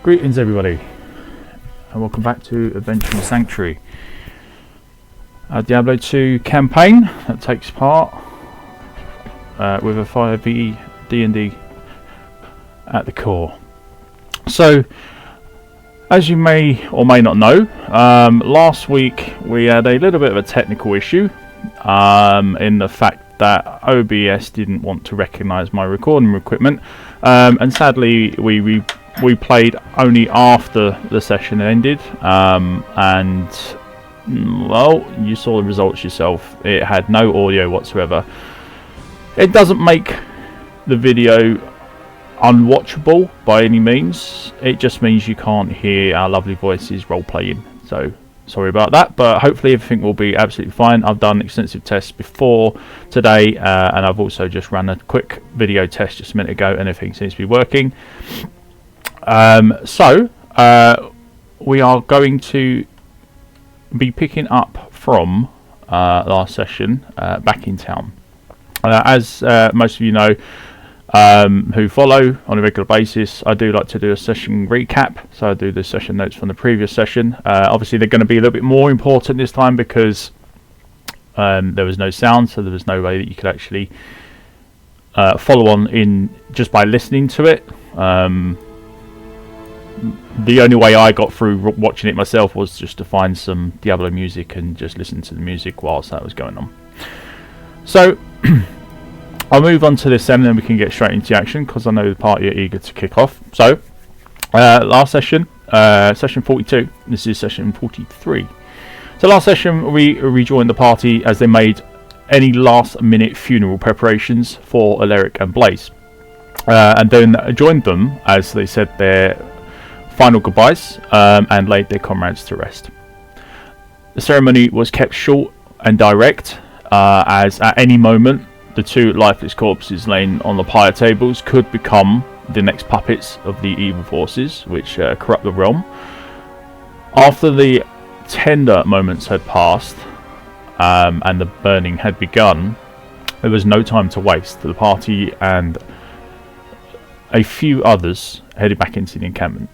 Greetings everybody, and welcome back to Adventure Sanctuary, a Diablo 2 campaign that takes part with a 5e D&D at the core. So, as you may or may not know, last week we had a little bit of a technical issue in the fact that OBS didn't want to recognise my recording equipment, and sadly we played only after the session ended, and well, you saw the results yourself. It had no audio whatsoever. It doesn't make the video unwatchable by any means. It just means you can't hear our lovely voices role playing, so sorry about that, but hopefully everything will be absolutely fine. I've done extensive tests before today, and I've also just ran a quick video test just a minute ago, and everything seems to be working. So we are going to be picking up from last session back in town. As most of you know, who follow on a regular basis, I do like to do a session recap, so I do the session notes from the previous session. Obviously they're going to be a little bit more important this time because there was no sound, so there was no way that you could actually follow on in just by listening to it. The only way I got through watching it myself was just to find some Diablo music and just listen to the music whilst that was going on. So I'll move on to this then, and then we can get straight into action because I know the party are eager to kick off. So last session, session 42, this is session 43. So last session we rejoined the party as they made any last minute funeral preparations for Alaric and Blaze, and then joined them as they said their final goodbyes and laid their comrades to rest. The ceremony was kept short and direct, as at any moment the two lifeless corpses laying on the pyre tables could become the next puppets of the evil forces which corrupt the realm. After the tender moments had passed and the burning had begun, there was no time to waste. The party and a few others headed back into the encampment,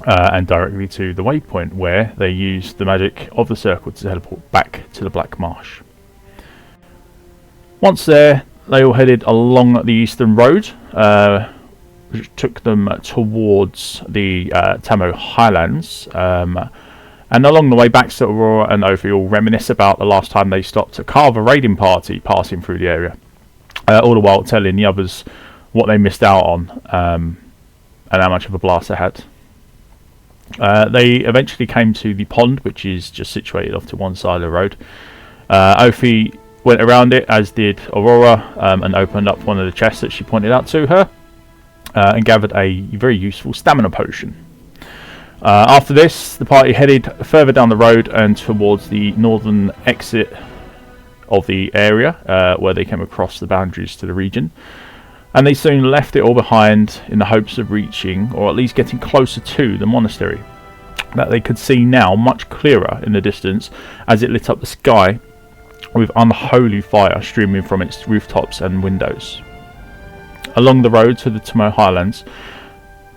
and directly to the waypoint where they used the magic of the circle to teleport back to the Black Marsh. Once there, they all headed along the eastern road, which took them towards the Tamo Highlands, and along the way back to Aurora and Ophi all reminisce about the last time they stopped a Carver raiding party passing through the area, all the while telling the others what they missed out on, and how much of a blast they had. They eventually came to the pond, which is just situated off to one side of the road. Ophi went around it, as did Aurora, and opened up one of the chests that she pointed out to her, and gathered a very useful stamina potion. After this, the party headed further down the road and towards the northern exit of the area, where they came across the boundaries to the region. And they soon left it all behind in the hopes of reaching, or at least getting closer to, the monastery, that they could see now much clearer in the distance as it lit up the sky with unholy fire streaming from its rooftops and windows. Along the road to the Tamo Highlands,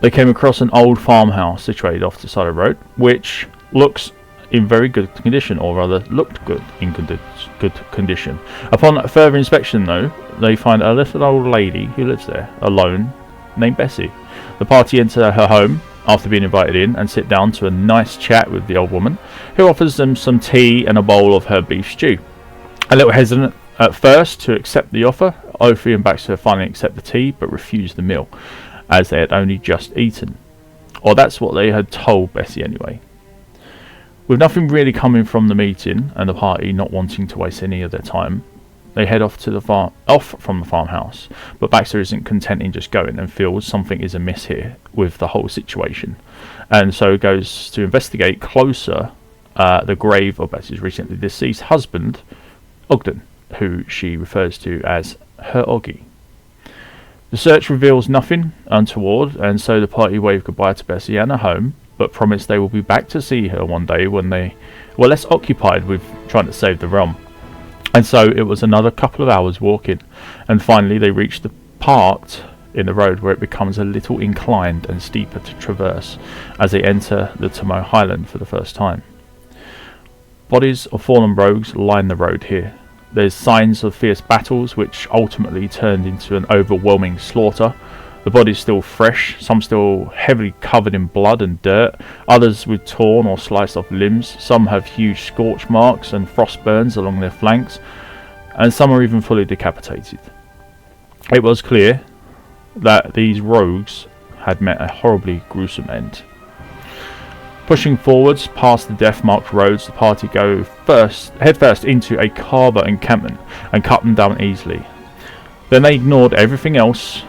they came across an old farmhouse situated off the side of the road, which looks in very good condition, or rather looked good in good condition. Upon further inspection though, they find a little old lady who lives there alone, named Bessie. The party enter her home after being invited in and sit down to a nice chat with the old woman, who offers them some tea and a bowl of her beef stew. A little hesitant at first to accept the offer, Ophi and Baxter finally accept the tea but refuse the meal, as they had only just eaten. Or that's what they had told Bessie anyway. With nothing really coming from the meeting and the party not wanting to waste any of their time, they head off from the farmhouse. But Baxter isn't content in just going and feels something is amiss here with the whole situation, and so goes to investigate closer the grave of Bessie's recently deceased husband, Ogden, who she refers to as her Oggy. The search reveals nothing untoward, and so the party wave goodbye to Bessie and her home, but promise they will be back to see her one day when they were less occupied with trying to save the realm. And so it was another couple of hours walking, and finally they reached the part in the road where it becomes a little inclined and steeper to traverse as they enter the Tomo Highland for the first time. Bodies of fallen rogues line the road here. There's signs of fierce battles which ultimately turned into an overwhelming slaughter. The bodies still fresh, some still heavily covered in blood and dirt, others with torn or sliced off limbs, some have huge scorch marks and frost burns along their flanks, and some are even fully decapitated. It was clear that these rogues had met a horribly gruesome end. Pushing forwards past the death-marked roads, the party go head first into a Carver encampment and cut them down easily. Then they ignored everything else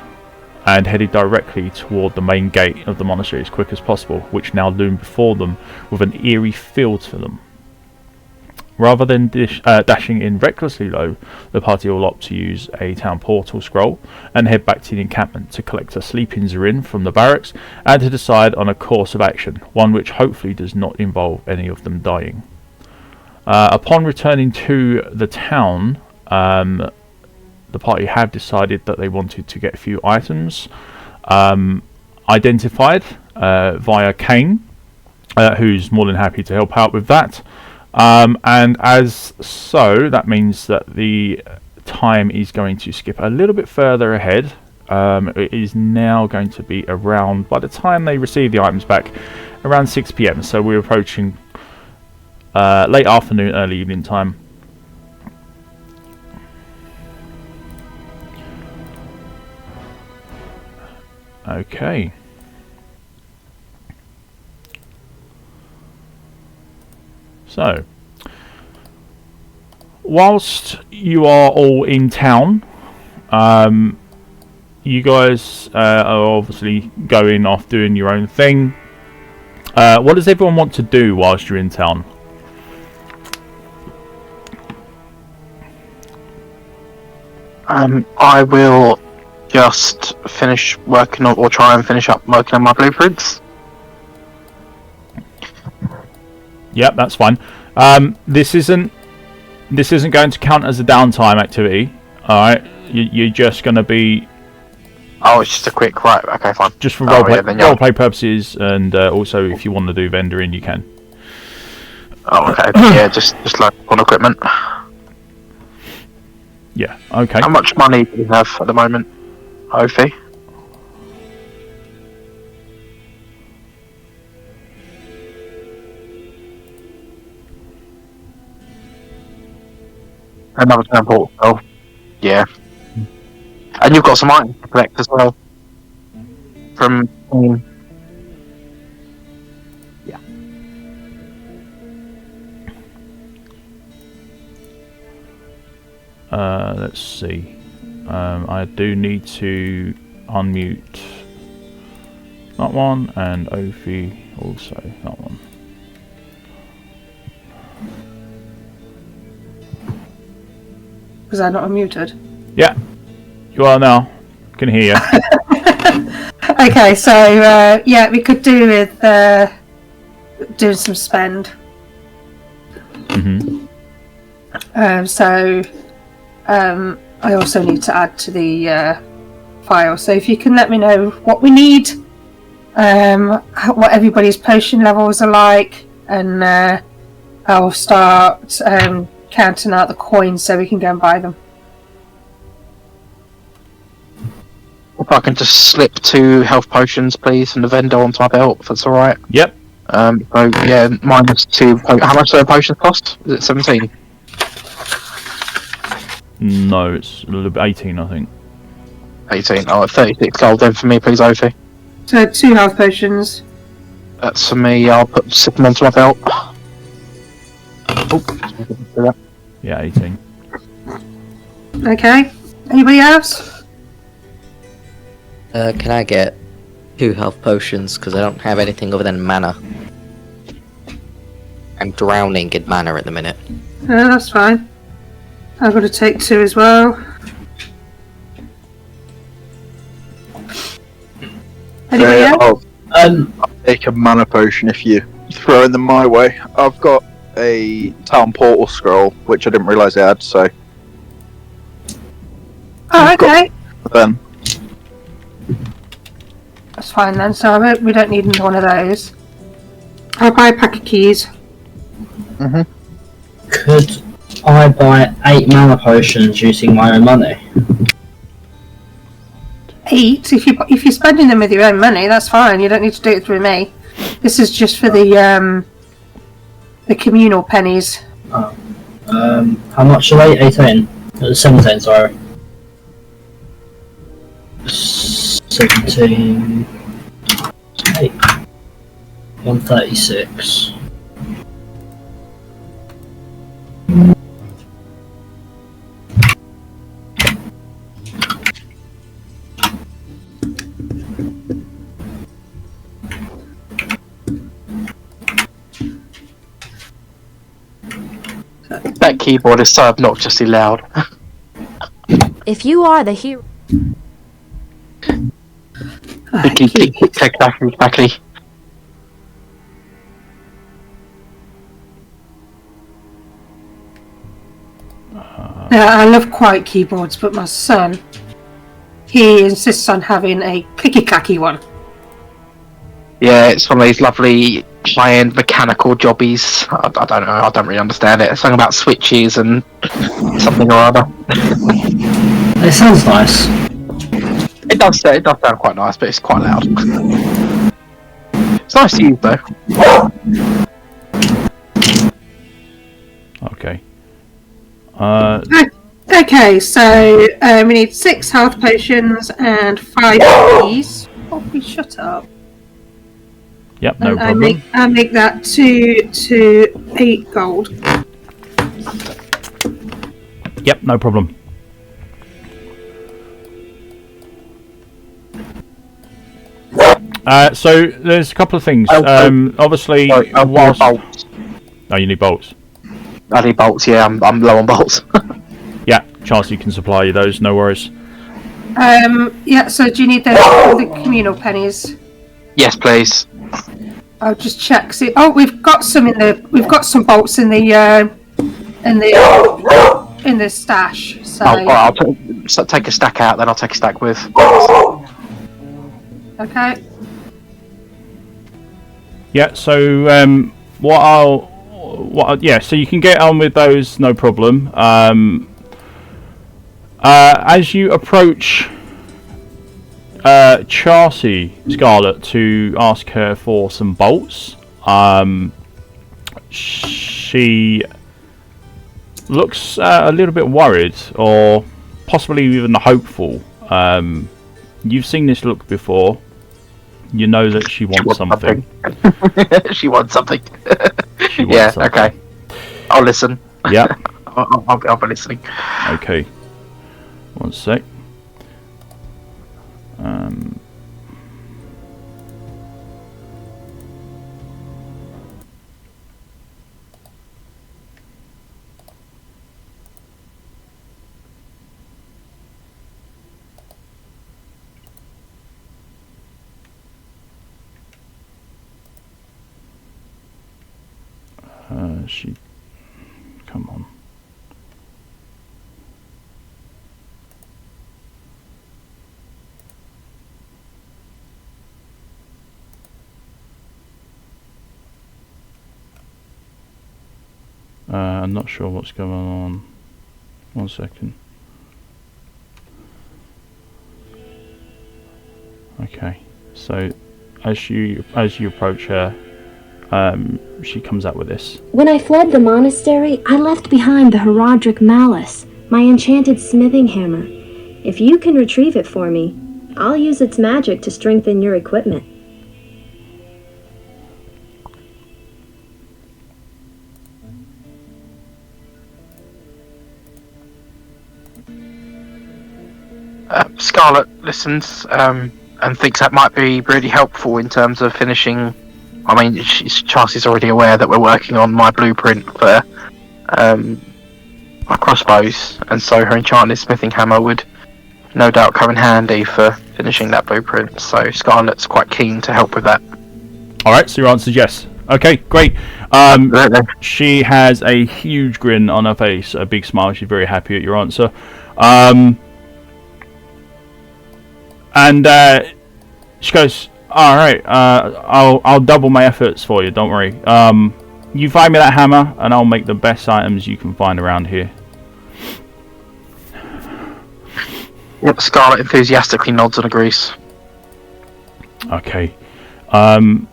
and headed directly toward the main gate of the monastery as quick as possible, which now loomed before them with an eerie feel to them. Rather than dashing in recklessly low, the party all opt to use a town portal scroll and head back to the encampment to collect a sleeping Zarin from the barracks and to decide on a course of action, one which hopefully does not involve any of them dying. Upon returning to the town, the party have decided that they wanted to get a few items identified via Kane, who's more than happy to help out with that. And as so, that means that the time is going to skip a little bit further ahead. It is now going to be around, by the time they receive the items back, around 6 PM. So we're approaching late afternoon, early evening time. Okay. So, whilst you are all in town, you guys are obviously going off doing your own thing. What does everyone want to do whilst you're in town? I will just finish working on, or try and finish up working on my blueprints. Yep, that's fine. This isn't going to count as a downtime activity. All right, you're just going to be. Oh, it's just a quick right. Okay, fine. Just for roleplay purposes, and also if you want to do vendoring, you can. Oh, okay. Yeah, just like on equipment. Yeah. Okay. How much money do you have at the moment, Ophi? Another sample. Oh, yeah. And you've got some items to collect as well. From. Yeah. Let's see. I do need to unmute that one, and Ophi also that one. Was I not unmuted? Yeah, you are now. Can hear you. Okay, so yeah, we could do with doing some spend. Mm-hmm. I also need to add to the file. So if you can let me know what we need, what everybody's potion levels are like, and I'll start counting out the coins so we can go and buy them. If I can just slip 2 health potions, please, and the vendor onto my belt, if that's alright. Yep. So, yeah, minus 2. How much do potions cost? Is it 17? No, it's a little bit 18, I think. 18. Oh, 36 gold then for me, please, Ophi. So 2 health potions. That's for me. I'll slip them onto my belt. Oh, Yeah, 18. Okay. Anybody else? Can I get 2 health potions? Because I don't have anything other than mana. I'm drowning in mana at the minute. No, that's fine. I've got to take 2 as well. Anybody else? I'll take a mana potion if you throw them my way. I've got a town portal scroll, which I didn't realise I had, so. Oh, okay. Then. That's fine then. So we don't need one of those. I'll buy a pack of keys. Could I buy 8 mana potions using my own money? 8? If you're spending them with your own money, that's fine. You don't need to do it through me. This is just for the communal pennies. Oh. How much are they? 18? 17, sorry. 17... 8. 136. That keyboard is so obnoxiously loud. If you are the hero. Exactly. I love quiet keyboards, but my son, he insists on having a clicky-clacky one. Yeah, it's one of these lovely high-end mechanical jobbies. I don't know. I don't really understand it. It's something about switches and something or other. It sounds nice. It does sound quite nice, but it's quite loud. It's nice to use though. Okay. Okay, so we need 6 health potions and 5 keys. Oh, please shut up. Yep, no And problem. I make that 2 to 8 gold. Yep, no problem. So there's a couple of things. Obviously, whilst... bolts. Oh, you need bolts. I need bolts. Yeah, I'm low on bolts. Yeah, Charles, you can supply you those. No worries. Yeah. So do you need the communal pennies? Yes, please. I'll just check. See, we've got some some bolts in the stash. So I'll take a stack out. Then I'll take a stack with. okay. Yeah. So so you can get on with those, no problem. As you approach Chassis Scarlet to ask her for some bolts, she looks a little bit worried, or possibly even hopeful. You've seen this look before. You know that she wants something. She wants something. She wants something. Okay. I'll listen. Yeah. I'll be listening. Okay. One sec. Come on. I'm not sure what's going on. 1 second. Okay, so as you approach her, she comes out with this. When I fled the monastery, I left behind the Herodric Malice, my enchanted smithing hammer. If you can retrieve it for me, I'll use its magic to strengthen your equipment. Scarlet listens and thinks that might be really helpful in terms of finishing. I mean, Charlie's already aware that we're working on my blueprint for my crossbows, and so her enchanted smithing hammer would no doubt come in handy for finishing that blueprint. So Scarlet's quite keen to help with that. Alright, so your answer is yes. Okay, great. She has a huge grin on her face, a big smile. She's very happy at your answer. And she goes, All right. I'll double my efforts for you. Don't worry. You find me that hammer, and I'll make the best items you can find around here. Yep, Scarlet enthusiastically nods and agrees. Okay. The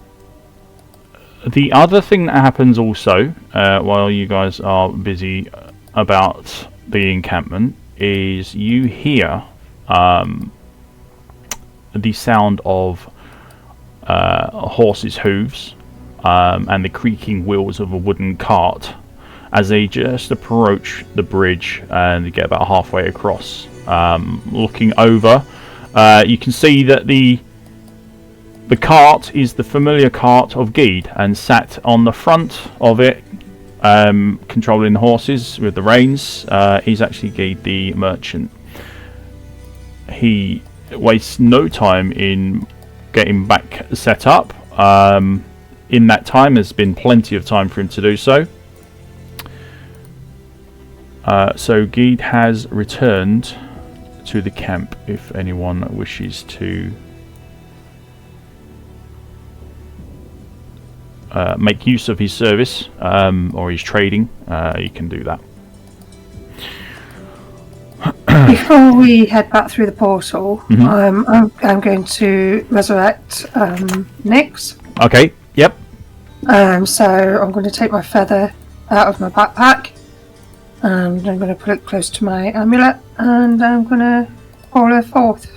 other thing that happens also, while you guys are busy about the encampment, is you hear the sound of a horse's hooves and the creaking wheels of a wooden cart as they just approach the bridge and get about halfway across. Looking over, you can see that the cart is the familiar cart of Geed, and sat on the front of it, controlling the horses with the reins, is actually Geed the merchant. He wastes no time in getting back set up. In that time, there's been plenty of time for him to do so. So Geed has returned to the camp if anyone wishes to make use of his service or his trading. You can do that. Before we head back through the portal, I'm going to resurrect Nyx. Okay, yep. So I'm going to take my feather out of my backpack, and I'm going to put it close to my amulet, and I'm going to call her forth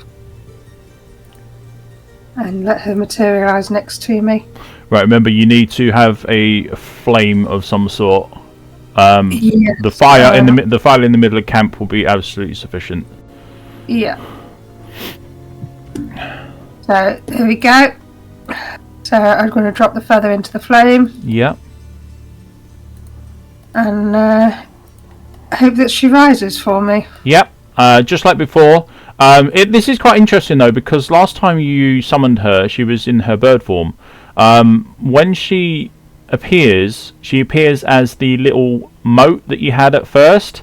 and let her materialise next to me. Right, remember you need to have a flame of some sort. Yes, the fire in the middle of camp will be absolutely sufficient. Yeah. So here we go. So I'm going to drop the feather into the flame. Yeah. And hope that she rises for me. Yep. Just like before. This is quite interesting though, because last time you summoned her, she was in her bird form. When she appears as the little mote that you had at first,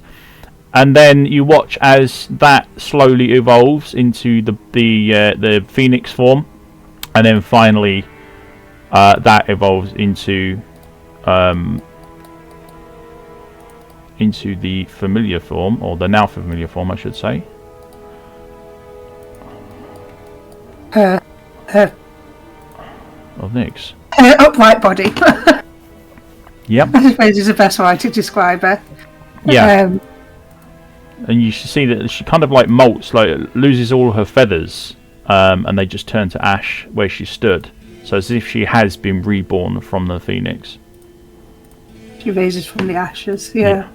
and then you watch as that slowly evolves into the phoenix form, and then finally that evolves into the familiar form, or the now familiar form, I should say. Her Of Nyx. Her upright body. Yep. I suppose is the best way to describe her. Yeah. And you should see that she kind of like molts, like loses all her feathers, and they just turn to ash where she stood. So as if she has been reborn from the phoenix. She raises from the ashes, yeah.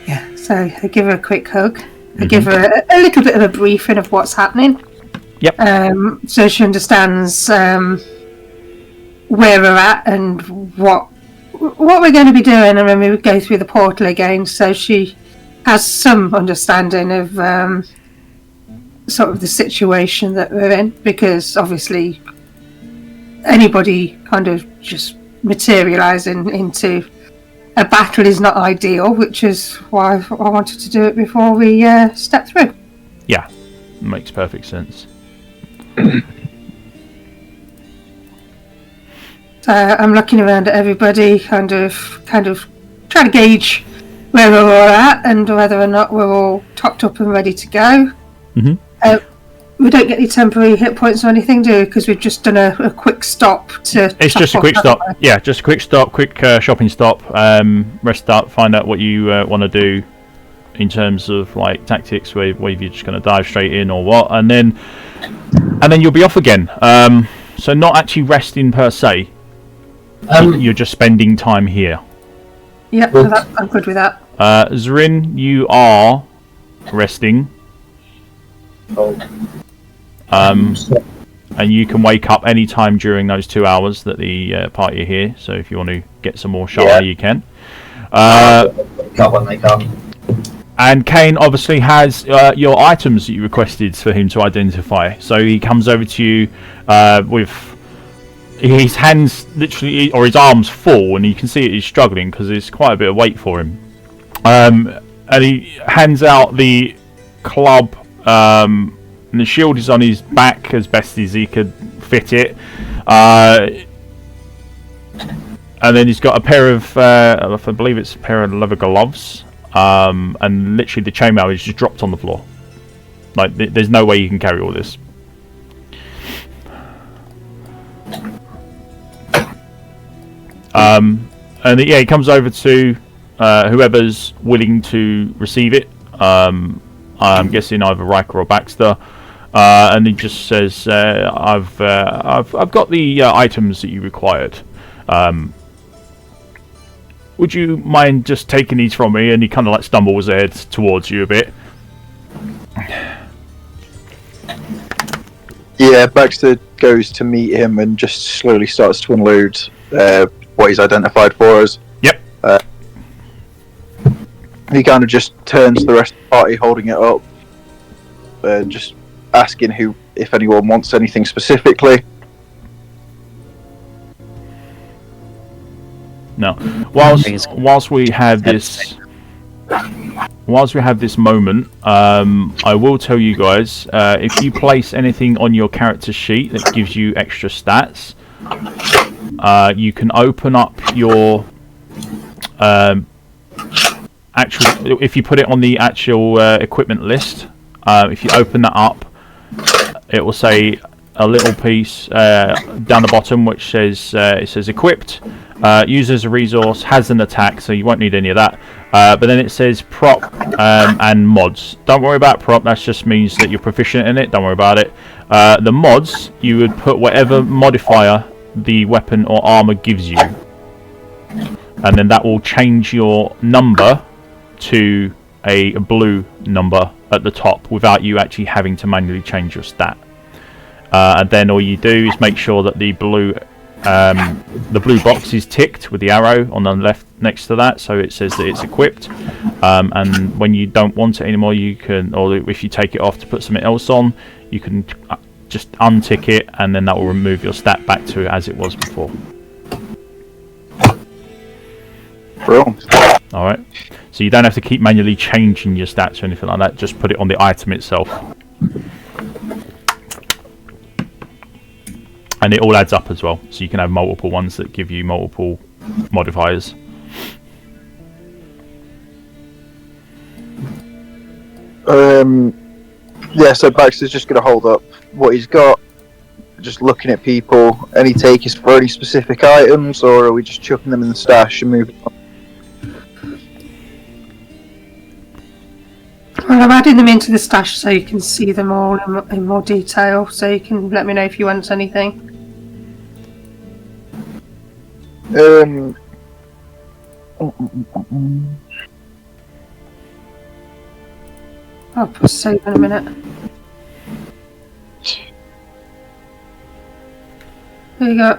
Yeah, so I give her a quick hug. I give her a little bit of a briefing of what's happening. Yep. So she understands where we're at and what we're going to be doing, and when we go through the portal again. So she has some understanding of sort of the situation that we're in, because obviously anybody kind of just materialising into a battle is not ideal, which is why I wanted to do it before we step through. Yeah, makes perfect sense. So I'm looking around at everybody, kind of trying to gauge where we're all at and whether or not we're all topped up and ready to go. We don't get any temporary hit points or anything, do we? Because we've just done a quick stop to... It's just a quick stop. Yeah, just a quick stop, quick shopping stop, rest up, find out what you want to do in terms of like tactics, whether you're just going to dive straight in or what, and then you'll be off again. So not actually resting per se. You're just spending time here. Yeah, so I'm good with that. Zrin, you are resting. And you can wake up any time during those 2 hours that the party are here. So if you want to get some more shot, you can. Got when they come. And Kane obviously has your items that you requested for him to identify. So he comes over to you with his hands literally, or his arms full, and you can see he's struggling because there's quite a bit of weight for him. And he hands out the club and the shield is on his back as best as he could fit it. And then he's got a pair of, I believe it's a pair of leather gloves, and literally the chainmail is just dropped on the floor. Like, there's no way you can carry all this. And yeah, he comes over to whoever's willing to receive it. I'm guessing either Riker or Baxter, and he just says, "I've got the items that you required. Would you mind just taking these from me?" And he kind of like stumbles ahead towards you a bit. Yeah, Baxter goes to meet him and just slowly starts to unload what he's identified for us. Yep. He kind of just turns to the rest of the party holding it up, just asking if anyone wants anything specifically. No. Whilst we have this moment, I will tell you guys, if you place anything on your character sheet that gives you extra stats, you can open up your if you put it on the actual equipment list, if you open that up, it will say a little piece down the bottom which says it says equipped, used as a resource, has an attack, so you won't need any of that, but then it says prop and mods. Don't worry about prop, that just means that you're proficient in it, don't worry about it. The mods, you would put whatever modifier the weapon or armor gives you, and then that will change your number to a blue number at the top without you actually having to manually change your stat. And then all you do is make sure that the blue box is ticked with the arrow on the left next to that, so it says that it's equipped. And when you don't want it anymore, you can, or if you take it off to put something else on, you can just untick it, and then that will remove your stat back to as it was before. Brilliant. All right, so you don't have to keep manually changing your stats or anything like that. Just put it on the item itself, and it all adds up as well. So you can have multiple ones that give you multiple modifiers. Yeah, so Baxter's just going to hold up what he's got, just looking at people. Any takers for any specific items, or are we just chucking them in the stash and moving on? Well, I'm adding them into the stash so you can see them all in more detail, so you can let me know if you want anything. I'll put save in a minute. There you go.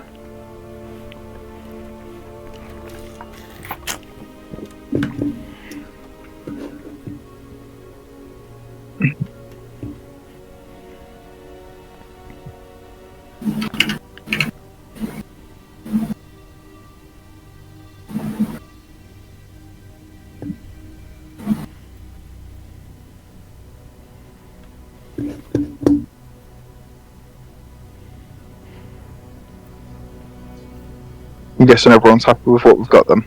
I'm guessing everyone's happy with what we've got then.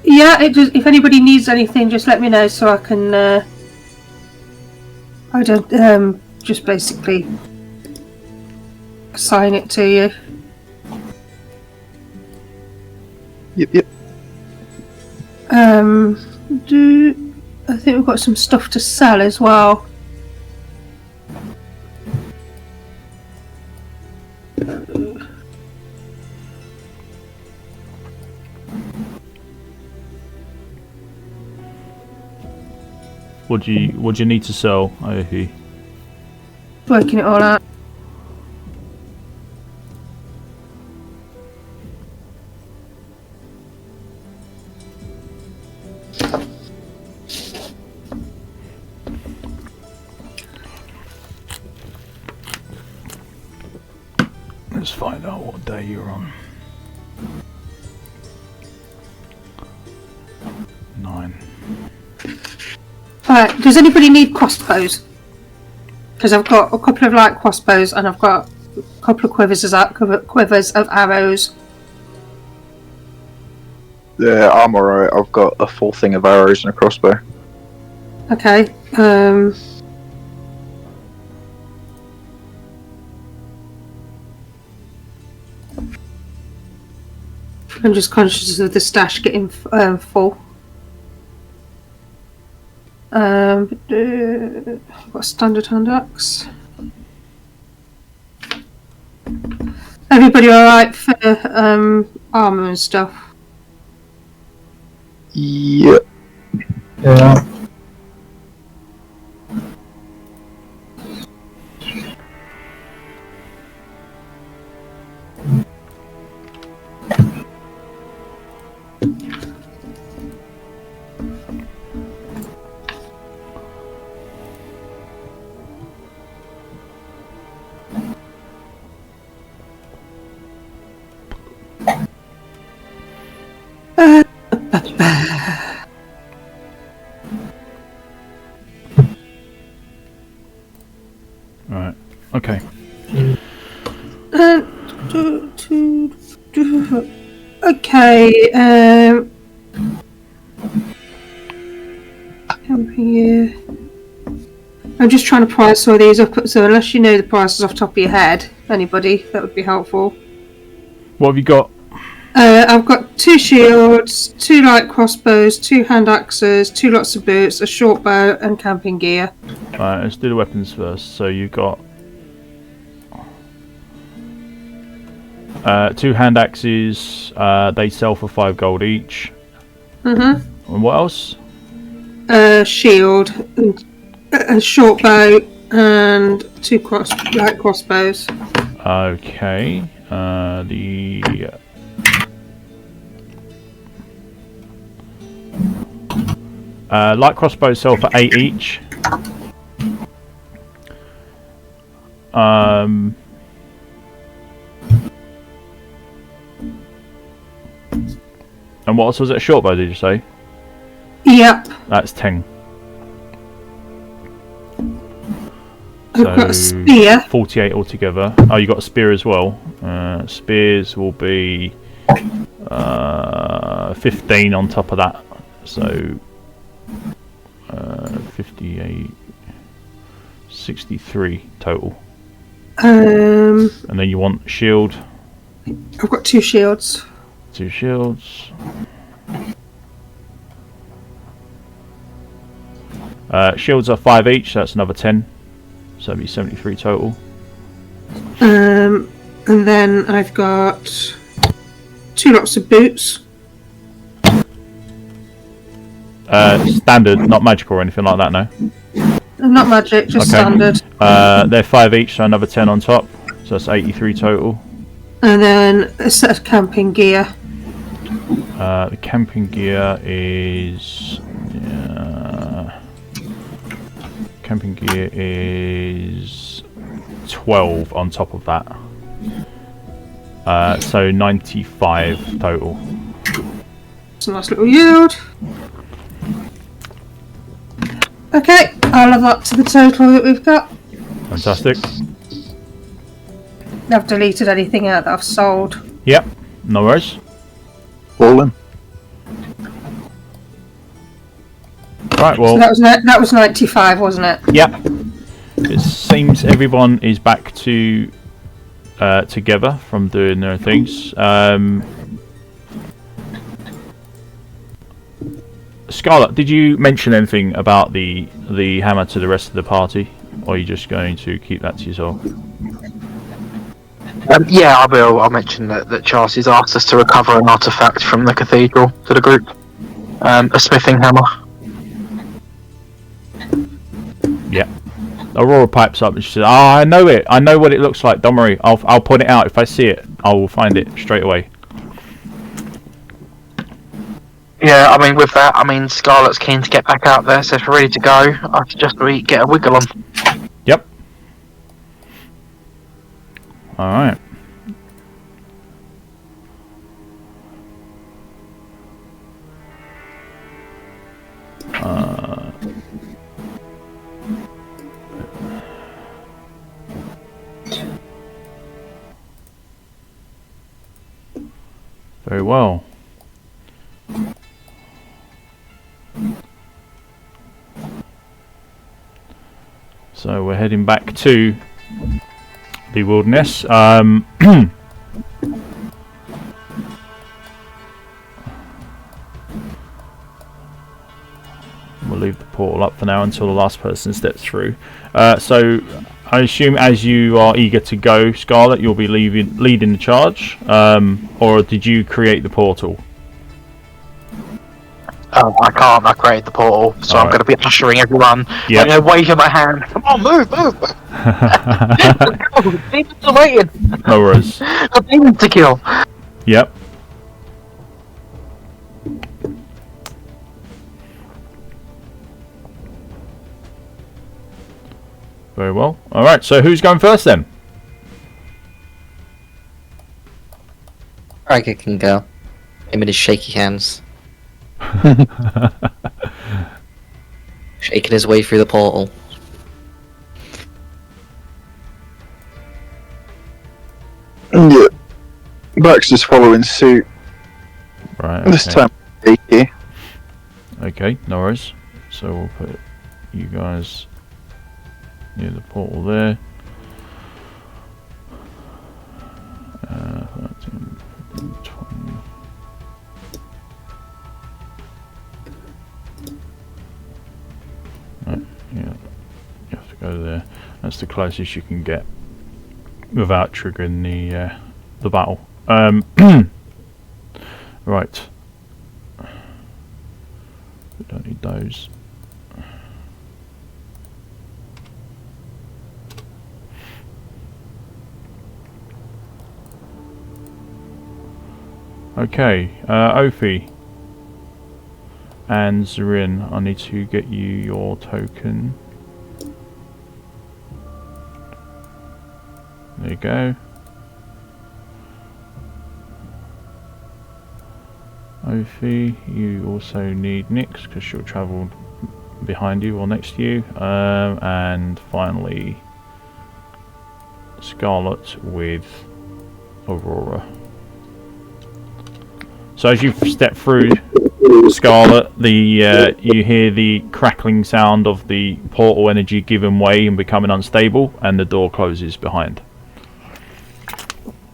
Yeah, if anybody needs anything, just let me know so I can. I don't just basically assign it to you. Yep. I think we've got some stuff to sell as well. What do you need to sell, Aohi? Working it all out. Let's find out what day you're on. 9. Alright, does anybody need crossbows? Because I've got a couple of light crossbows and I've got a couple of quivers of arrows. Yeah, I'm alright. I've got a full thing of arrows and a crossbow. Okay. I'm just conscious of the stash getting full. I've got a standard hand axe. Everybody alright for armour and stuff? Yep. Yeah. Right. Okay. Okay. Camping. I'm just trying to price all these up. So unless you know the prices off the top of your head, anybody, that would be helpful. What have you got? I've got 2 shields, 2 light crossbows, 2 hand axes, 2 lots of boots, a short bow, and camping gear. Alright, let's do the weapons first. So you've got 2 hand axes. They sell for 5 gold each. Mm-hmm. And what else? Shield, a short bow, and 2 light crossbows. Okay. The light crossbows sell for 8 each. And what else was it? A short bow, did you say? Yep. That's 10. I've got a spear. 48 altogether. Oh, you got a spear as well. Spears will be 15 on top of that. So 58, 63 total. And then you want shield. I've got 2 shields. 2 shields. Shields are 5 each, so that's another 10. So that'd be 73 total. And then I've got 2 lots of boots. Standard, not magical or anything like that, no? Not magic, just standard. They're 5 each, so another 10 on top. So that's 83 total. And then a set of camping gear. The camping gear is... camping gear is 12 on top of that. So 95 total. It's a nice little yield. Okay, I'll add that to the total that we've got. Fantastic. I've deleted anything out that I've sold. Yep, no worries. All in. Right, well... So that was 95, wasn't it? Yep. It seems everyone is back to together from doing their things. Scarlet, did you mention anything about the hammer to the rest of the party, or are you just going to keep that to yourself? Yeah, I will. I'll mention that Charles has asked us to recover an artifact from the cathedral to the group. A smithing hammer. Yeah. Aurora pipes up and she says, "Oh, I know it. I know what it looks like. Don't worry. I'll point it out. If I see it, I will find it straight away." Yeah, I mean, with that, Scarlet's keen to get back out there, so if we're ready to go, I suggest we get a wiggle on. Yep. Alright. Very well. So we're heading back to the wilderness. We'll leave the portal up for now until the last person steps through. So I assume as you are eager to go, Scarlet, you'll be leading the charge, or did you create the portal? I can't. I created the portal, so I'm going to be ushering everyone. Yep. Waving my hand. Come on, move. The demons are waiting. No worries. The demons to kill. Yep. Very well. Alright, so who's going first then? Riker can go. Him and his shaky hands. Shaking his way through the portal. Yeah. Baxter's following suit. Right, okay. This time, shaky. Okay, no worries. So we'll put you guys near the portal there. 13, 20. Right, yeah, you have to go there. That's the closest you can get without triggering the battle. Right. We don't need those. Okay, Ophi and Zarin, I need to get you your token. There you go. Ophi, you also need Nyx because she'll travel behind you or next to you. And finally, Scarlet with Aurora. So as you step through, Scarlet, you hear the crackling sound of the portal energy giving way and becoming unstable, and the door closes behind.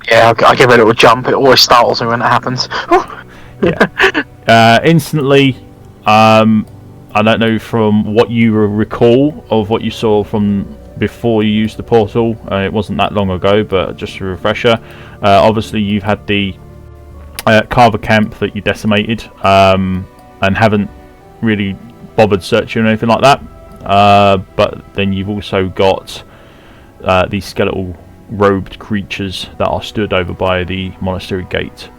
Yeah, I give it a little jump. It always startles me when that happens. Yeah. Instantly, I don't know from what you recall of what you saw from before you used the portal. It wasn't that long ago, but just a refresher. Obviously, you've had the Carver camp that you decimated, and haven't really bothered searching or anything like that. But then you've also got these skeletal robed creatures that are stood over by the monastery gate.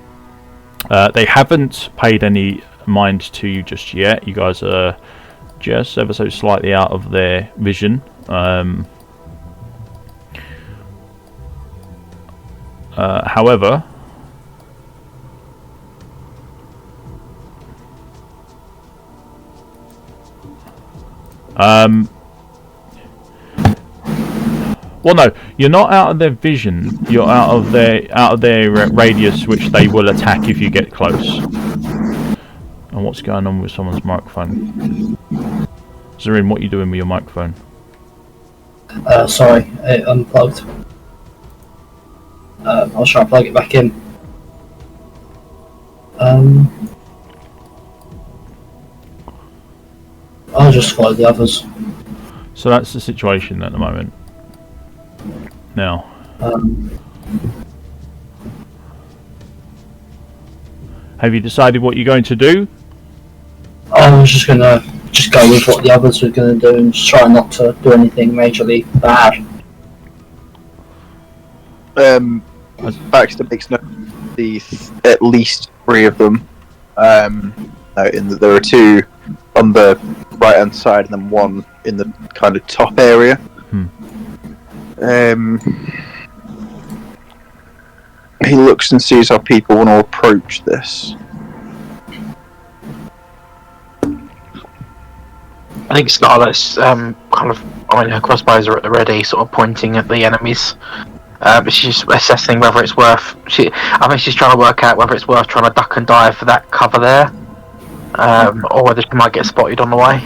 They haven't paid any mind to you just yet. You guys are just ever so slightly out of their vision. However, well, no, you're not out of their vision. You're out of their radius, which they will attack if you get close. And what's going on with someone's microphone? Zarin, what are you doing with your microphone? Sorry, it unplugged. I'll try to plug it back in. I'll just follow the others. So that's the situation at the moment. Now, have you decided what you're going to do? I was just gonna go with what the others were gonna do and just try not to do anything majorly bad. Baxter makes note of at least 3 of them. Noting that there are 2 on the right hand side and then 1 in the kind of top area. He looks and sees how people want to approach this. I think Scarlet's kind of I mean, her crossbows are at the ready, sort of pointing at the enemies. But she's assessing whether it's worth. I think she's trying to work out whether it's worth trying to duck and dive for that cover there, or whether she might get spotted on the way.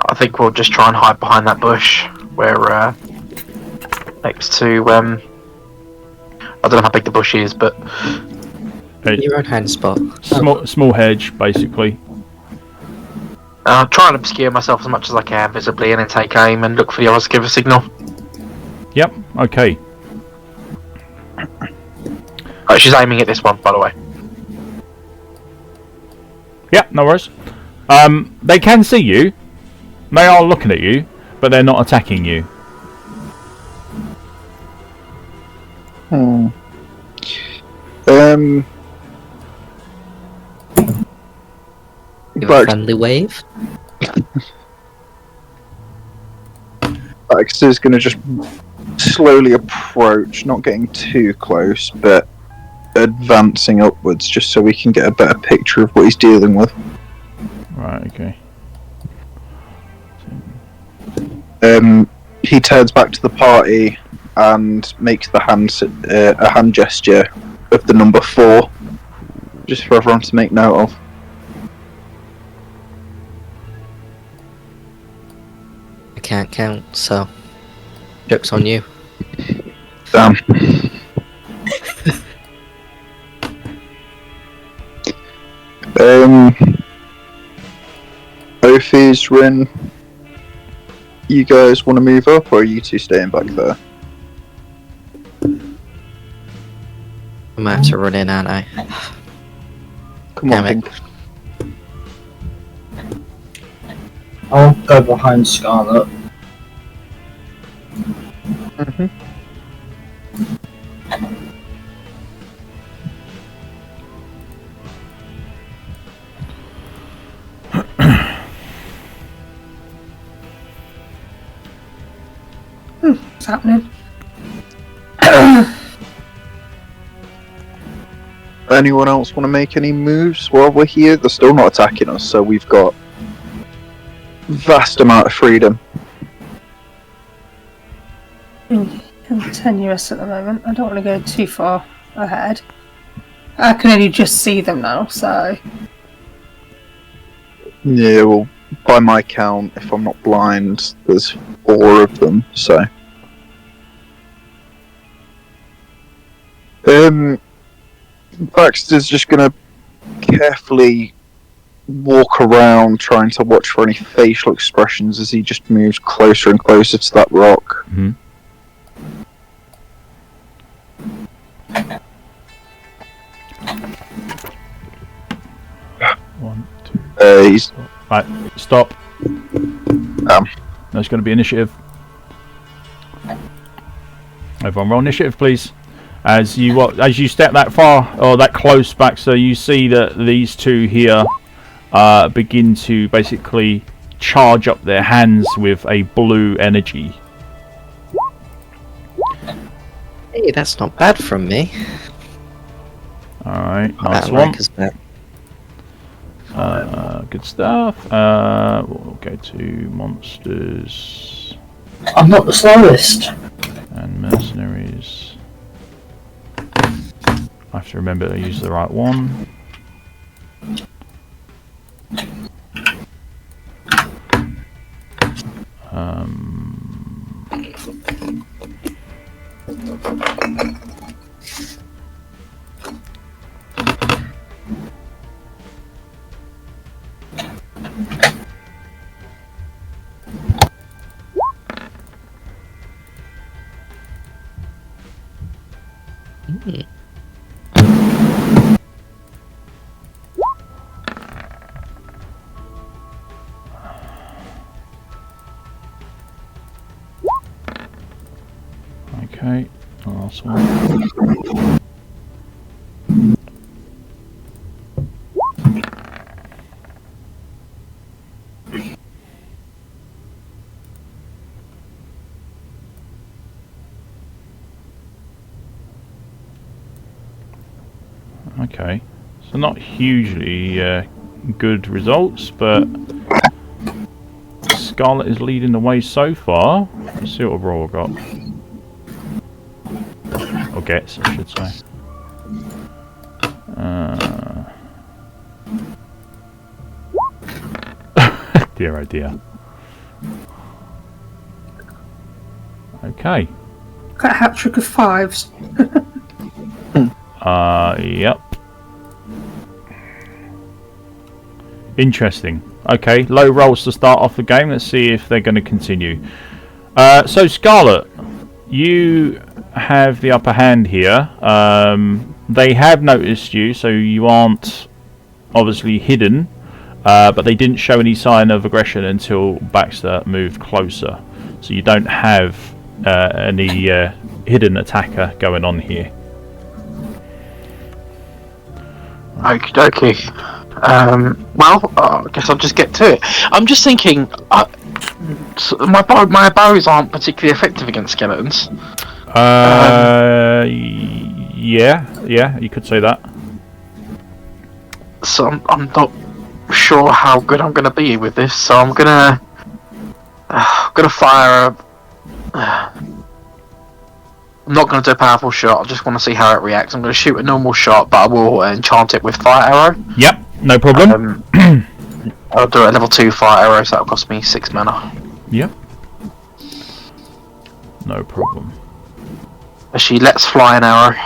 I think we'll just try and hide behind that bush. We're next to. I don't know how big the bush is, but Your own hand spot. Small hedge, basically. I'll try and obscure myself as much as I can visibly, and then take aim and look for the others to give a signal. Yep. Okay. Oh, she's aiming at this one, by the way. Yep. No worries. They can see you. They are looking at you, but they're not attacking you. Give a friendly wave. Baxter's going to just slowly approach, not getting too close, but advancing upwards just so we can get a better picture of what he's dealing with. Right. Okay. He turns back to the party and makes the a hand gesture of the number 4, just for everyone to make note of. I can't count, so joke's on you. Damn. Ophies, Rin, you guys want to move up, or are you two staying back there? I might have to run in, aren't I? Come on, Damn it. Pink. I'll go behind Scarlet. What's happening? Anyone else want to make any moves while we're here? They're still not attacking us, so we've got vast amount of freedom. I'm tenuous at the moment. I don't want to go too far ahead. I can only just see them now, so... Yeah, well, by my count, if I'm not blind, there's 4 of them, so... Baxter's just gonna carefully walk around, trying to watch for any facial expressions as he just moves closer and closer to that rock. Mm-hmm. One, two. He's Right, stop. There's going to be initiative. Everyone, roll initiative, please. As you step that far or that close back, so you see that these two here begin to basically charge up their hands with a blue energy. Hey, that's not bad from me. All right, nice That one. rank is bad. Good stuff. We'll go to monsters I'm not the slowest. and mercenaries. I have to remember to use the right one. Okay, last one. Okay. So not hugely good results, but Scarlet is leading the way so far. Let's see what Aurora got. Or gets, I should say. Dear oh dear. Okay. Got a hat trick of 5s. Yep. Interesting. Okay, low rolls to start off the game. Let's see if they're going to continue. So Scarlet, you have the upper hand here. They have noticed you, so you aren't obviously hidden, but they didn't show any sign of aggression until Baxter moved closer. So you don't have any hidden attacker going on here. Okie dokie. Well, I guess I'll just get to it. I'm just thinking, my bows aren't particularly effective against skeletons. Yeah, you could say that. So I'm not sure how good I'm going to be with this. So I'm gonna fire. I'm not going to do a powerful shot. I just want to see how it reacts. I'm going to shoot a normal shot, but I will enchant it with fire arrow. Yep, no problem. I'll do a level 2 fire arrow, so that'll cost me 6 mana. Yep. No problem. She lets fly an arrow.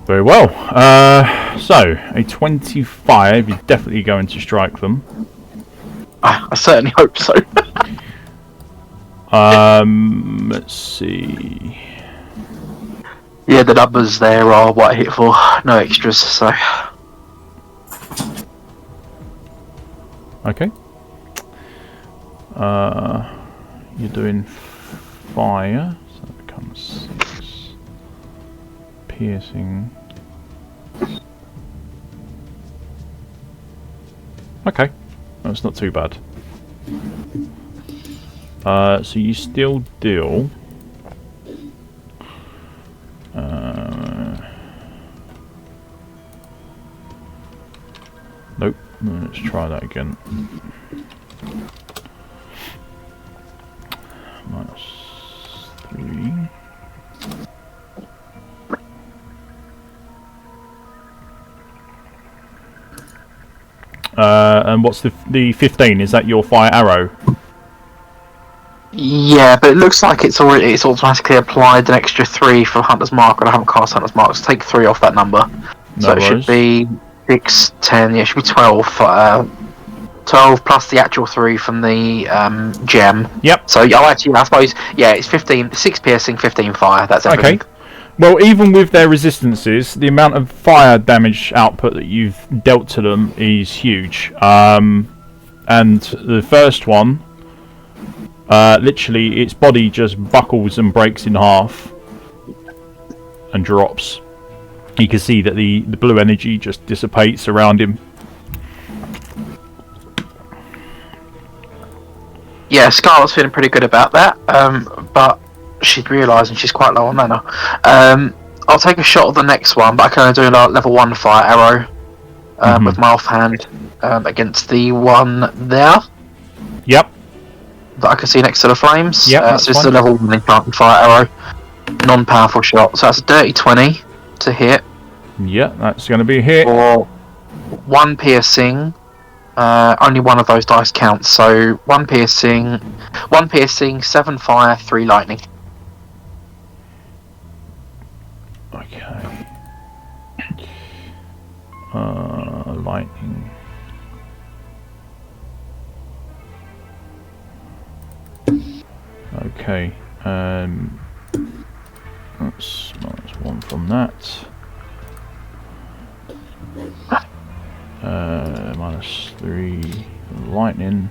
Very well. So, a 25, you're definitely going to strike them. I certainly hope so. Let's see. Yeah, the numbers there are what I hit for. No extras, so... Okay. You're doing fire, so that becomes 6. Piercing. Okay, that's not too bad. So you still deal. Nope. Let's try that again. -3. And what's the 15? Is that your fire arrow? Yeah, but it looks like it's automatically applied an extra 3 for Hunter's Mark, and I haven't cast Hunter's Mark, so take 3 off that number. No So it worries. should be 6, 10, yeah, it should be 12. 12 plus the actual 3 from the gem. Yep. So I suppose, yeah, it's 15, 6 piercing, 15 fire, that's everything. Okay. Well, even with their resistances, the amount of fire damage output that you've dealt to them is huge. And the first one, literally, its body just buckles and breaks in half and drops. You can see that the blue energy just dissipates around him. Yeah, Scarlet's feeling pretty good about that, but she's realising she's quite low on mana. I'll take a shot at the next one, but I can only do a level 1 fire arrow with my offhand against the one there. Yep. That I can see next to the flames. Yep, so this is a level 1 enchanted fire arrow. Non-powerful shot. So that's a dirty 20 to hit. Yeah, that's going to be a hit. Or 1 piercing. Only one of those dice counts. So 1 piercing, 7 fire, 3 lightning. Okay. Lightning. Okay. That's -1 from that. -3 lightning.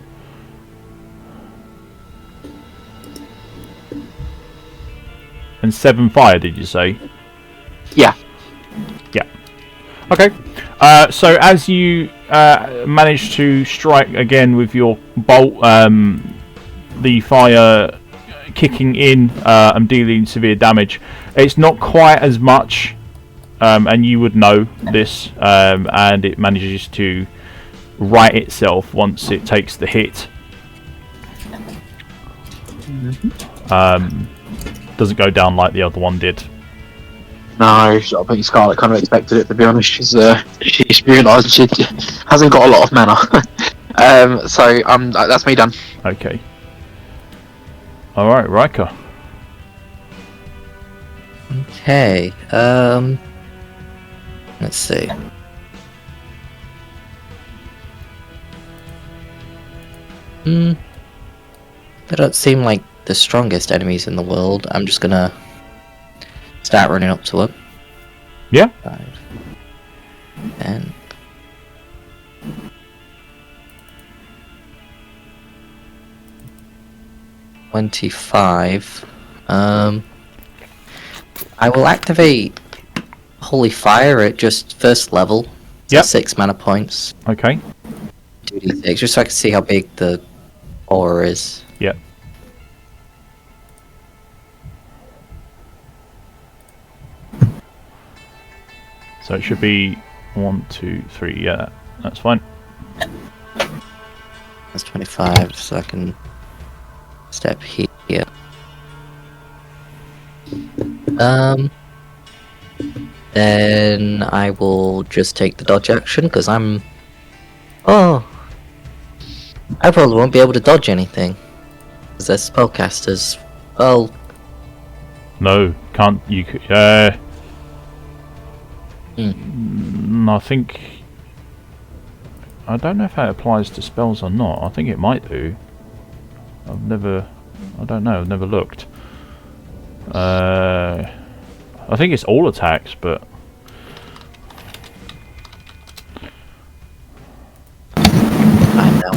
And 7 fire, did you say? Yeah. Yeah. Okay. So as you manage to strike again with your bolt, the fire kicking in and dealing severe damage, it's not quite as much and you would know this, and it manages to right itself once it takes the hit. Doesn't go down like the other one did. No, I think Scarlet kind of expected it, to be honest. She's realised she hasn't got a lot of mana. So that's me done. Okay. Alright, Riker. Okay, let's see. They don't seem like the strongest enemies in the world. I'm just gonna start running up to them. Yeah. 5, 10. $25. I will activate Holy Fire at just first level. Yep. 6 mana points. Okay. 2d6, just so I can see how big the aura is. Yep. So it should be 1, 2, 3. Yeah, that's fine. That's 25, so I can step here. Then I will just take the dodge action because I'm. Oh, I probably won't be able to dodge anything because they're spellcasters. Well, No, can't. You. I think. I don't know if that applies to spells or not. I think it might do. I don't know. I've never looked. I think it's all attacks, but. I know.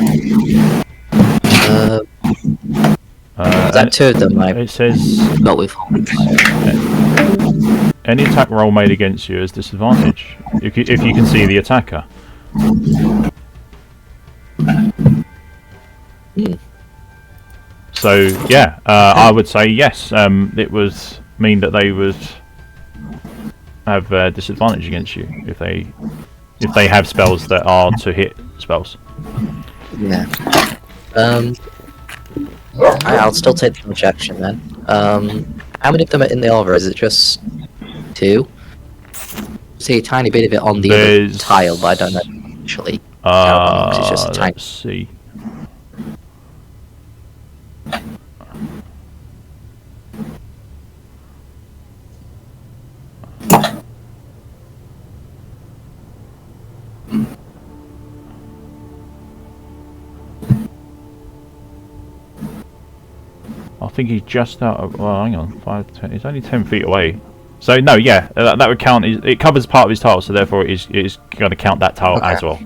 Is that 2 of them? I It says got with Holy Fire. any attack roll made against you is disadvantage if you can see the attacker. So yeah, I would say yes. It would mean that they would have disadvantage against you if they have spells that are to hit spells. Yeah. I'll still take the dodge action then. How many of them are in the aura? Is it just 2? See a tiny bit of it on the other tile, but I don't know actually. It's just a tiny. Let's see. I think he's just out of. Well, hang on, 5, 10. He's only 10 feet away. So no, yeah, that would count. It covers part of his tile, so therefore it is going to count that tile as well.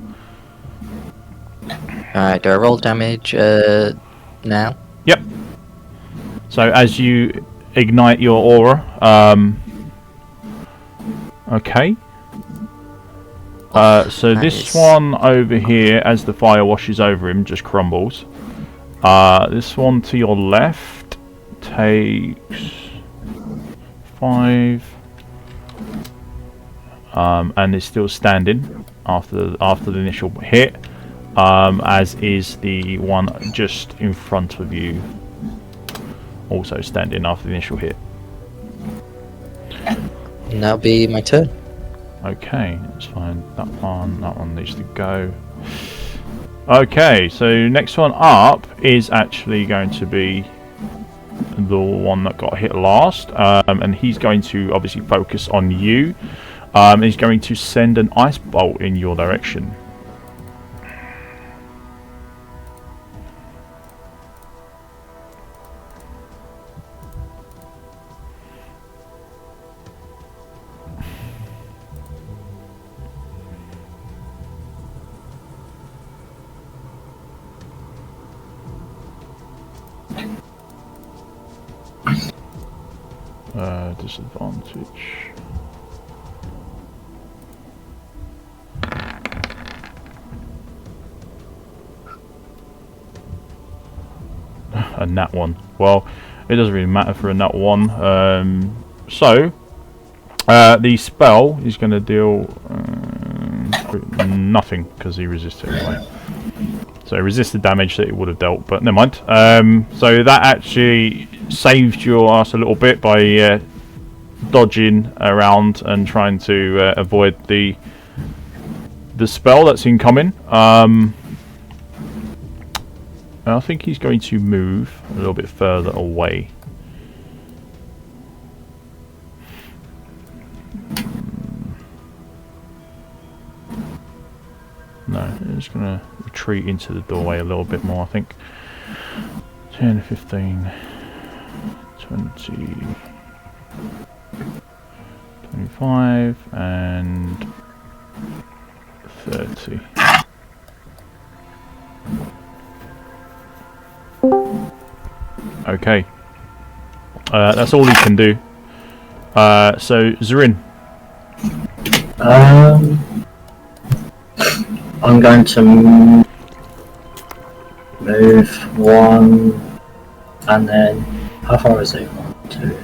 Alright, do I roll damage now? Yep. So as you ignite your aura, okay. So this one over here, as the fire washes over him, just crumbles. This one to your left takes 5, and is still standing after the initial hit. As is the one just in front of you, also standing after the initial hit. That'll be my turn. Okay, that's fine. That one needs to go. Okay, so next one up is actually going to be the one that got hit last, and he's going to obviously focus on you. He's going to send an ice bolt in your direction. Disadvantage. A nat 1. Well, it doesn't really matter for a nat 1. So The spell is going to deal nothing because he resisted anyway. So he resisted damage that it would have dealt, but never mind. So that actually saved your ass a little bit by dodging around and trying to avoid the spell that's incoming. I think he's going to move a little bit further away. No, he's going to retreat into the doorway a little bit more, I think. 10, 15, 20, 25, and 30. Okay. That's all he can do. So, Zorin. I'm going to move 1, and then how far is it? 1, 2.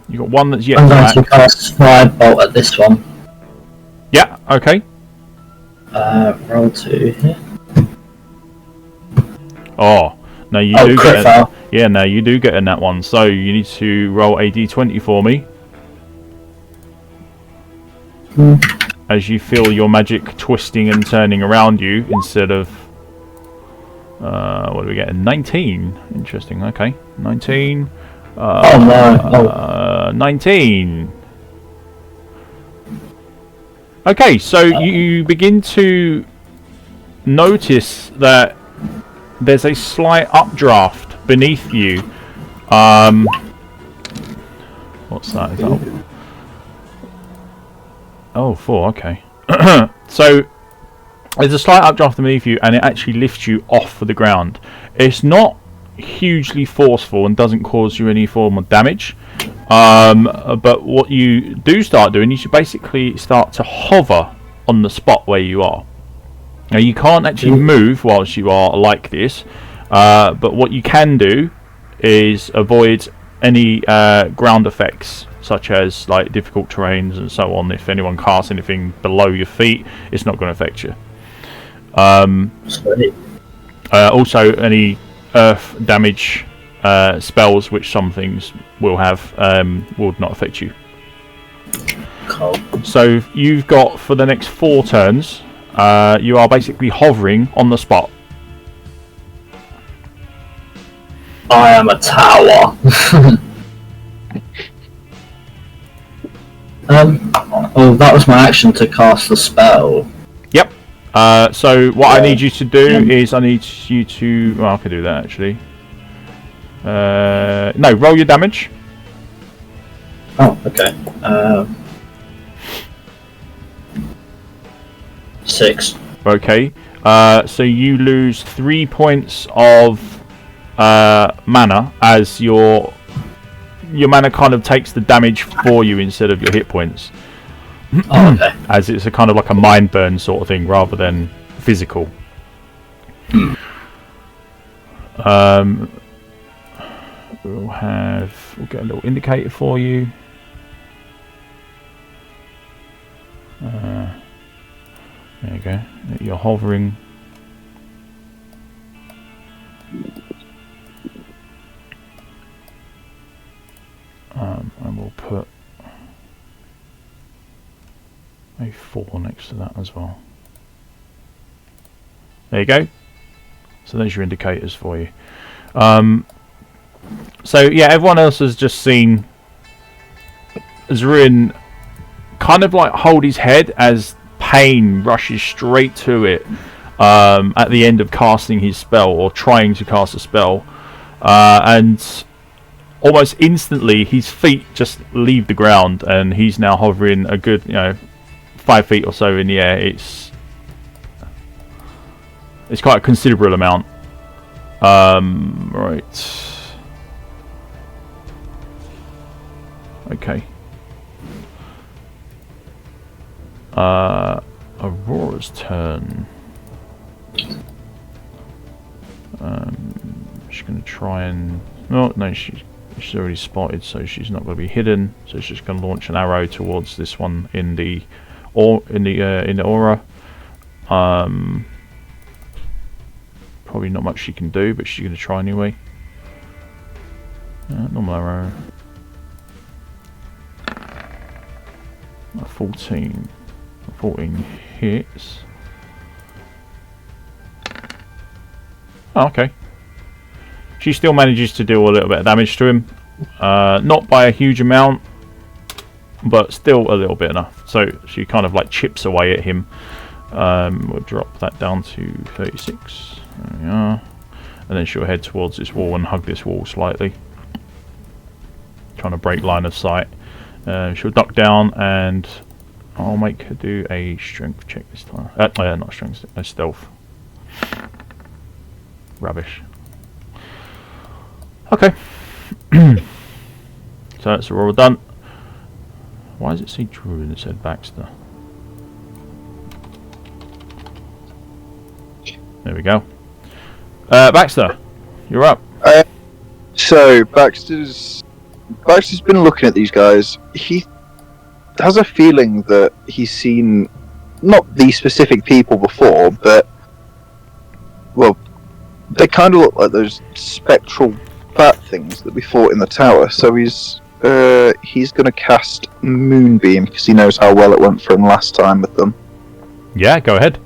You got one that's yet I'm to going act. to cast Firebolt at this one. Yeah. Okay. Roll 2 here. Oh, no, you Oh, do crit get. fail. Yeah, no, you do get in that one. So you need to roll a d20 for me. As you feel your magic twisting and turning around you instead of what do we get? 19. Interesting. Okay, 19. Oh no! 19. Okay, so you begin to notice that there's a slight updraft beneath you. What's that? Is that? Oh, 4, okay. So, there's a slight updraft beneath you, and it actually lifts you off the ground. It's not hugely forceful and doesn't cause you any form of damage. But what you do start doing is you basically start to hover on the spot where you are. Now, you can't actually move whilst you are like this, but what you can do is avoid any ground effects, such as like difficult terrains and so on. If anyone casts anything below your feet, it's not going to affect you. Also, any earth damage spells, which some things will have, will not affect you. Cool. So you've got, for the next 4 turns, you are basically hovering on the spot. I am a tower. Oh, that was my action to cast the spell. Yep. So what I need you to do is I need you to... Well, I can do that actually. No, roll your damage. Oh, okay. 6. Okay. So you lose 3 points of mana as your mana kind of takes the damage for you instead of your hit points. Oh, okay. As it's a kind of like a mind burn sort of thing rather than physical. We'll get a little indicator for you. There you go. You're hovering. And we'll put a 4 next to that as well. There you go. So there's your indicators for you. So yeah, everyone else has just seen Zorin kind of like hold his head as pain rushes straight to it at the end of casting his spell, or trying to cast a spell, and almost instantly his feet just leave the ground and he's now hovering a good 5 feet or so in the air. It's quite a considerable amount. Right. Okay. Aurora's turn. She's going to try and... No, she's She's already spotted, so she's not going to be hidden. So she's just going to launch an arrow towards this one in the aura. Probably not much she can do, but she's going to try anyway. Normal arrow. 14. 14 hits. Oh, okay. She still manages to do a little bit of damage to him. Not by a huge amount, but still a little bit enough. So she kind of like chips away at him. We'll drop that down to 36. There we are. And then she'll head towards this wall and hug this wall slightly. Trying to break line of sight. She'll duck down and I'll make her do a strength check this time. Not strength, a stealth. Rubbish. Okay. So that's all done. Why does it say Drew and it said Baxter? There we go. Baxter, you're up. So Baxter's been looking at these guys. He has a feeling that he's seen not these specific people before, but well, they kind of look like those spectral bat things that we fought in the tower. So he's going to cast Moonbeam because he knows how well it went for him last time with them. Yeah, go ahead.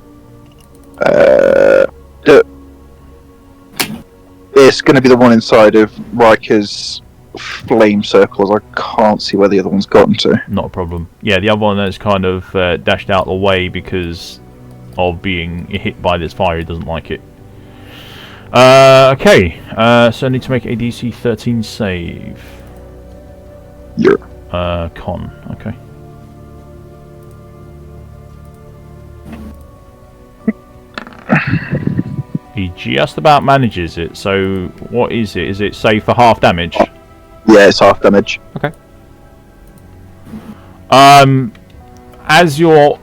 It's going to be the one inside of Riker's flame circles. I can't see where the other one's gotten to. Not a problem. Yeah, the other one has kind of dashed out the way because of being hit by this fire. He doesn't like it. Okay, so I need to make a DC 13 save. Yeah. Con, okay. He just about manages it, so what is it? Is it save for half damage? Yeah, it's half damage. Okay. As your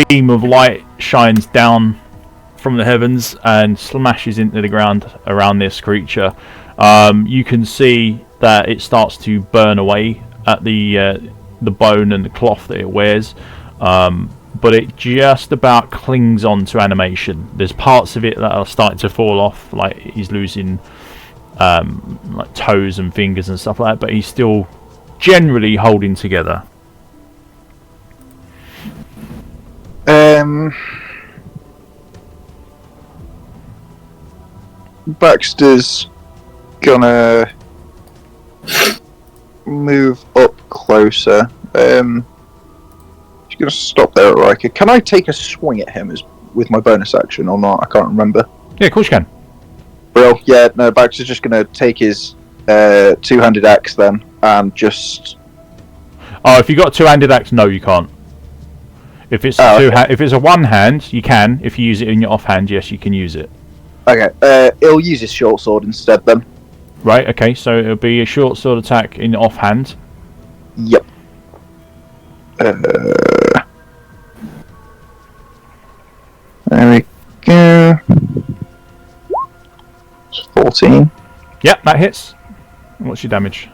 beam of light shines down from the heavens and smashes into the ground around this creature, you can see that it starts to burn away at the bone and the cloth that it wears, but it just about clings on to animation. There's parts of it that are starting to fall off, like he's losing like toes and fingers and stuff like that, but he's still generally holding together. Baxter's gonna move up closer. She's gonna stop there at Riker. Can I take a swing at him with my bonus action or not? I can't remember. Yeah, of course you can. Well, yeah, no, Baxter's just gonna take his two-handed axe then and just... Oh, if you got a two-handed axe, no, you can't. If it's if it's a one hand, you can. If you use it in your offhand, yes, you can use it. Okay, he'll use his short sword instead then. Right, okay, so it'll be a short sword attack in offhand. Yep. There we go. 14. Yep, that hits. What's your damage?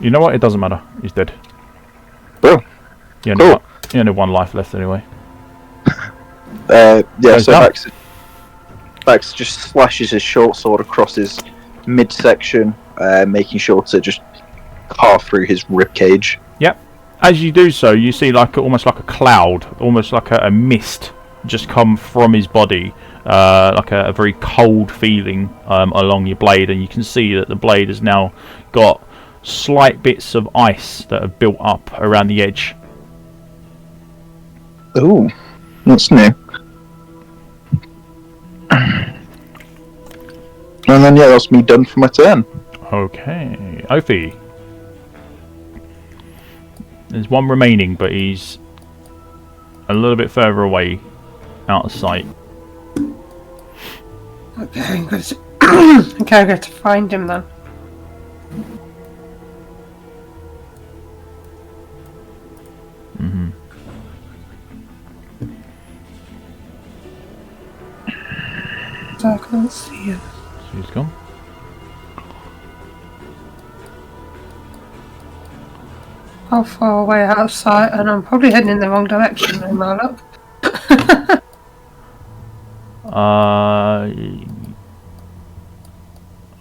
You know what? It doesn't matter. He's dead. Well, You cool. only have one life left anyway. Yeah, Goes so down. Baxter just slashes his short sword across his midsection, making sure to just carve through his ribcage. Yep. As you do so, you see like almost like a cloud, almost like a mist, just come from his body, like a very cold feeling along your blade, and you can see that the blade has now got slight bits of ice that have built up around the edge. Ooh, that's new. And then, yeah, that's me done for my turn. Okay, Ophi. There's one remaining, but he's a little bit further away, out of sight. Okay, I'm going to... okay, I'm going to find him then. So I can't see him. So he's gone. how far away out of sight, and I'm probably heading in the wrong direction in my look.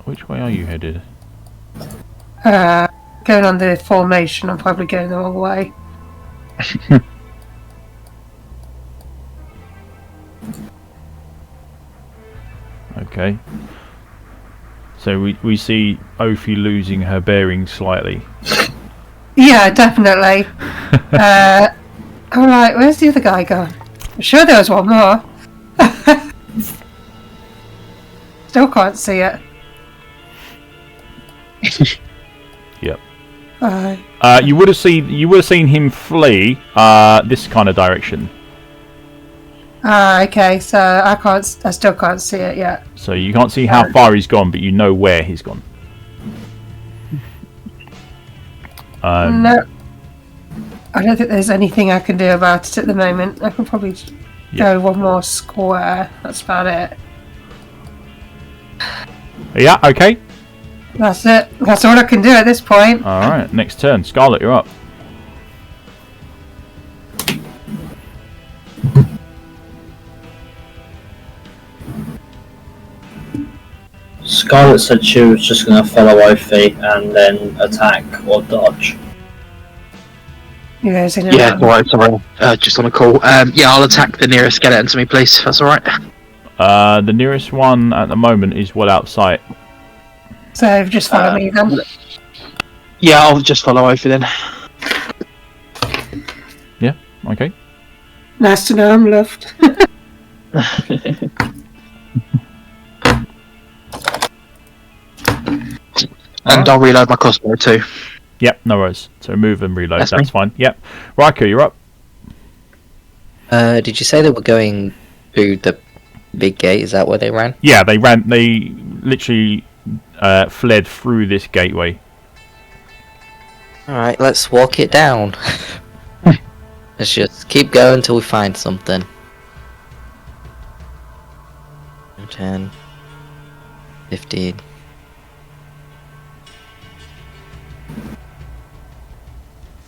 Which way are you headed? Going on the formation, I'm probably going the wrong way. Okay. So we see Ophi losing her bearings slightly. Yeah, definitely. Alright, where's the other guy gone? I'm sure there was one more. Still can't see it. Yep. Alright. You would have seen him flee this kind of direction. Okay, so I still can't see it yet. So you can't see how far he's gone, but you know where he's gone. No. I don't think there's anything I can do about it at the moment. I can probably go one more square. That's about it. Yeah, okay. That's it. That's all I can do at this point. Alright, next turn. Scarlet, you're up. Scarlet said she was just going to follow Ophi and then attack or dodge. You guys in Yeah, alright, sorry. Just on a call. Yeah, I'll attack the nearest skeleton to me, please, if that's alright. The nearest one at the moment is well out of sight. So just follow me then. Yeah, I'll just follow Ophi then. Yeah, okay. Nice to know I'm loved. And I'll reload my crossbow too. Yep, no worries. So move and reload, That's that's me. fine. Yep. Riker, you're up. Did you say they were going through the big gate? Is that where they ran? Yeah, they literally fled through this gateway. Alright, let's walk it down. Let's just keep going until we find something. 10, 15.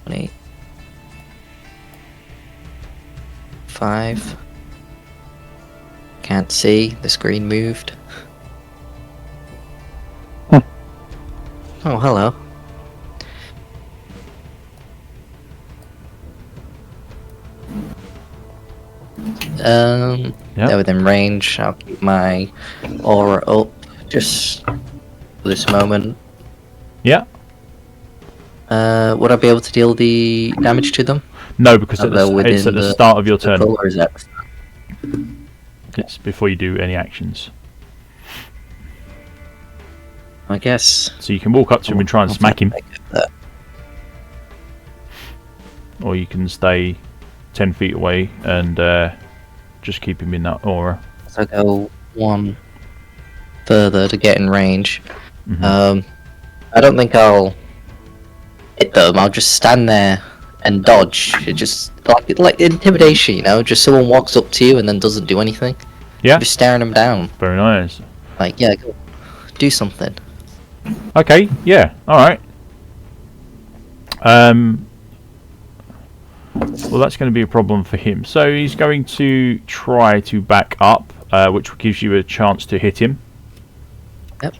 20. 5. Can't see, the screen moved. Oh, hello. They're within range. I'll keep my aura up just for this moment. Yeah. Would I be able to deal the damage to them? No, because it's at the start of your turn. Or is that... It's before you do any actions. I guess. So you can walk up to him and try and smack him. Or you can stay 10 feet away and just keep him in that aura. So I go one further to get in range. Mm-hmm. I don't think I'll hit them. I'll just stand there and dodge. It just like intimidation, you know. Just someone walks up to you and then doesn't do anything. Yeah. Just staring them down. Very nice. Like, yeah, go do something. Okay. Yeah. All right. Well, that's going to be a problem for him. So he's going to try to back up, which gives you a chance to hit him. Yep.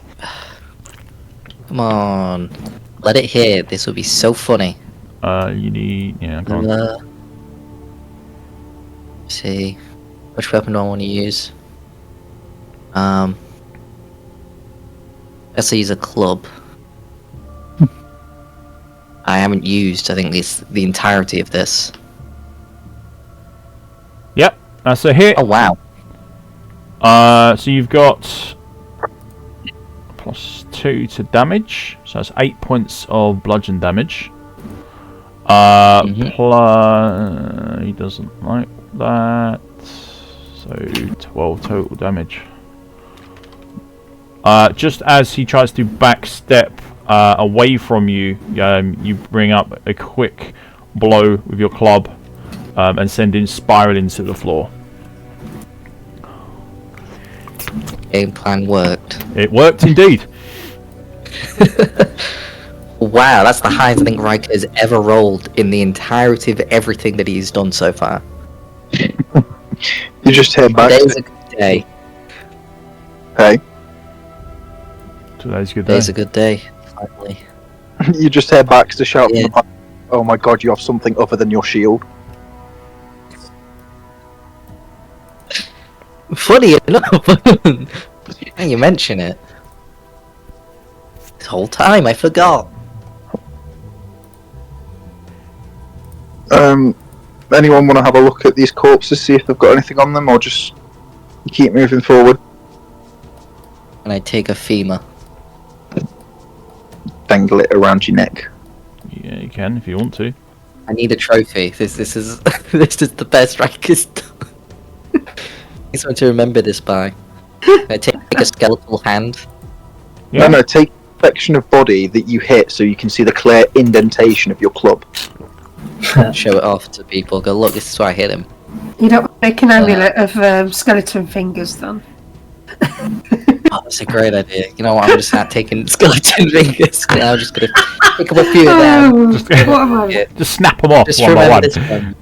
Come on. Let it hit. This will be so funny. You need... Yeah, go on. Let's see. Which weapon do I want to use? Let's use a club. I haven't used, I think, the entirety of this. Yep, that's a hit. Oh, wow. So you've got +2 to damage. So that's 8 points of bludgeon damage. Plus... he doesn't like that. So 12 total damage. Just as he tries to backstep away from you, you bring up a quick blow with your club and send him spiraling to the floor. Game plan worked. It worked indeed. Wow, that's the highest I think Riker has ever rolled in the entirety of everything that he's done so far. You just head back. Today's a good day. Hey. Today's a good day. Today's a good day, finally. You just head back to shout from Yeah. the back, oh my god, you have something other than your shield. Funny enough, now you mention it. This whole time I forgot. Anyone want to have a look at these corpses, see if they've got anything on them, or just keep moving forward? And I take a femur. Dangle it around your neck. Yeah, you can if you want to. I need a trophy. This is this is the best Riker's done. Need something to remember this by. I take a skeletal hand. Yeah. No, take a section of body that you hit so you can see the clear indentation of your club. Show it off to people. Go, look, this is where I hit him. You don't make an amulet of skeleton fingers, then? Oh, that's a great idea. You know what? I'm just not taking skeleton fingers. I'm just gonna pick up a few of them. Just, What am I? Yeah. just snap them off Just one by remember one. this one.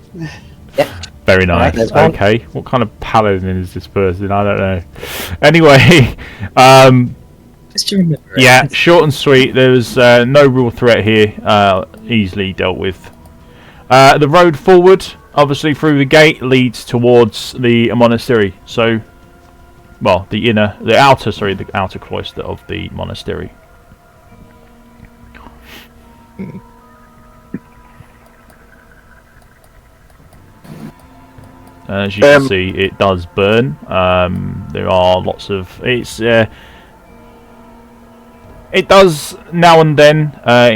Yeah. Very Alright, nice. there's one. Okay, what kind of paladin is this person? I don't know. Anyway, Just to remember it. yeah, short and sweet. There's no real threat here. Easily dealt with. The road forward, obviously through the gate, leads towards the monastery. So, well, the outer cloister of the monastery. As you can see, it does burn. There are lots of it does now and then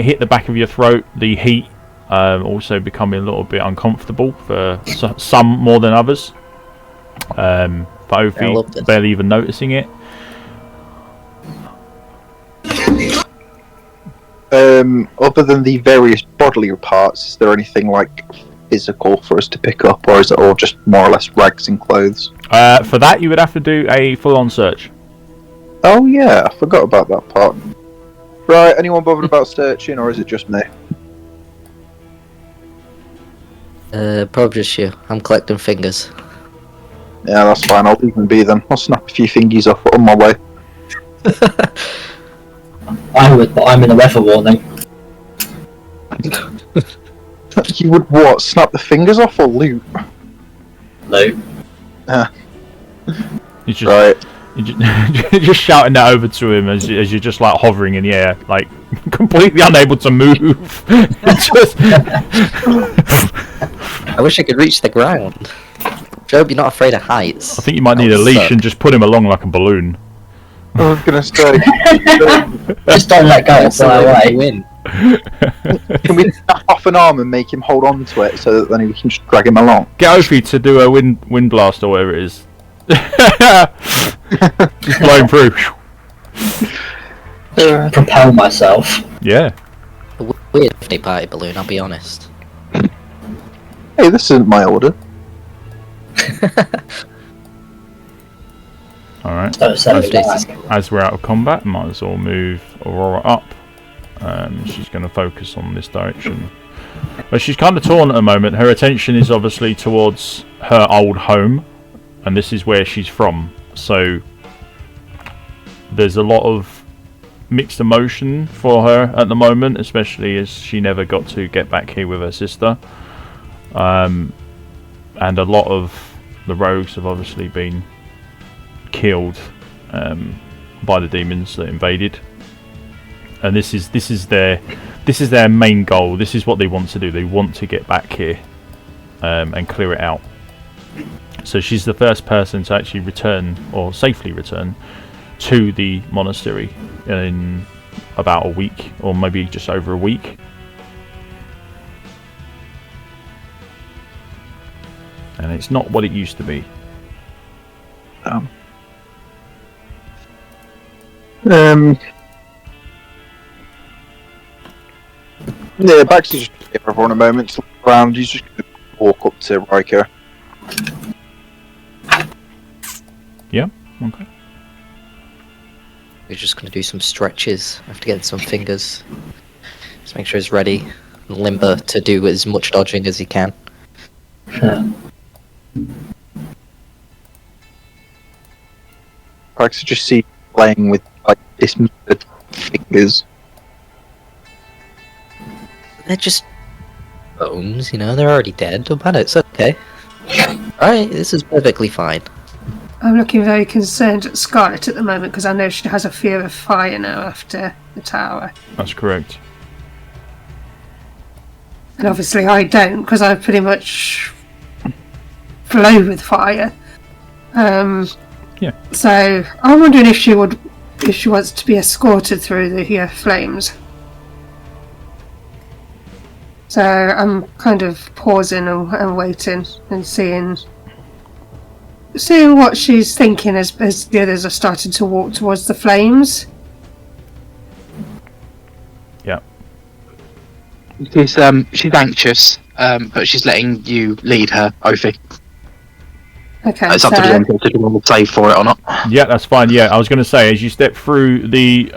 hit the back of your throat. The heat also becoming a little bit uncomfortable for some more than others. For I love Ophi, this. barely even noticing it. Other than the various bodily parts, is there anything like physical for us to pick up, or is it all just more or less rags and clothes? For that, you would have to do a full-on search. Oh yeah, I forgot about that part. Right, anyone bothered about searching, or is it just me? Probably just you. I'm collecting fingers. Yeah, that's fine, I'll leave them be then. I'll snap a few fingies off on my way. I would, but I'm in a weather warning. You would what? Snap the fingers off or loot? No. You just, Right. you're just shouting that over to him as you're just like hovering in the air, like completely unable to move. Just- I wish I could reach the ground. Job, you're not afraid of heights. I think you might need a That would leash suck. and just put him along like a balloon. I was gonna say, Just don't let go and That's the fly way away. to win. can we snap off an arm and make him hold on to it so that then we can just drag him along? Get Ophi to do a wind blast or whatever it is. Just blow him through. Propel myself. Yeah. A weird funny party balloon, I'll be honest. Hey, this isn't my order. Alright. Don't send me Stasis. back. As we're out of combat, might as well move Aurora up. She's going to focus on this direction. But she's kind of torn at the moment. Her attention is obviously towards her old home, and this is where she's from. So there's a lot of mixed emotion for her at the moment, especially as she never got to get back here with her sister. And a lot of the rogues have obviously been killed by the demons that invaded, and this is their main goal. This is what they want to do. They want to get back here and clear it out. So she's the first person to actually return, or safely return, to the monastery in about a week, or maybe just over a week. And it's not what it used to be. Yeah, Baxter's just here for everyone a moment to look around. He's just gonna walk up to Riker. Yeah. Okay. We're just gonna do some stretches. I have to get some fingers. Just make sure he's ready, and limber to do as much dodging as he can. Perhaps I just see playing with like dismembered fingers. They're just bones, you know. They're already dead. Don't matter. It's okay. All right, this is perfectly fine. I'm looking very concerned at Scarlet at the moment because I know she has a fear of fire now after the tower. That's correct. And obviously I don't because I pretty much flow with fire. Yeah. So I'm wondering if she wants to be escorted through the flames. So I'm kind of pausing and waiting and seeing what she's thinking as the others are starting to walk towards the flames. Yeah. She's anxious, but she's letting you lead her, Ophi. Okay, It's up to the end if you want to save for it or not. Yeah, that's fine. Yeah, I was going to say, as you step through the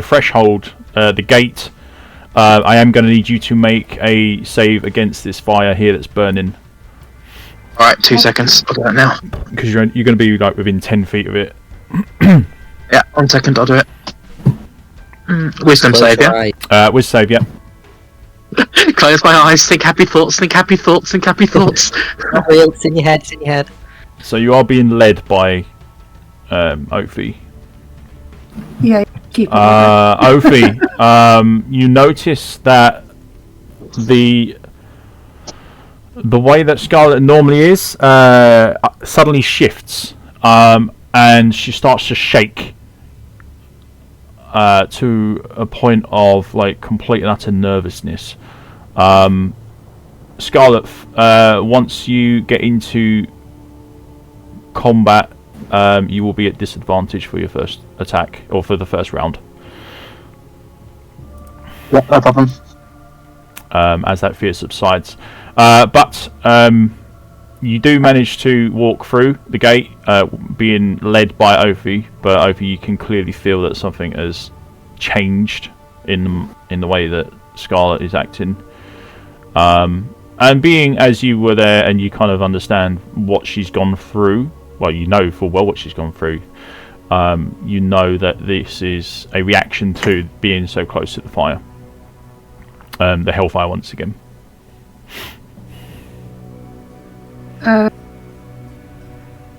threshold, the gate, I am going to need you to make a save against this fire here that's burning. Alright, 2 seconds. I'll do that now. Because you're going to be like within 10 feet of it. Yeah, 1 second, I'll do it. Wisdom save, yeah? With save, yeah. Close my eyes, think happy thoughts, think happy thoughts, think happy thoughts. It's in your head, it's in your head. So you are being led by Ophi. Yeah, keep it. Ophi, you notice that the way that Scarlet normally is suddenly shifts, and she starts to shake to a point of like complete and utter nervousness. Scarlet, once you get into combat, you will be at disadvantage for your first attack, or for the first round. Yeah, no problem. As that fear subsides. But you do manage to walk through the gate, being led by Ophi, but Ophi, you can clearly feel that something has changed in the way that Scarlet is acting. And being as you were there and you kind of understand what she's gone through, well, you know full well what she's gone through, you know that this is a reaction to being so close to the fire. The hellfire once again. I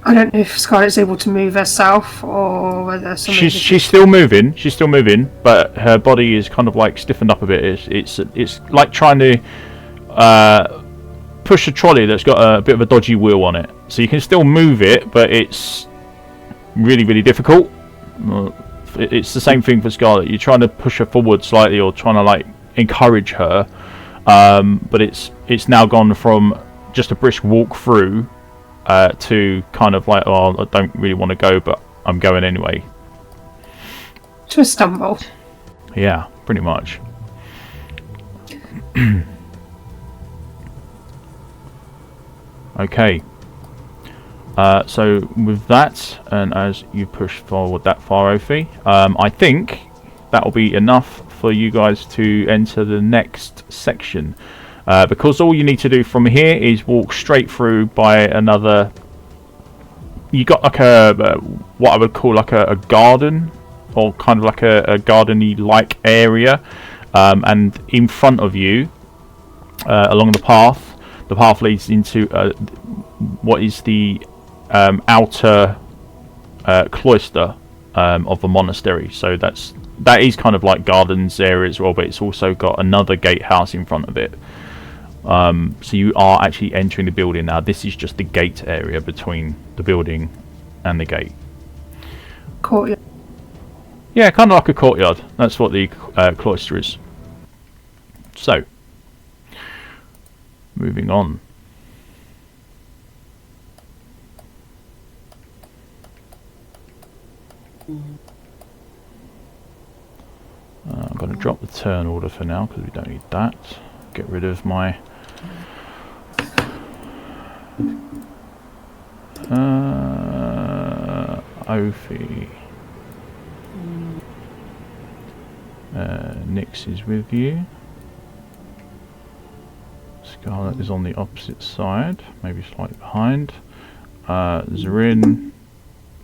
don't know if Scarlet's able to move herself or whether somebody... She's still moving. She's still moving, but her body is kind of like stiffened up a bit. It's like trying to push a trolley that's got a bit of a dodgy wheel on it. So you can still move it, but it's really, really difficult. It's the same thing for Scarlet. You're trying to push her forward slightly or trying to like encourage her, but it's now gone from just a brisk walk through to kind of like, oh, I don't really want to go, but I'm going anyway. To a stumble. Yeah, pretty much. Okay. So with that, and as you push forward that far, Ophi, I think that will be enough for you guys to enter the next section. Because all you need to do from here is walk straight through by another... You got like what I would call like a garden, or kind of like a garden-y like area, and in front of you, along the path leads into what is the outer cloister of the monastery. So that is kind of like gardens area as well, but it's also got another gatehouse in front of it. So you are actually entering the building now. This is just the gate area between the building and the gate. Courtyard. Yeah, kind of like a courtyard. That's what the cloister is. So, moving on. I'm going to drop the turn order for now because we don't need that. Get rid of my Ophi. Nyx is with you. Scarlet is on the opposite side, maybe slightly behind. Zarin,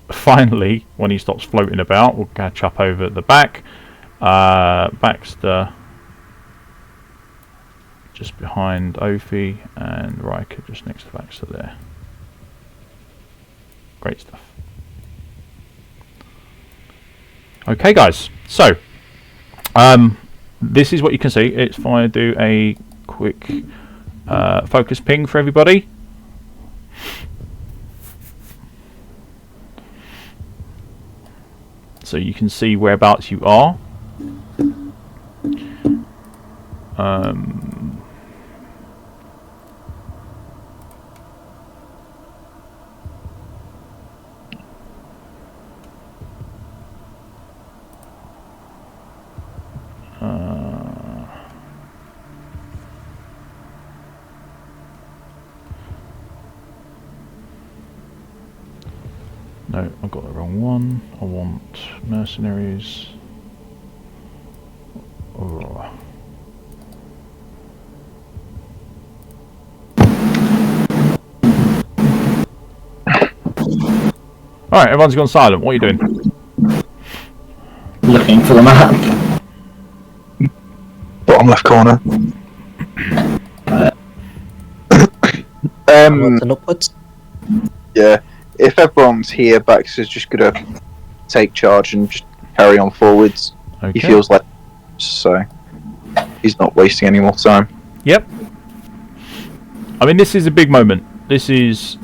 finally, when he stops floating about, will catch up over at the back. Baxter just behind Ophi, and Riker just next to Baxter there. Great stuff. Okay, guys, so this is what you can see. It's if I do a quick focus ping for everybody. So you can see whereabouts you are. No, I've got the wrong one. I want mercenaries. Oh. Alright, everyone's gone silent. What are you doing? Looking for the map. Bottom left corner. And upwards. Yeah. If everyone's here, Baxter's just gonna take charge and just carry on forwards. Okay. He feels like so. He's not wasting any more time. Yep. I mean, this is a big moment. This is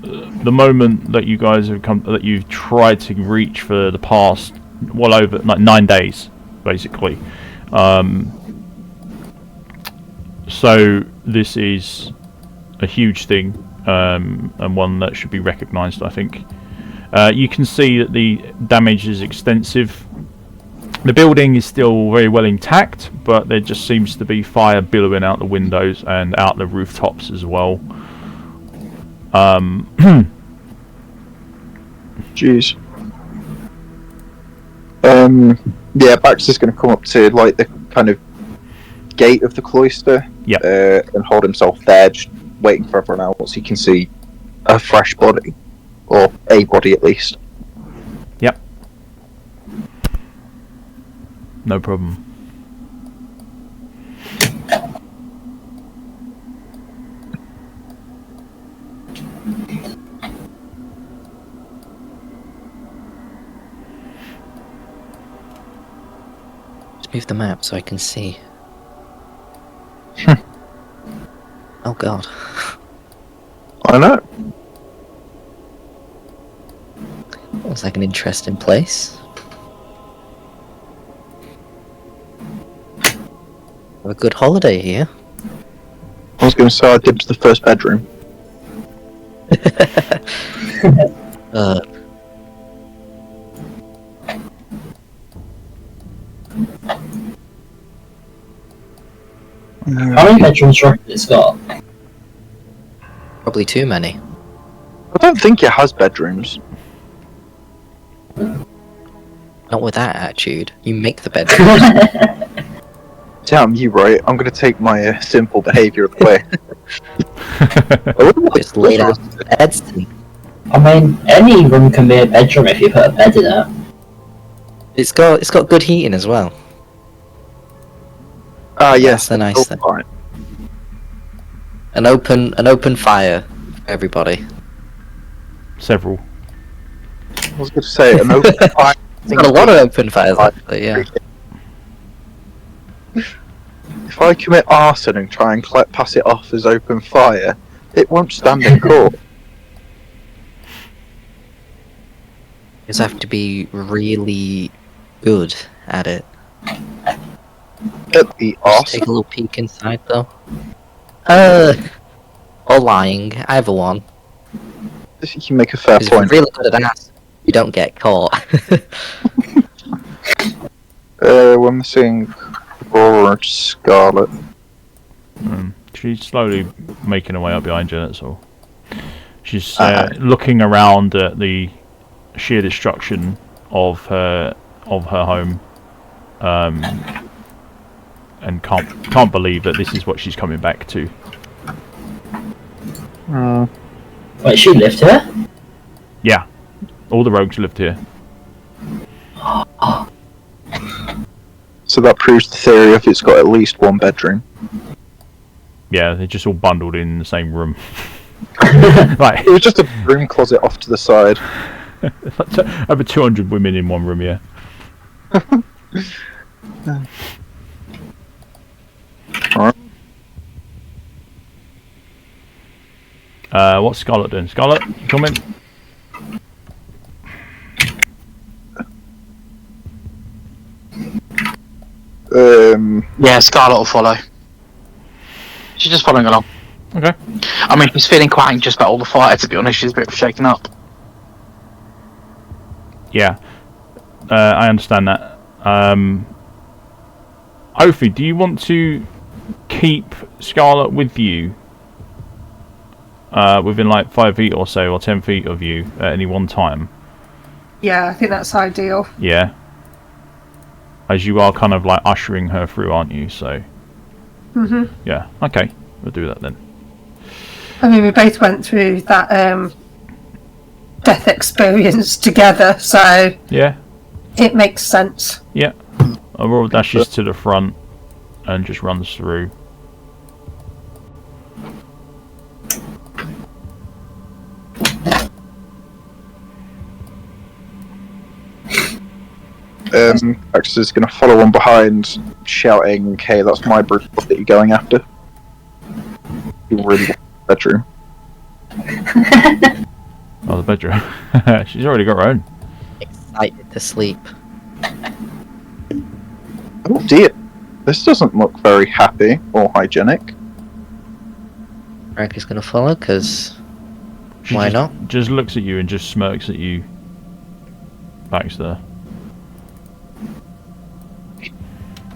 the moment that you guys have come, that you've tried to reach for the past, well over like 9 days, basically. So this is a huge thing, and one that should be recognised, I think. You can see that the damage is extensive. The building is still very well intact, but there just seems to be fire billowing out the windows and out the rooftops as well. Jeez. Yeah, Baxter's going to come up to like the kind of gate of the cloister. Yep. And hold himself there, just waiting for everyone else. He can see a fresh body, or a body at least. Yep. No problem. Just move the map so I can see. Oh god. I know. Looks like an interesting place. Have a good holiday here. I was going to say I did to the first bedroom. How many bedrooms do you reckon it's got? Probably too many. I don't think it has bedrooms. Not with that attitude. You make the bedroom. Damn, you right. I'm going to take my simple behaviour away. Just laid out beds. I mean, any room can be a bedroom if you put a bed in it. It's got good heating as well. Ah, yes. That's the nice thing. Right. An open fire for everybody. Several. I was going to say an open fire. Got a lot of open fires actually, yeah. If I commit arson and try and pass it off as open fire, it won't stand in court. You just have to be really good at it. It'd be Just awesome. take a little peek inside though. Or lying, either one. You can make a fair 'Cause if you're point. really good at that, you don't get caught. When we're seeing Aurora and Scarlet. She's slowly making her way up behind you, that's all. She's looking around at the sheer destruction of her home. and can't believe that this is what she's coming back to. Wait, she lived here? Yeah, all the rogues lived here. So that proves the theory of it's got at least one bedroom. Yeah, they're just all bundled in the same room. Right. It was just a broom closet off to the side. Over 200 women in one room, yeah. Alright. What's Scarlet doing? Scarlet, come in. Yeah, Scarlet will follow. She's just following along. Okay. I mean, she's feeling quite anxious about all the fire, to be honest. She's a bit shaken up. Yeah. I understand that. Ophi, do you want to keep Scarlet with you? Within like 5 feet or so, or 10 feet of you at any one time? Yeah, I think that's ideal. Yeah. As you are kind of like ushering her through, aren't you? So. Yeah. Okay. We'll do that then. I mean, we both went through that death experience together, so Yeah. it makes sense. Yeah. Aurora dashes to the front and just runs through. Baxter's going to follow on behind, shouting, "Hey, that's my broom that you're going after." You really want the bedroom. Oh, the bedroom. She's already got her own. Excited to sleep. Oh dear, this doesn't look very happy or hygienic. Frankie's gonna follow, because She why just, not? Just looks at you and just smirks at you. Baxter.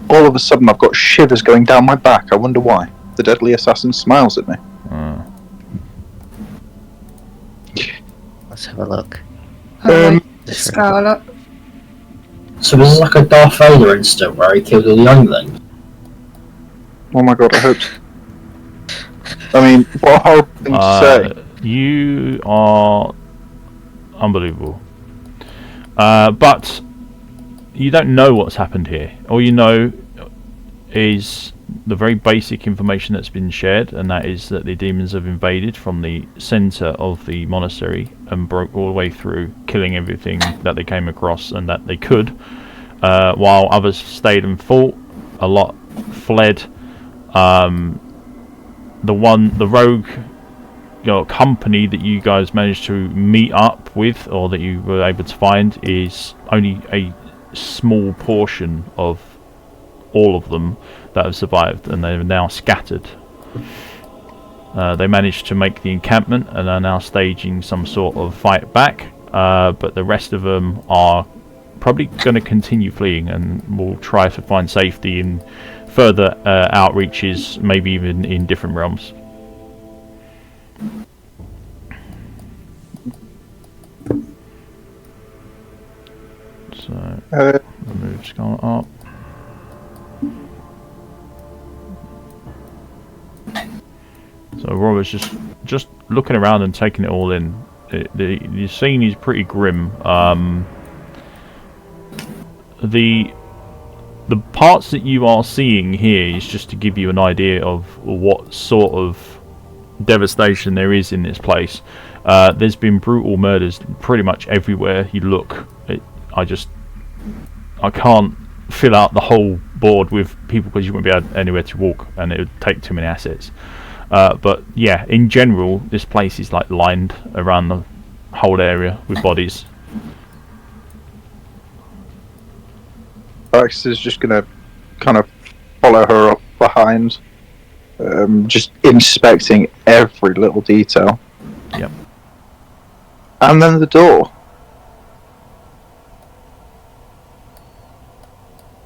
All of a sudden, I've got shivers going down my back. I wonder why. The deadly assassin smiles at me. Let's have a look. Scarlet. So this is like a Darth Vader incident where he killed all the younglings. Oh my god, I hope so. I mean, what a horrible thing to say. You are unbelievable. But you don't know what's happened here. All you know is the very basic information that's been shared, and that is that the demons have invaded from the centre of the monastery and broke all the way through, killing everything that they came across and that they could, while others stayed and fought. A lot fled. The rogue company that you guys managed to meet up with, or that you were able to find, is only a small portion of all of them that have survived, and they're now scattered. They managed to make the encampment and are now staging some sort of fight back, but the rest of them are probably going to continue fleeing and will try to find safety in further outreaches, maybe even in different realms. So move Scarlet up. So Robert's just looking around and taking it all in. The scene is pretty grim. The parts that you are seeing here is just to give you an idea of what sort of devastation there is in this place. There's been brutal murders pretty much everywhere you look. I can't fill out the whole board with people because you wouldn't be anywhere to walk, and it would take too many assets. But yeah, in general, this place is like lined around the whole area with bodies. Alex is just going to kind of follow her up behind, just inspecting every little detail. Yep. And then the door.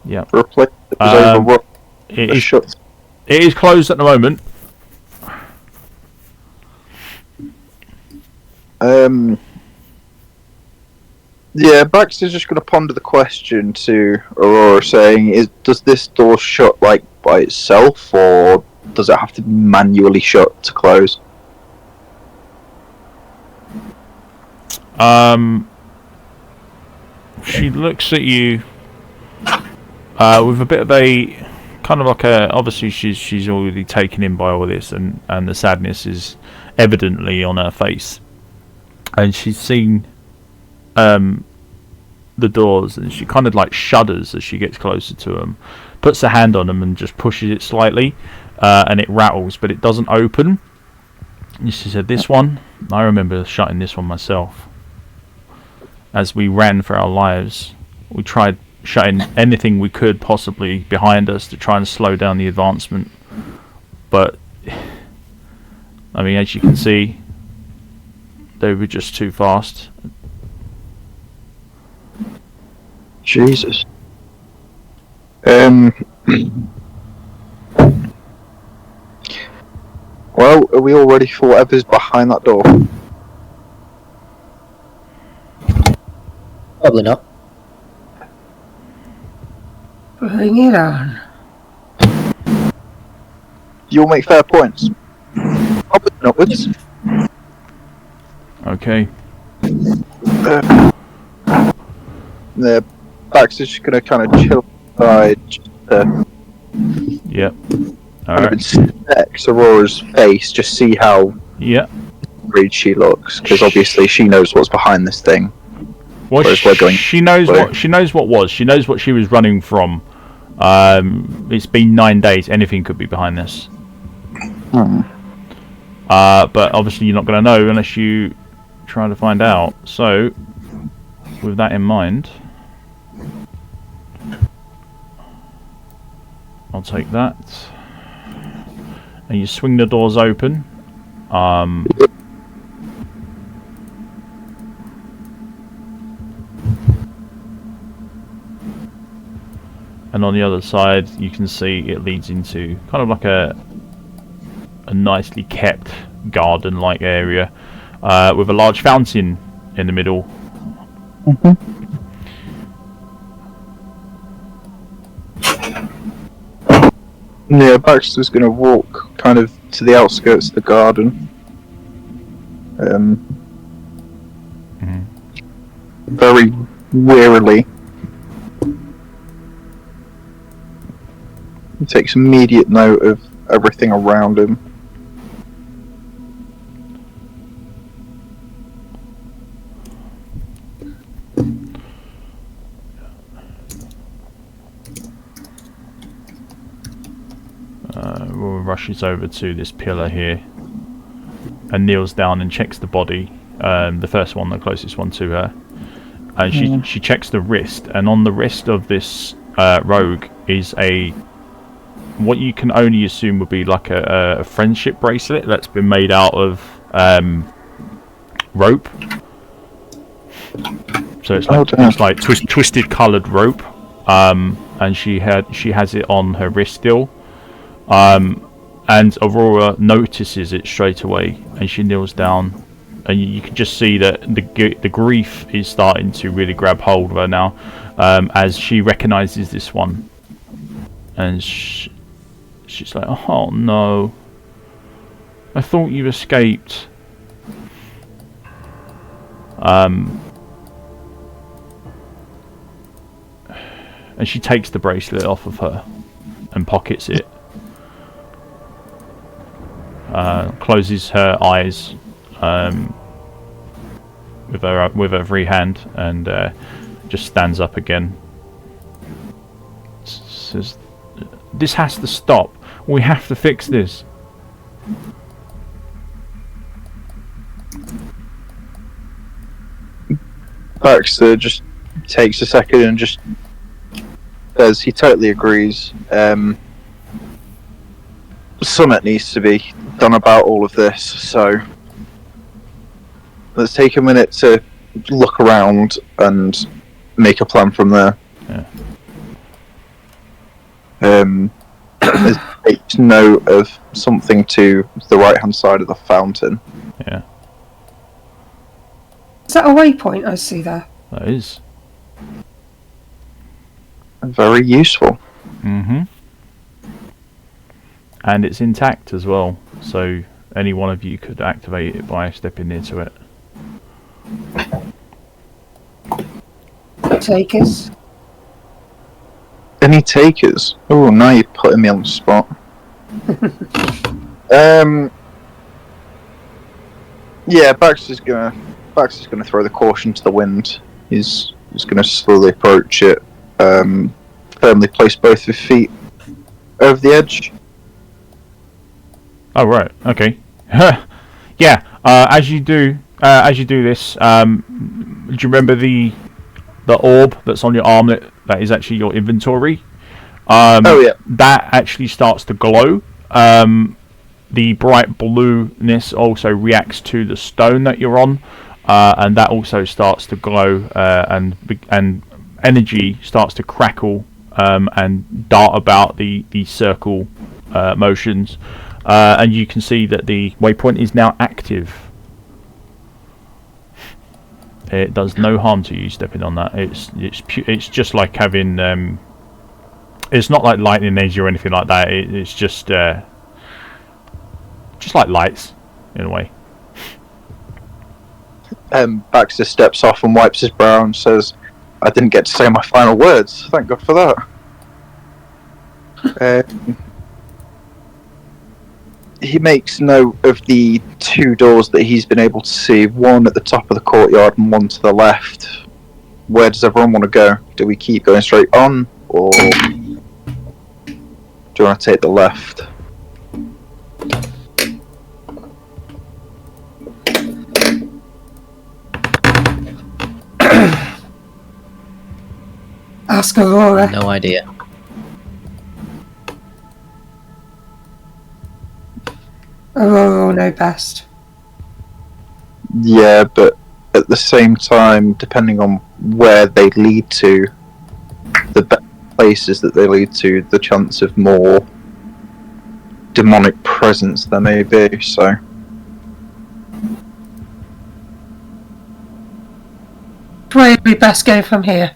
Yeah. For a place that was overrun. It Shut. is closed at the moment. Yeah, Baxter's just going to ponder the question to Aurora, saying, does this door shut, like, by itself, or does it have to be manually shut to close? She looks at you with a bit of a kind of like a. Obviously, she's already taken in by all this, and the sadness is evidently on her face, and she's seen the doors, and she kind of like shudders as she gets closer to them, puts her hand on them and just pushes it slightly, and it rattles, but it doesn't open. And she said, "This one, I remember shutting this one myself. As we ran for our lives, we tried shutting anything we could possibly behind us to try and slow down the advancement. But, I mean, as you can see, they were just too fast." Jesus. Well, are we all ready for whatever's behind that door? Probably not. Bring it on. You'll make fair points. Upwards and upwards. Okay. The Baxter's just gonna kind of chill aside, just Yep. kind of Alright. inspect Aurora's face, just see how Yep. worried she looks, because obviously she knows what's behind this thing. Well, Whereas we're going she knows blue. what she knows what she was running from. It's been 9 days. Anything could be behind this. But obviously you're not going to know unless you try to find out. So, with that in mind, I'll take that. And you swing the doors open. And on the other side, you can see it leads into kind of like a nicely kept garden-like area with a large fountain in the middle. Yeah, Baxter's going to walk kind of to the outskirts of the garden. Very wearily. He takes immediate note of everything around him. Rushes over to this pillar here and kneels down and checks the body, the first one, the closest one to her, and she checks the wrist, and on the wrist of this rogue is what you can only assume would be like a friendship bracelet that's been made out of rope. So it's like twisted coloured rope, and she has it on her wrist still. And Aurora notices it straight away, and she kneels down, and you can just see that the grief is starting to really grab hold of her now, as she recognises this one, and she's like, "Oh no, I thought you escaped." And she takes the bracelet off of her and pockets it. Closes her eyes with her free hand, and just stands up again. Says, "This has to stop. We have to fix this." Baxter just takes a second and just says he totally agrees. Something needs to be done about all of this, so let's take a minute to look around and make a plan from there. Takes note of something to the right hand side of the fountain. Yeah. Is that a waypoint I see there? That is. Very useful. and it's intact as well. So any one of you could activate it by stepping into it. Takers. Any takers? Oh, now you're putting me on the spot. Yeah, Baxter's gonna throw the caution to the wind. He's gonna slowly approach it, firmly place both of his feet over the edge. Oh right, okay. Yeah. As you do this, do you remember the orb that's on your arm that is actually your inventory? Oh yeah. That actually starts to glow. The bright blueness also reacts to the stone that you're on, and that also starts to glow, and energy starts to crackle and dart about the circle motions, and you can see that the waypoint is now active. It does no harm to you stepping on that. It's just like having it's not like lightning energy or anything like that. It's just like lights in a way. Baxter steps off and wipes his brow and says, "I didn't get to say my final words. Thank God for that." He makes note of the two doors that he's been able to see, one at the top of the courtyard and one to the left. Where does everyone want to go? Do we keep going straight on, or do you want to take the left? Ask Aurora. No idea. Aurora will know best. Yeah, but at the same time, depending on where they lead to, the better places that they lead to, the chance of more demonic presence there may be, so... Where would we best go from here?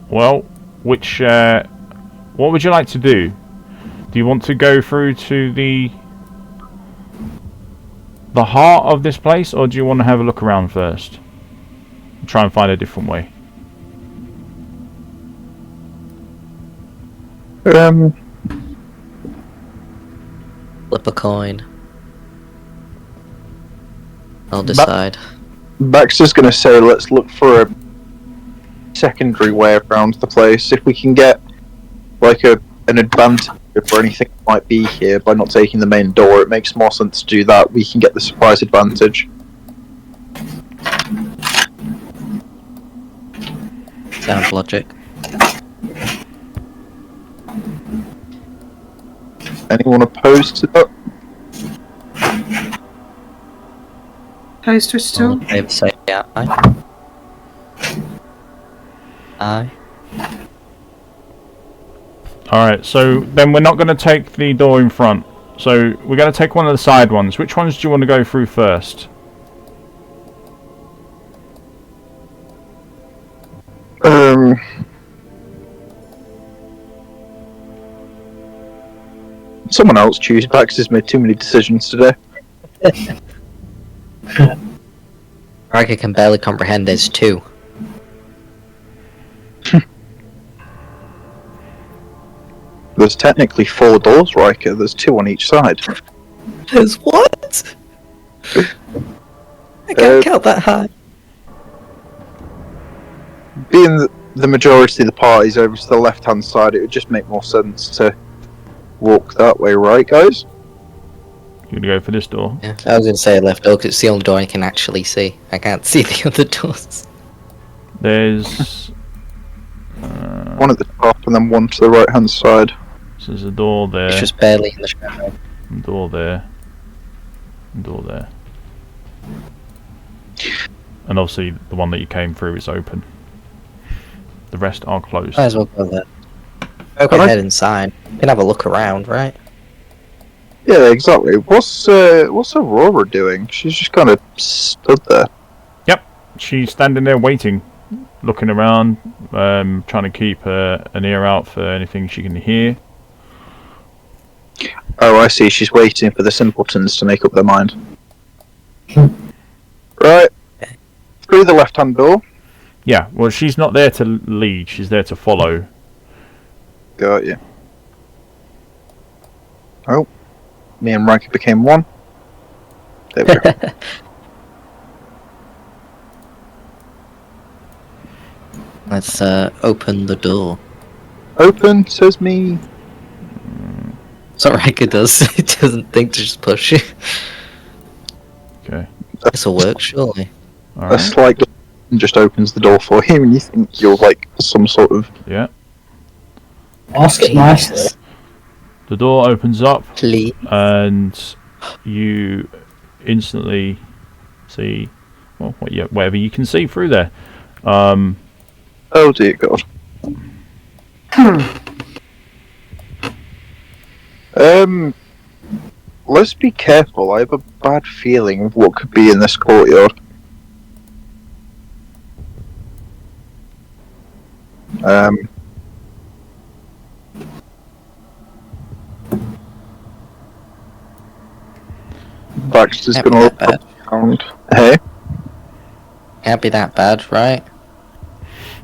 Well, what would you like to do? Do you want to go through to the heart of this place, or do you want to have a look around first? Try and find a different way. Flip a coin. I'll decide. Baxter's going to say, let's look for a secondary way around the place. If we can get like an advantage for anything that might be here by not taking the main door, it makes more sense to do that. We can get the surprise advantage. Sounds logic. Anyone opposed to that? Opposed to it still? All in favour say aye. Aye. Alright, so then we're not going to take the door in front. So we're going to take one of the side ones. Which ones do you want to go through first? Someone else choose. Baxter's made too many decisions today. Riker can barely comprehend there's two. There's technically 4 doors, Riker. There's 2 on each side. There's what? I can't count that high. Being the majority of the party's over to the left-hand side, it would just make more sense to walk that way, right, guys? You're going to go for this door? Yeah, I was going to say left door because it's the only door I can actually see. I can't see the other doors. There's... one at the top and then one to the right-hand side. So there's a door there. It's just barely in the shadow. Door there. Door there. And obviously the one that you came through is open. The rest are closed. Might as well go there. Go ahead inside. You can have a look around, right? Yeah, exactly. What's Aurora doing? She's just kind of stood there. Yep, she's standing there waiting. looking around, trying to keep an ear out for anything she can hear. Oh, I see. She's waiting for the simpletons to make up their mind. Right. Through the left-hand door. Yeah, well, she's not there to lead. She's there to follow. Got you. Oh. Me and Riker became one. There we go. Let's open the door. Open, says me. So Riker does. He doesn't think to just push it. Okay. This'll work, surely. A Alright. slight just opens the door for you, and you think you're like some sort of. Yeah. Ask it nicely. The door opens up, Please. and you instantly see, well, whatever you can see through there. Oh dear God. Let's be careful. I have a bad feeling of what could be in this courtyard. Baxter's Can't be gonna that bad. look around. Hey, Can't be that bad, right?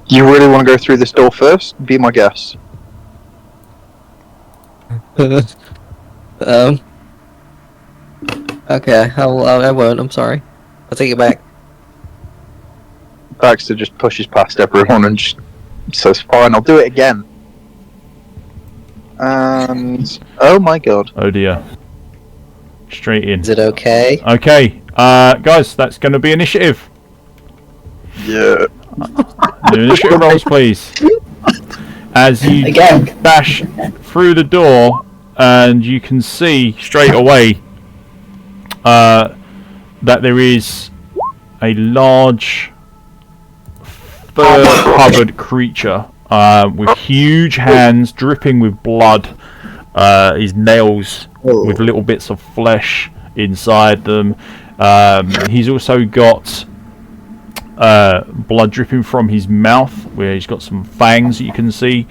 you really want to go through this door first? Be my guest. Okay, I won't. I'm sorry. I'll take it back. Baxter just pushes past everyone and just says, "Fine, I'll do it again." And oh my God. Oh dear. Straight in. Is it okay? Okay, guys, that's going to be initiative. Yeah. New initiative rolls, please. As you Again. bash through the door, and you can see straight away that there is a large fur-covered creature with huge hands dripping with blood, his nails with little bits of flesh inside them. He's also got blood dripping from his mouth, where he's got some fangs that you can see.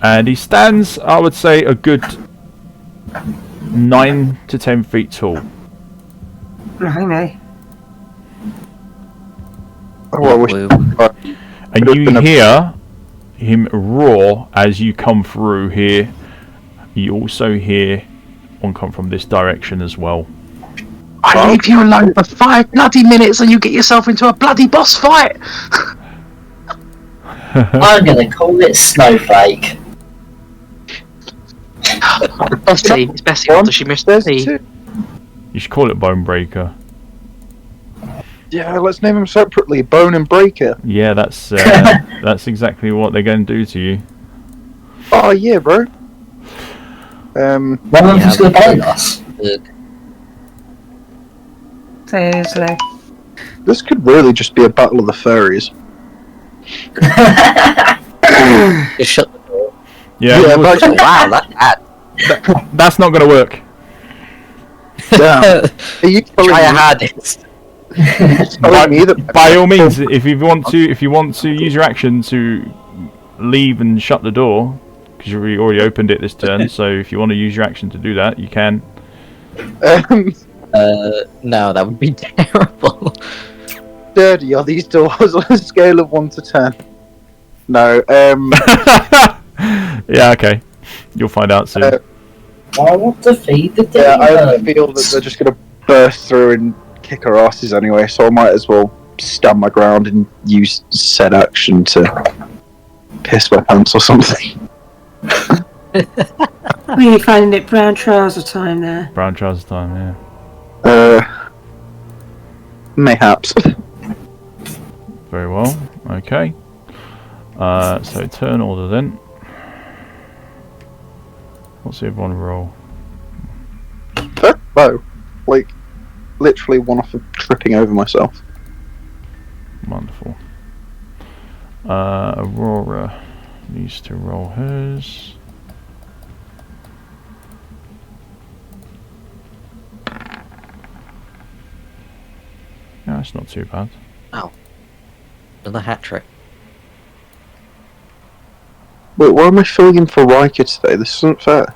And he stands, I would say, a good 9 to 10 feet tall. Blimey. Oh, I wish. Woo. And you hear him roar as you come through here. You also hear one come from this direction as well. I leave you alone for 5 bloody minutes and you get yourself into a bloody boss fight! I'm gonna call it Snowflake. Bessie, it's Bessie after she missed There's the... two. You should call it Bone Breaker. Yeah, let's name them separately. Bone and Breaker. Yeah, that's exactly what they're going to do to you. Oh yeah, bro. One of them's gonna bite us. Seriously. This could really just be a battle of the furries. Just shut the door. Yeah, Yeah, well, but- Wow, that's bad. that's not going to work. Damn. Are you telling Try your me, hardest. telling me that By all means, if you want to use your action to leave and shut the door, because you already opened it this turn, so if you want to use your action to do that, you can. No, that would be terrible. dirty are these doors on a scale of 1 to 10? No. Yeah, okay. You'll find out soon. I want to feed the Yeah, I demon. feel that they're just gonna burst through and kick our asses anyway, so I might as well stand my ground and use said action to piss my pants or something. Really finding it brown trouser time there. Brown trousers time, yeah. Mayhaps. Very well. Okay. So turn order then. What's everyone roll? No. Like, literally one off of tripping over myself. Wonderful. Aurora needs to roll hers. That's not too bad. Oh. Another hat trick. Wait, why am I filling in for Riker today? This isn't fair.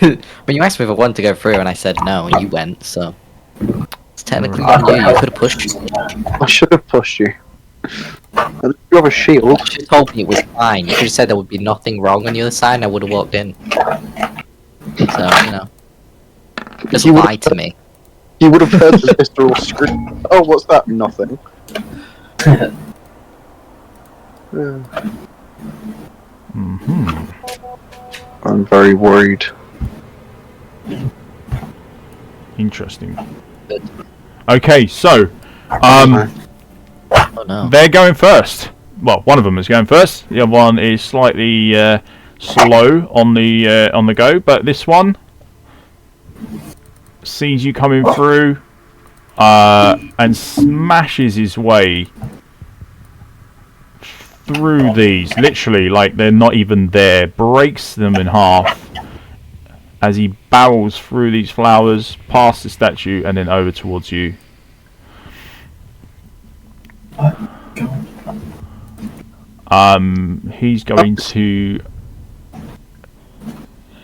But you asked me if I wanted to go through, and I said no, and you went, so... It's technically on you. You could have pushed me. I should have pushed you. You have a shield. You should have told me it was fine. You should have said there would be nothing wrong on the other side, and I would have walked in. So, you know. Just lie to me. You would have heard the visceral scream. Oh, what's that? Nothing. I'm very worried. Interesting. Okay, so Oh no. they're going first. Well, one of them is going first. The other one is slightly slow on the go, but this one sees you coming through and smashes his way through these, literally like they're not even there, breaks them in half as he barrels through these flowers, past the statue, and then over towards you. He's going to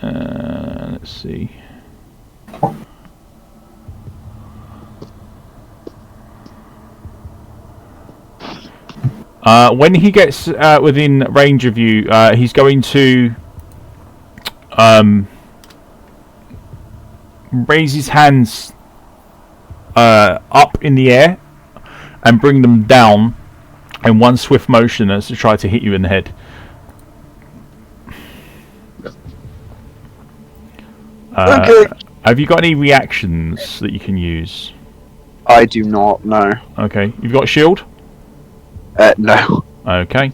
let's see. When he gets within range of you, he's going to raise his hands up in the air and bring them down in one swift motion as to try to hit you in the head. Okay. Have you got any reactions that you can use? I do not know. Okay, you've got a shield? No. Okay.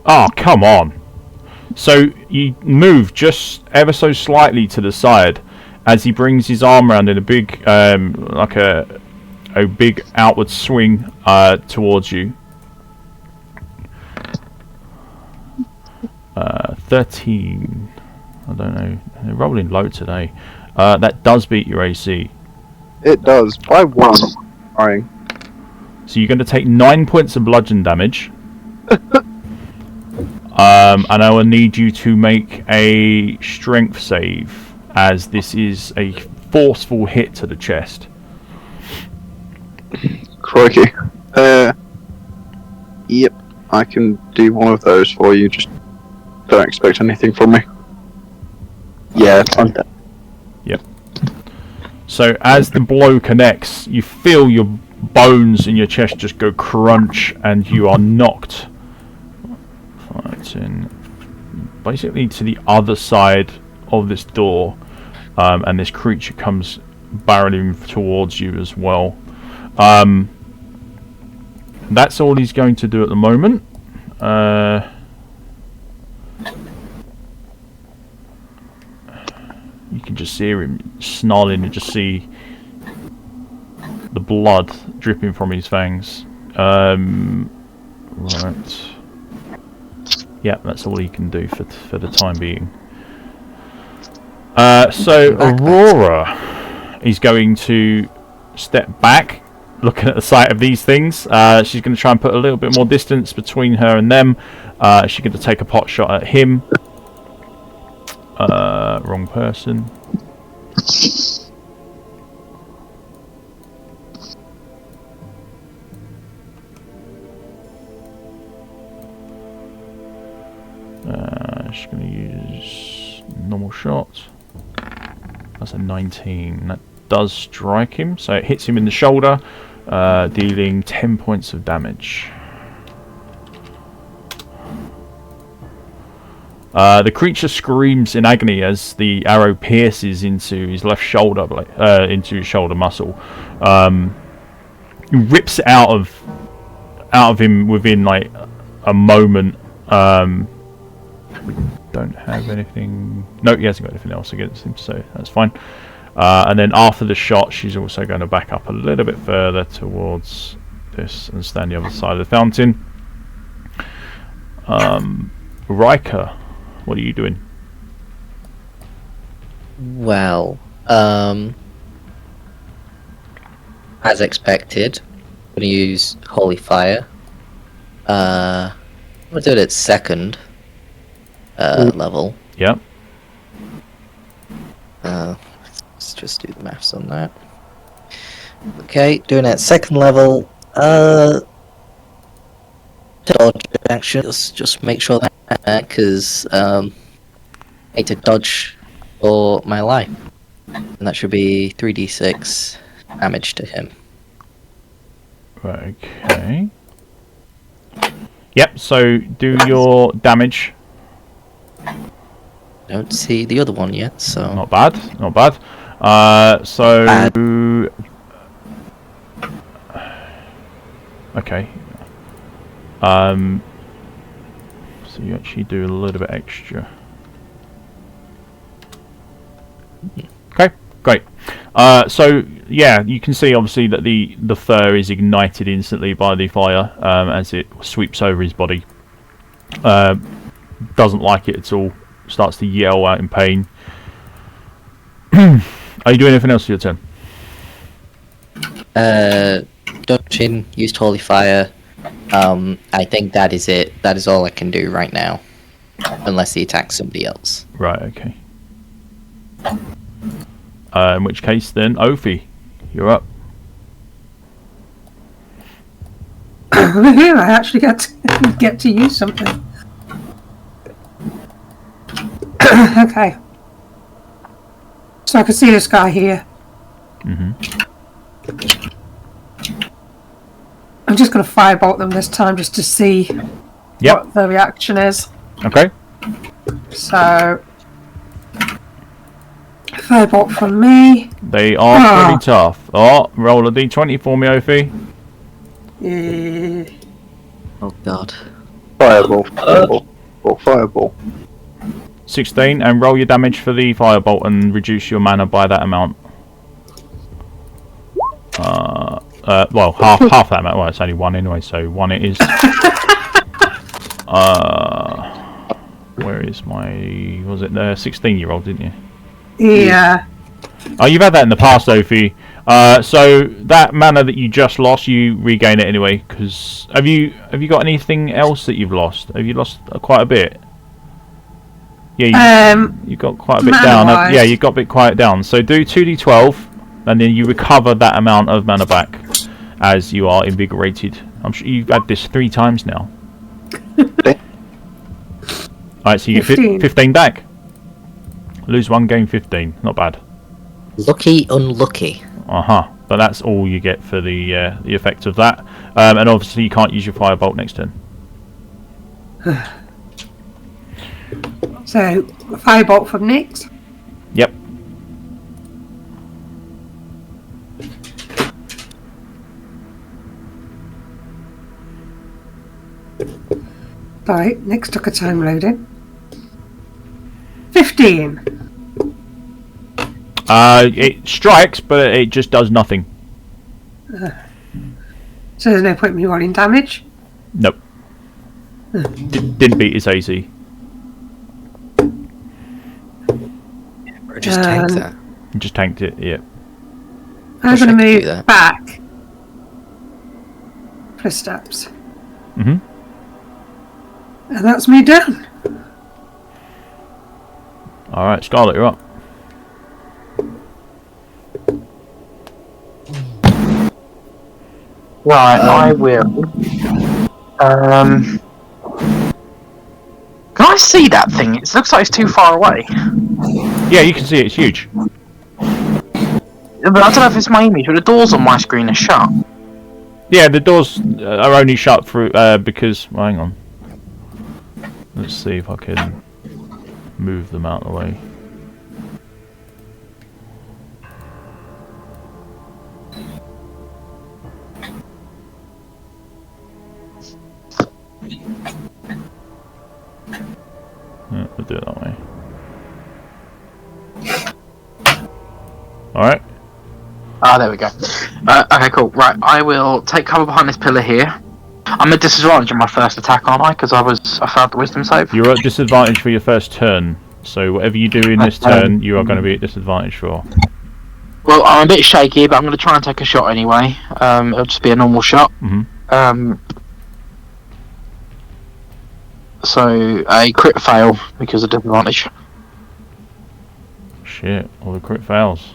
Oh, come on. So you move just ever so slightly to the side as he brings his arm around in a big, like a big outward swing towards you. 13. I don't know. They're rolling low today. That does beat your AC. It does. By one. Sorry. So you're going to take 9 points of bludgeon damage. And I will need you to make a strength save, as this is a forceful hit to the chest. Crikey. Yep. I can do one of those for you. Just don't expect anything from me. Yeah, I'm dead. Yep. So as the blow connects, you feel your bones in your chest just go crunch, and you are knocked basically to the other side of this door, and this creature comes barreling towards you as well. That's all he's going to do at the moment. You can just hear him snarling and just see the blood dripping from his fangs. Right. Yeah, that's all he can do for the time being. So Aurora is going to step back, looking at the sight of these things. She's going to try and put a little bit more distance between her and them. She's going to take a pot shot at him. Wrong person. She's going to use normal shot. That's a 19. That does strike him, so it hits him in the shoulder, dealing 10 points of damage. The creature screams in agony as the arrow pierces into his left shoulder, into his shoulder muscle. He rips it out of him within like a moment. We don't have anything. No, he hasn't got anything else against him, so that's fine. And then after the shot, she's also going to back up a little bit further towards this and stand the other side of the fountain. Riker, what are you doing? Well, as expected, I'm gonna use Holy Fire. I'm gonna do it at second level. Yep. Let's just do the maths on that. Okay, doing it at second level. Dodge action. Just make sure that because I need to dodge for my life, and that should be 3d6 damage to him. Right, okay. Yep, so do your damage. Don't see the other one yet, so Not bad, not bad. Okay. So you actually do a little bit extra. Okay, great. So yeah, you can see obviously that the fur is ignited instantly by the fire as it sweeps over his body. Doesn't like it at all. Starts to yell out in pain. Are you doing anything else for your turn? dodging, used Holy Fire. I think that is it. That is all I can do right now, unless he attacks somebody else. Right. Okay. In which case, then, Ophi, you're up. I actually get to use something. Okay. So I can see this guy here. Mm-hmm. I'm just going to firebolt them this time just to see what the reaction is. Okay. So, firebolt from me. They are pretty tough. Oh, roll a d20 for me, Ophi. Yeah. Oh god. Fireball, fireball, or fireball. 16, and roll your damage for the firebolt and reduce your mana by that amount. Well, half that amount. Well, it's only one anyway, so one it is. Where is my... Was it the 16-year-old, didn't you? Yeah. Oh, you've had that in the past, Ophi. So that mana that you just lost, you regain it anyway. Because have you got anything else that you've lost? Have you lost quite a bit? Yeah, you got quite a bit down. Yeah, you got a bit quite down. So do 2d12, and then you recover that amount of mana back as you are invigorated. I'm sure you've had this 3 times now. Alright, so you get 15 back. Lose 1, gain 15. Not bad. Lucky, unlucky. But that's all you get for the effect of that. And obviously you can't use your firebolt next turn. So, firebolt from Nyx. Yep. Right, Nyx took a time loading. 15. It strikes, but it just does nothing. So there's no point in me rolling damage? Nope. Didn't beat his AC. Or just tank that. Just tanked it, yeah. I'm going to move back. For steps. Mm-hmm. And that's me done. Alright, Scarlet, you're up. Right, I will. Can I see that thing? It looks like it's too far away. Yeah, you can see it, it's huge. But I don't know if it's my image, but the doors on my screen are shut. Yeah, the doors are only shut through because... Well, hang on. Let's see if I can move them out of the way. Yeah, we'll do it that way. Alright. Ah, there we go. Okay, cool. Right, I will take cover behind this pillar here. I'm at disadvantage on my first attack, aren't I? Because I failed the wisdom save. You're at disadvantage for your first turn. So whatever you do in this turn, you are going to be at disadvantage for. Well, I'm a bit shaky, but I'm going to try and take a shot anyway. It'll just be a normal shot. So a crit fail because of disadvantage. Shit, all the crit fails.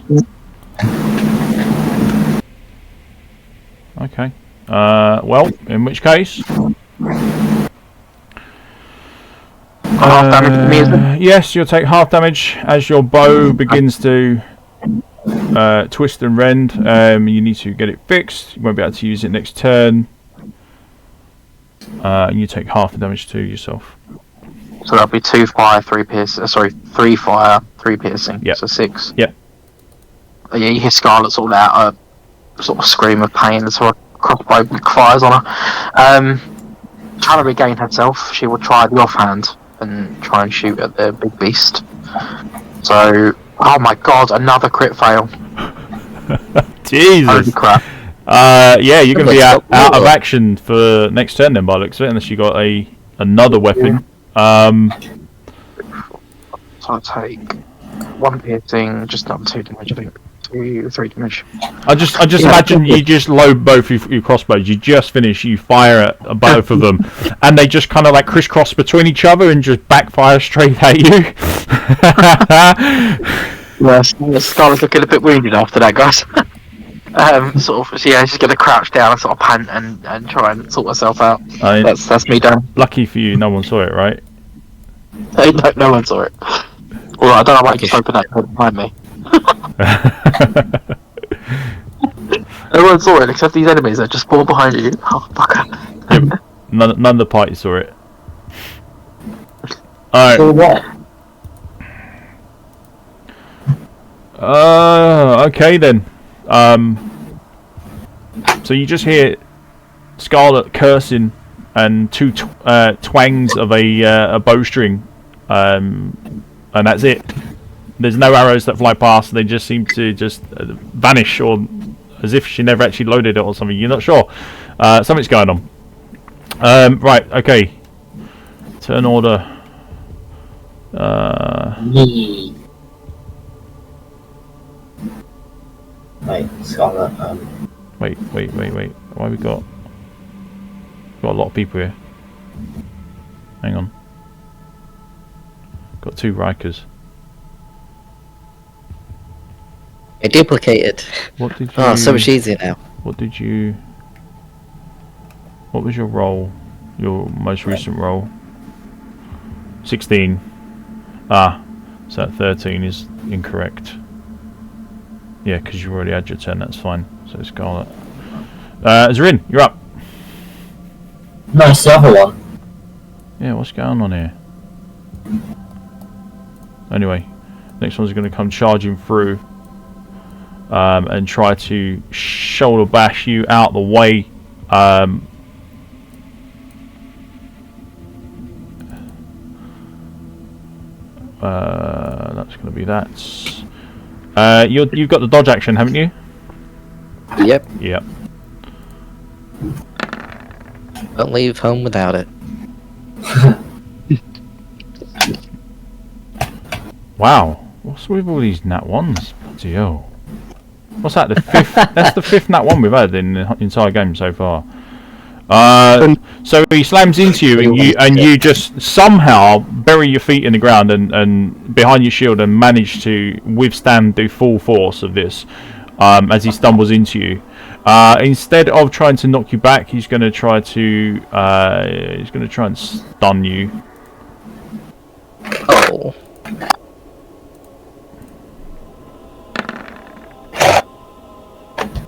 Okay. Well, in which case... half damage to me, isn't it? Yes, you'll take half damage as your bow begins to twist and rend. You need to get it fixed. You won't be able to use it next turn. And you take half the damage to yourself. So that'll be 2 fire, 3 piercing. Sorry, 3 fire, 3 piercing. Yep. So 6. Yep. Yeah, you hear Scarlet sort of out a sort of scream of pain as her crossbow fires on her. Trying to regain herself, she will try the offhand and try and shoot at the big beast. So, oh my god, another crit fail. Jesus. Holy crap. Yeah, you're going to be out of action for next turn then, by the looks of it, unless you got another weapon. So I'll take 1 piercing, just not 2 damage, I think. 2, 3 damage. I just imagine you just load both your crossbows. You just finish, you fire at both of them, and they just kind of like crisscross between each other and just backfire straight at you. Yeah, Scarlet's looking a bit wounded after that, guys. Sort of, so yeah, she's going to crouch down and sort of pant and try and sort herself out. That's me done. Lucky for you, no one saw it, right? No one saw it. Well, I don't know why you just opened that door behind me. No one saw it except these enemies that just spawned behind you. Oh, fucker. Yeah, none of the party saw it. Alright. So what? Okay then. So you just hear Scarlet cursing and 2 twangs of a bowstring, and that's it. There's no arrows that fly past. They just seem to just vanish, or as if she never actually loaded it or something. You're not sure. Something's going on. Right. Okay. Turn order. Wait, Scarlet. Wait. Why we got a lot of people here? Hang on. Got 2 Rikers. I duplicated. What did you? Oh, so much easier now. What did you? What was your roll? Your most recent roll? 16. Ah, so that 13 is incorrect. Yeah, because you already had your 10. That's fine. So Scarlet. Zarin, you're up. No, it's the other one. Yeah, what's going on here? Anyway, next one's going to come charging through and try to shoulder bash you out the way. That's going to be that. You've got the dodge action, haven't you? Yep. Yep. Don't leave home without it. Wow. What's with all these nat ones? Bloody hell. What's that? The 5th? That's the 5th nat 1 we've had in the entire game so far. So he slams into you, and you just somehow bury your feet in the ground and behind your shield and manage to withstand the full force of this as he stumbles into you. Instead of trying to knock you back, he's going to try and stun you. Oh.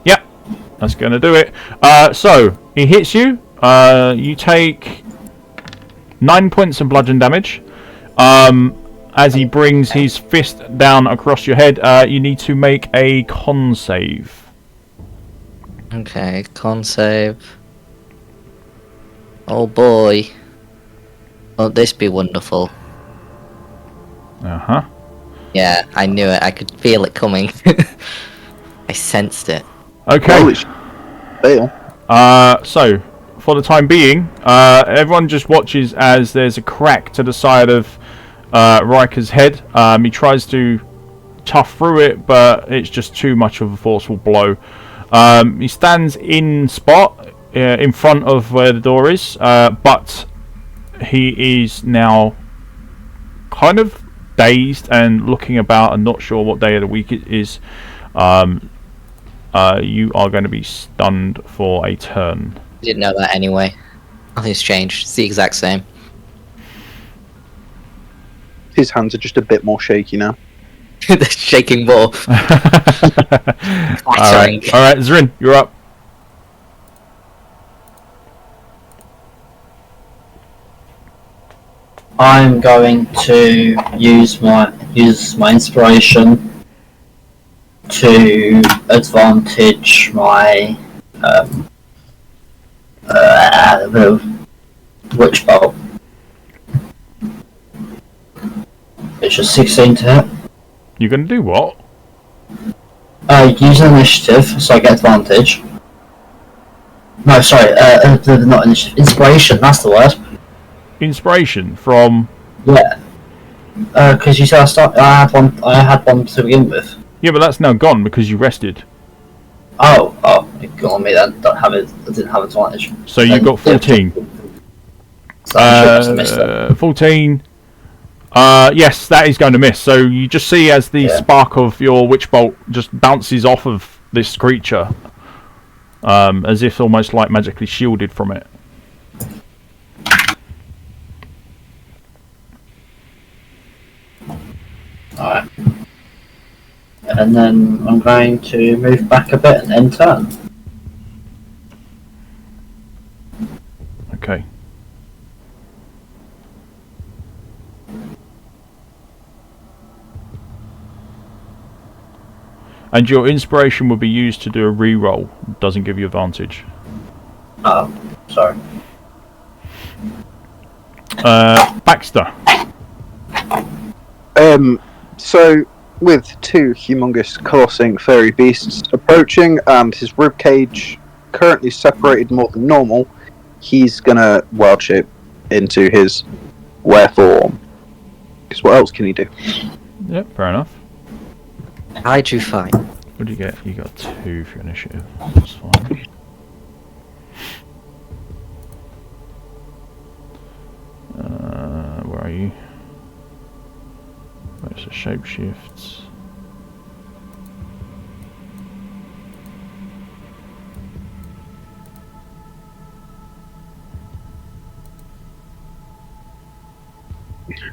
Yep, that's going to do it. So he hits you. You take 9 points of bludgeon damage. As he brings his fist down across your head, you need to make a con save. Okay, con save. Oh boy. Won't this be wonderful? Uh-huh. Yeah, I knew it. I could feel it coming. I sensed it. Okay. Fail. So, for the time being, everyone just watches as there's a crack to the side of Riker's head. He tries to tough through it, but it's just too much of a forceful blow. He stands in spot in front of where the door is, but he is now kind of dazed and looking about and not sure what day of the week it is. You are going to be stunned for a turn. Didn't know that anyway. Nothing's changed. It's the exact same. His hands are just a bit more shaky now. They're shaking more. Alright, Zrin, you're up. I'm going to use my inspiration to advantage my witch bolt. It's just 16 to hit. You're going to do what? Use an initiative, so I get advantage. No, sorry, not initiative. Inspiration, that's the word. Inspiration from... Yeah. Because you said I had one to begin with. Yeah, but that's now gone because you rested. Oh, ignore me then. I didn't have advantage. So you got 14. So I should have missed it. 14. Yes, that is going to miss. So you just see as the spark of your witch bolt just bounces off of this creature, as if almost like magically shielded from it. Alright. And then I'm going to move back a bit and then turn. Okay. And your inspiration will be used to do a re-roll. Doesn't give you advantage. Oh, sorry. Baxter. So, with two humongous colossing furry beasts approaching and his ribcage currently separated more than normal, he's gonna wild shape into his were form. Because what else can he do? Yep, fair enough. How'd you find? What do you get? You got 2 for your initiative. That's fine. Where are you? Where's the shapeshifts?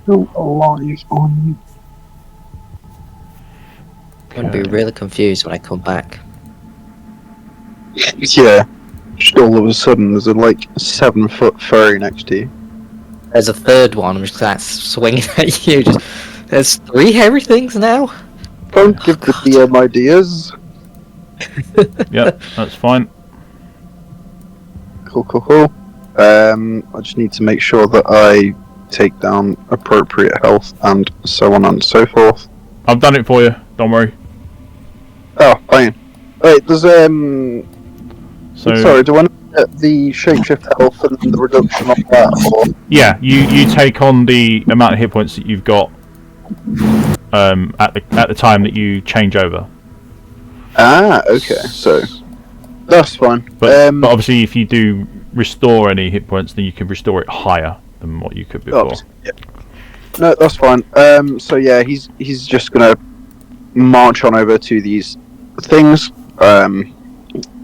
Still alive on you. I'm going to be really confused when I come back. Yeah. Just all of a sudden, there's a 7-foot furry next to you. There's a third one, I'm just like swinging at you. There's 3 hairy things now? Don't give the DM ideas. Yep, that's fine. Cool. I just need to make sure that I take down appropriate health and so on and so forth. I've done it for you, don't worry. Oh, fine. Wait, there's So, sorry, do I get the shapeshift health and the reduction of that? Or... Yeah, you take on the amount of hit points that you've got at the time that you change over. Ah, okay, so that's fine. But obviously, if you do restore any hit points, then you can restore it higher than what you could before. Yeah. No, that's fine. So yeah, he's just gonna march on over to these things.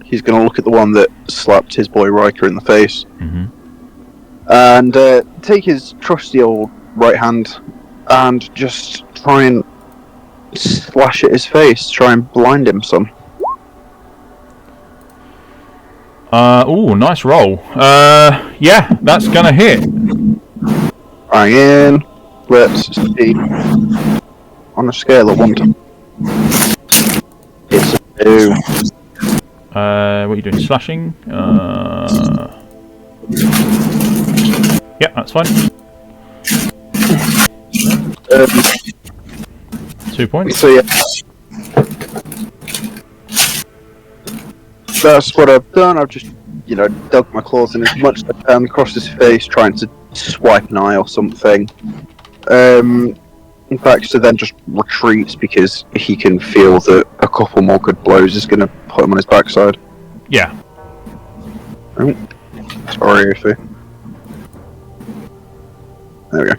He's gonna look at the one that slapped his boy Riker in the face, and take his trusty old right hand and just try and slash at his face, try and blind him some. Oh, nice roll. Yeah, that's gonna hit. Bang in. Let's see. On a scale of 1 to... It's a 2. What are you doing? Slashing? Yeah, that's fine. 2 points. So yeah. That's what I've done. I've just, dug my claws in as much as I can across his face, trying to swipe an eye or something. Baxter then just retreats because he can feel that a couple more good blows is going to put him on his backside. Yeah. Oh, sorry, Ify. There we go.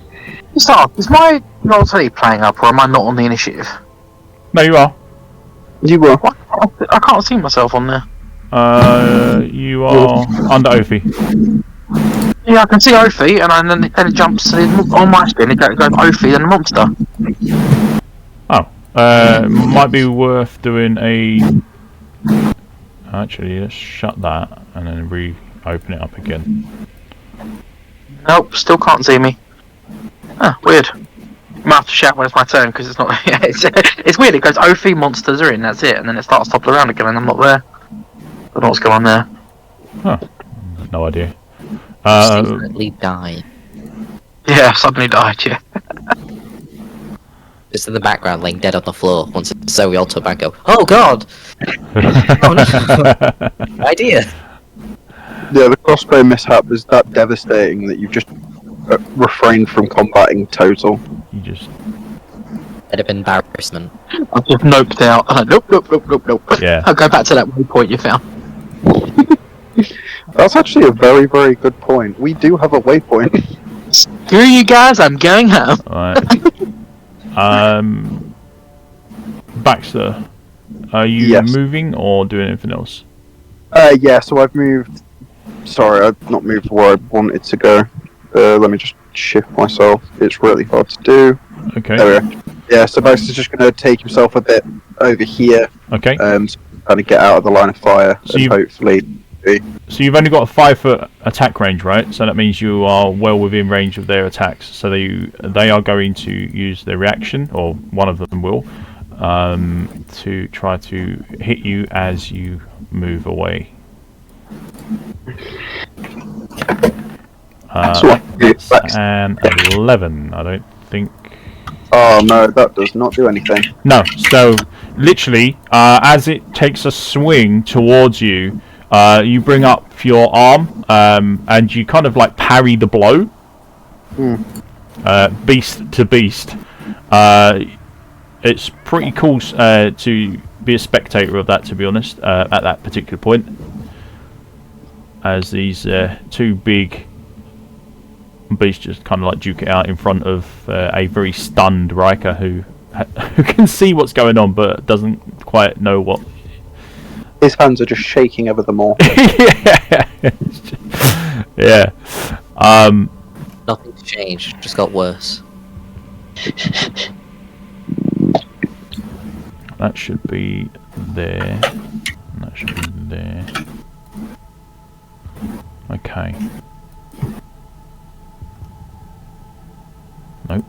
Is my roll-20 playing up, or am I not on the initiative? No, you are. You were. What? I can't see myself on there. You are under Ophi. Yeah, I can see Ophi, and then it jumps to on my screen. It goes Ophi and the monster. Might be worth doing a. Actually, let's shut that and then reopen it up again. Nope, still can't see me. Weird. I might have to shout when it's my turn because it's not. It's weird. It goes Ophi, monsters are in. That's it, and then it starts toppling around again, and I'm not there. I don't know what's going on there. Huh. No idea. Secretly died. Yeah, suddenly died. Yeah. Just in the background, laying dead on the floor. Once so we all turn back and go, "Oh God! Oh no! Idea." Yeah, the crossbow mishap is that devastating that you've just refrained from combating total. You just. Bit of embarrassment. I've just noped out. Nope. Yeah. I'll go back to that waypoint you found. That's actually a very, very good point. We do have a waypoint. Screw you guys, I'm going home. Alright. Baxter, are you Yes. moving or doing anything else? Yeah, so I've moved. Sorry, I've not moved where I wanted to go. Let me just shift myself. It's really hard to do. Okay. There we go. Yeah, so Baxter's just going to take himself a bit over here. Okay. So kind of get out of the line of fire So and you- hopefully. So you've only got a 5-foot attack range, right? So that means you are well within range of their attacks. So they are going to use their reaction, or one of them will, to try to hit you as you move away. That's an 11, I don't think. Oh no, that does not do anything. No, so literally, as it takes a swing towards you, you bring up your arm, and you kind of like parry the blow. Beast to beast. It's pretty cool to be a spectator of that, to be honest, at that particular point. As these two big beasts just kind of like duke it out in front of a very stunned Riker who can see what's going on but doesn't quite know what. His hands are just shaking ever the more. Yeah. Nothing's changed, just got worse. That should be there. That should be there. Okay. Nope.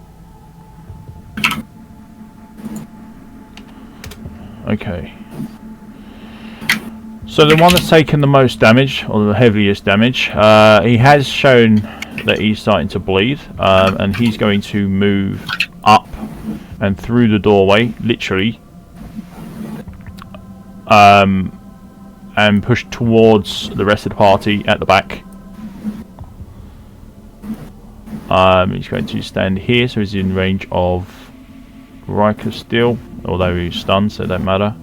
Okay. So the one that's taken the most damage, or the heaviest damage, he has shown that he's starting to bleed, and he's going to move up and through the doorway, literally, and push towards the rest of the party at the back. He's going to stand here, so he's in range of Riker still, although he's stunned, so it don't matter.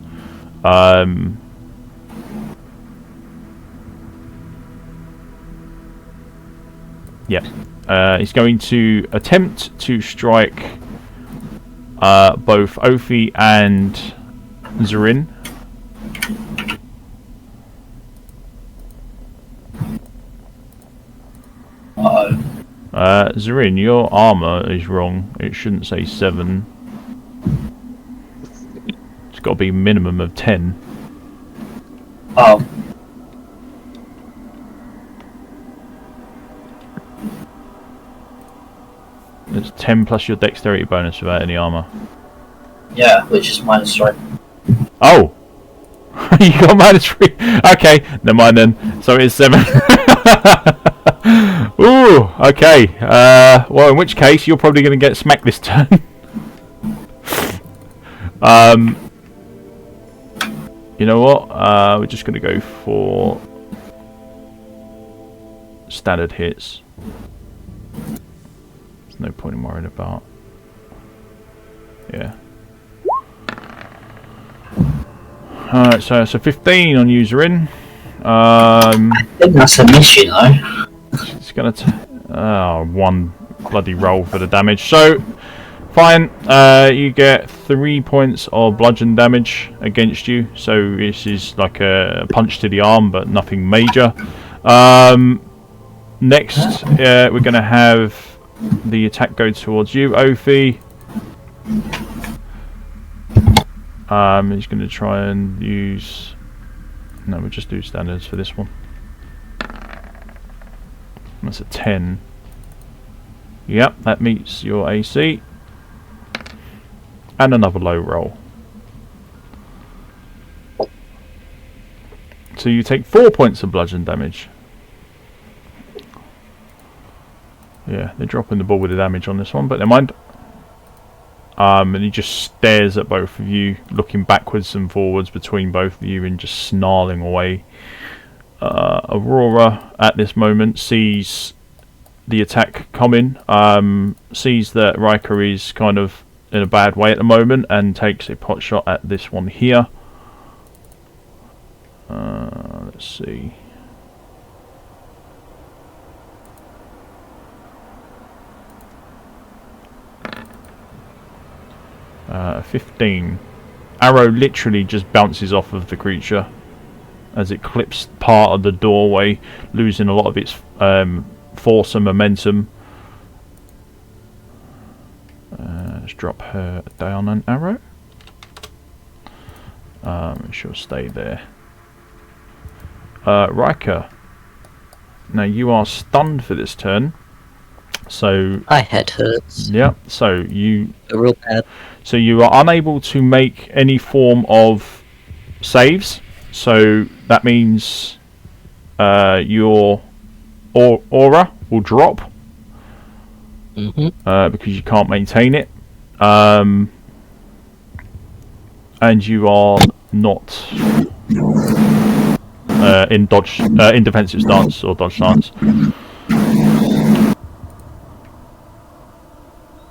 Yeah, he's going to attempt to strike both Ophi and Zorin. Zorin, your armor is wrong. It shouldn't say 7. It's got to be minimum of 10. Oh. It's 10 plus your dexterity bonus without any armor. Yeah, which is -3. Oh! You got -3. Okay, never mind then. So it's 7. Ooh, okay. Well, in which case, you're probably going to get smacked this turn. You know what? We're just going to go for standard hits. There's no point in worrying about. Yeah. Alright, so 15 on user in. I think that's a miss, you know. It's gonna one bloody roll for the damage. So fine, you get 3 points of bludgeon damage against you. So this is like a punch to the arm, but nothing major. Next, we're gonna have the attack go towards you, Ophi. He's going to try and use... No, we'll just do standards for this one. That's a 10. Yep, that meets your AC. And another low roll. So you take 4 points of bludgeon damage. Yeah, they're dropping the ball with the damage on this one, but never mind. And he just stares at both of you, looking backwards and forwards between both of you and just snarling away. Aurora, at this moment, sees the attack coming, sees that Riker is kind of in a bad way at the moment, and takes a pot shot at this one here. Let's see. 15. Arrow literally just bounces off of the creature as it clips part of the doorway, losing a lot of its force and momentum. Let's drop her down an arrow. She'll stay there. Riker, now you are stunned for this turn. So my head hurts. Yeah. So you. Real bad. So you are unable to make any form of saves. So that means your aura will drop because you can't maintain it, and you are not in defensive stance or dodge stance.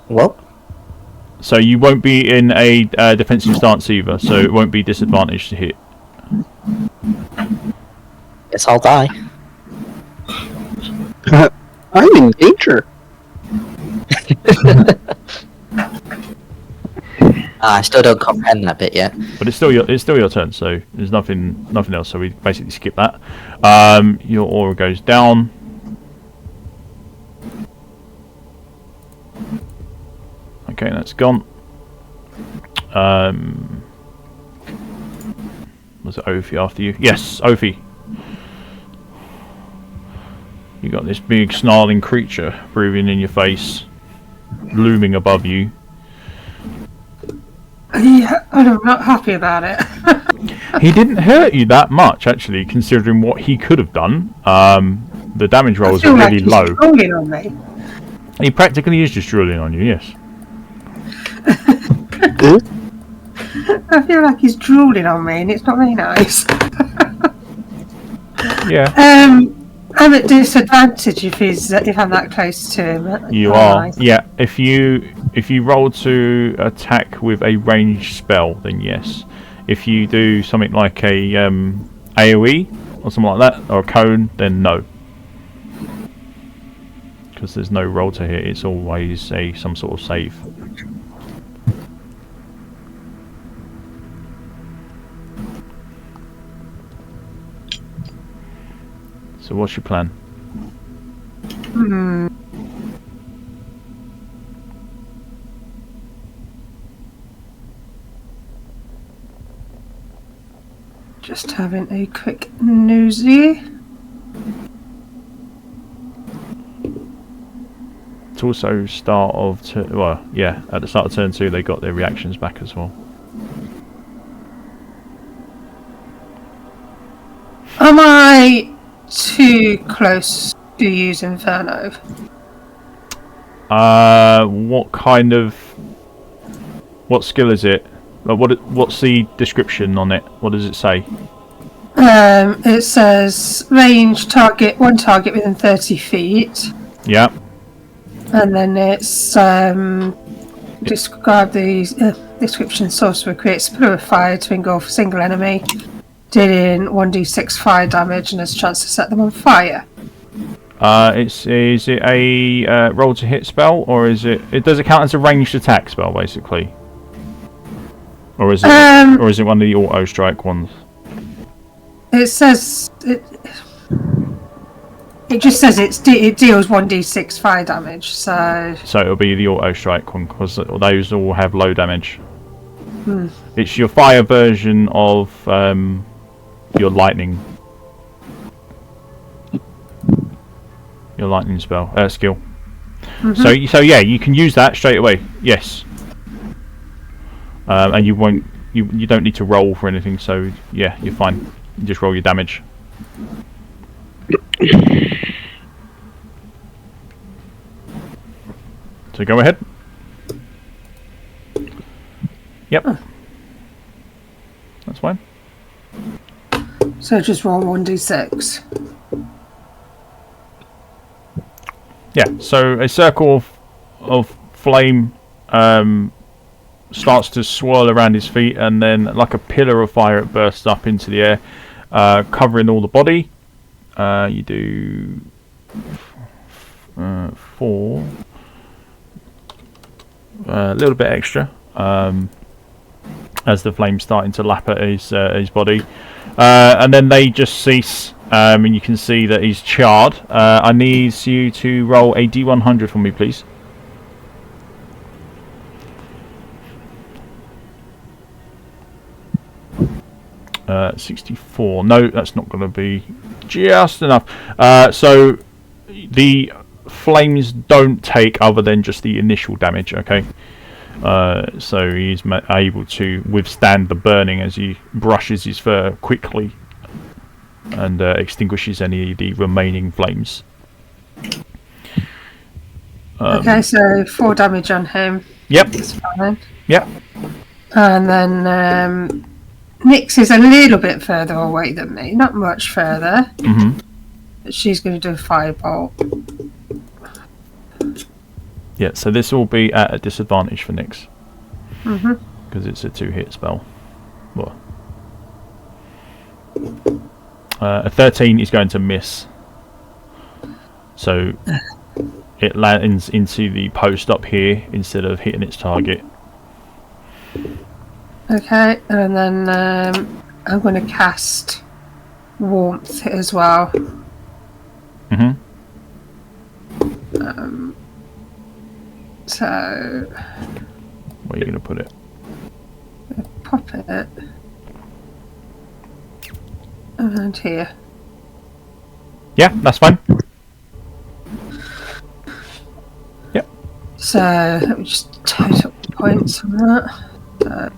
What? So you won't be in a defensive stance either, so it won't be disadvantaged to hit. Guess I'll die. I'm in danger. I still don't comprehend that bit yet. But it's still your turn, so there's nothing else. So we basically skip that. Your aura goes down. Okay, that's gone. Was it Ophi after you? Yes, Ophi. You got this big snarling creature breathing in your face, looming above you. Yeah, I'm not happy about it. He didn't hurt you that much, actually, considering what he could have done. The damage rolls are really low. He's drooling on me. He practically is just drooling on you, yes. I feel like he's drooling on me, and it's not very nice. Yeah. I'm at disadvantage if I'm that close to him. You are. Yeah. If you roll to attack with a ranged spell, then yes. If you do something like a AOE or something like that, or a cone, then no. Because there's no roll to hit. It's always some sort of save. So what's your plan? Just having a quick nosy. It's also start of at the start of turn 2 they got their reactions back as well. Am I too close to use Inferno? What skill is it? What's the description on it? What does it say? It says range target, one target within 30 feet. Yeah. And then it's describe the description. Sorcerer creates a pillar of fire to engulf a single enemy, dealing 1d6 fire damage and has a chance to set them on fire. Is it a roll to hit spell, or is it? Does it count as a ranged attack spell, basically? Or is it one of the auto strike ones? It says it. It just says it deals 1d6 fire damage, so it'll be the auto strike one, because those all have low damage. It's your fire version of your lightning. Your lightning skill. So yeah, you can use that straight away. Yes. And you don't need to roll for anything. So yeah, you're fine. You just roll your damage. So go ahead. Yep. That's fine. So just roll 1d6. Yeah, so a circle of flame starts to swirl around his feet, and then like a pillar of fire it bursts up into the air, covering all the body. You do 4, a little bit extra, as the flame's starting to lap at his body, and then they just cease. And you can see that he's charred. I need you to roll a d100 for me, please. Uh, 64. No, that's not going to be just enough. So the flames don't take other than just the initial damage, okay? So he's able to withstand the burning as he brushes his fur quickly and extinguishes any of the remaining flames. Okay, so 4 damage on him. Yep. That's fine. Yep. And then Nyx is a little bit further away than me, not much further. But she's going to do a firebolt. Yeah, so this will be at a disadvantage for Nyx. Because it's a 2-hit spell. Well, a 13 is going to miss. So it lands into the post up here instead of hitting its target. Okay, and then I'm going to cast Warmth as well. So where are you going to put it? Pop it around here. Yeah, that's fine. Yep. So let me just total points on that.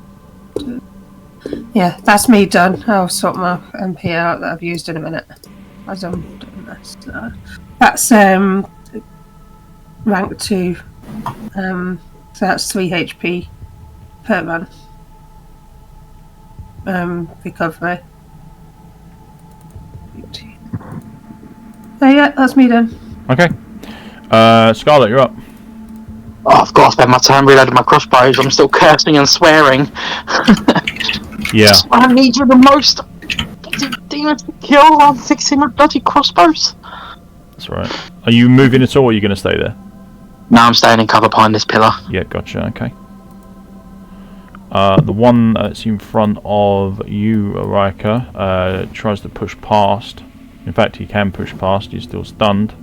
Yeah, that's me done. I'll sort my MP out that I've used in a minute as I'm doing this. So that's rank 2. So that's 3 HP per man. Recovery. So yeah, that's me done. Okay. Scarlet, you're up. Oh, I've got to spend my time reloading my crossbows. I'm still cursing and swearing. Yeah. I need you the most. Demons to kill. I'm fixing my bloody crossbows. That's right. Are you moving at all, or are you going to stay there? No, I'm staying in cover behind this pillar. Yeah, gotcha, okay. The one that's in front of you, Rika, tries to push past. In fact, he can push past, he's still stunned.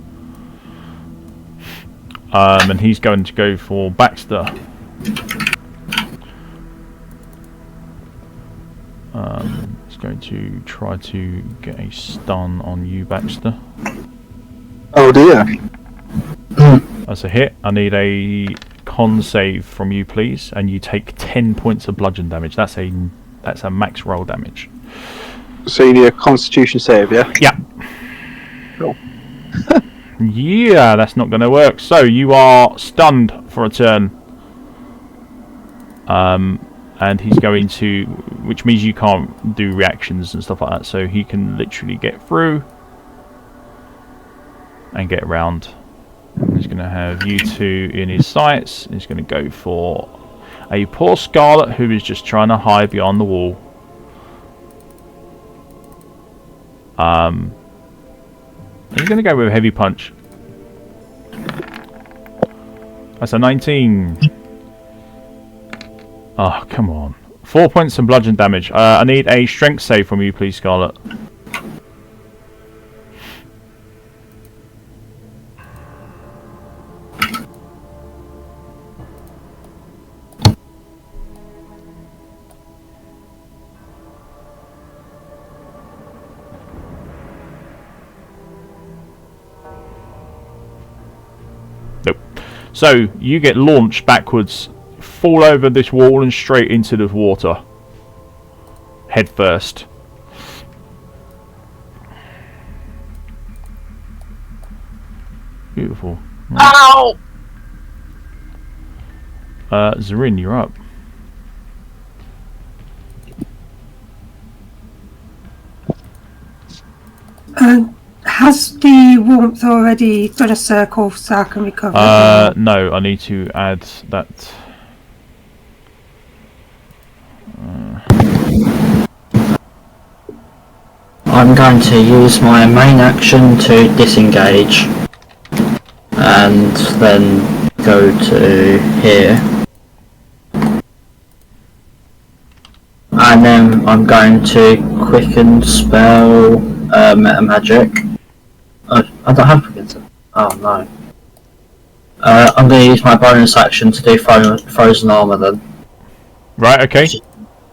And he's going to go for Baxter. He's going to try to get a stun on you, Baxter. Oh dear. That's a hit. I need a con save from you, please, and you take 10 points of bludgeon damage. That's a max roll damage. So you need a Constitution save, yeah? Yeah. Cool. Yeah, that's not going to work. So you are stunned for a turn. And he's going to, which means you can't do reactions and stuff like that. So he can literally get through and get around He's going to have you two in his sights. He's going to go for a poor Scarlet who is just trying to hide behind the wall. He's going to go with a heavy punch. That's a 19. Oh, come on. 4 points of bludgeon damage. I need a strength save from you, please, Scarlet. Nope. So, you get launched backwards, fall over this wall and straight into the water. Head first. Beautiful. Ow! Zarin, you're up. Has the warmth already done a circle so I can recover? No, I need to add that. I'm going to use my main action to disengage and then go to here. And then I'm going to quicken spell meta magic. I don't have quicken spell. Oh no. I'm going to use my bonus action to do frozen armor then. Right, okay.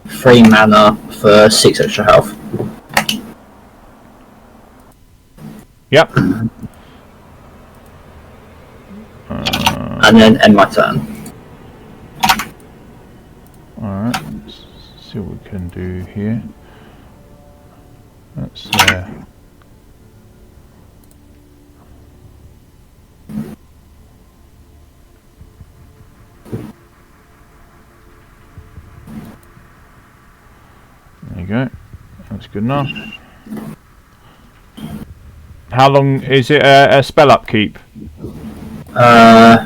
3 mana for 6 extra health. Yep. And then end my turn. Alright, let's see what we can do here. Let's there you go. That's good enough. How long is it a spell upkeep? I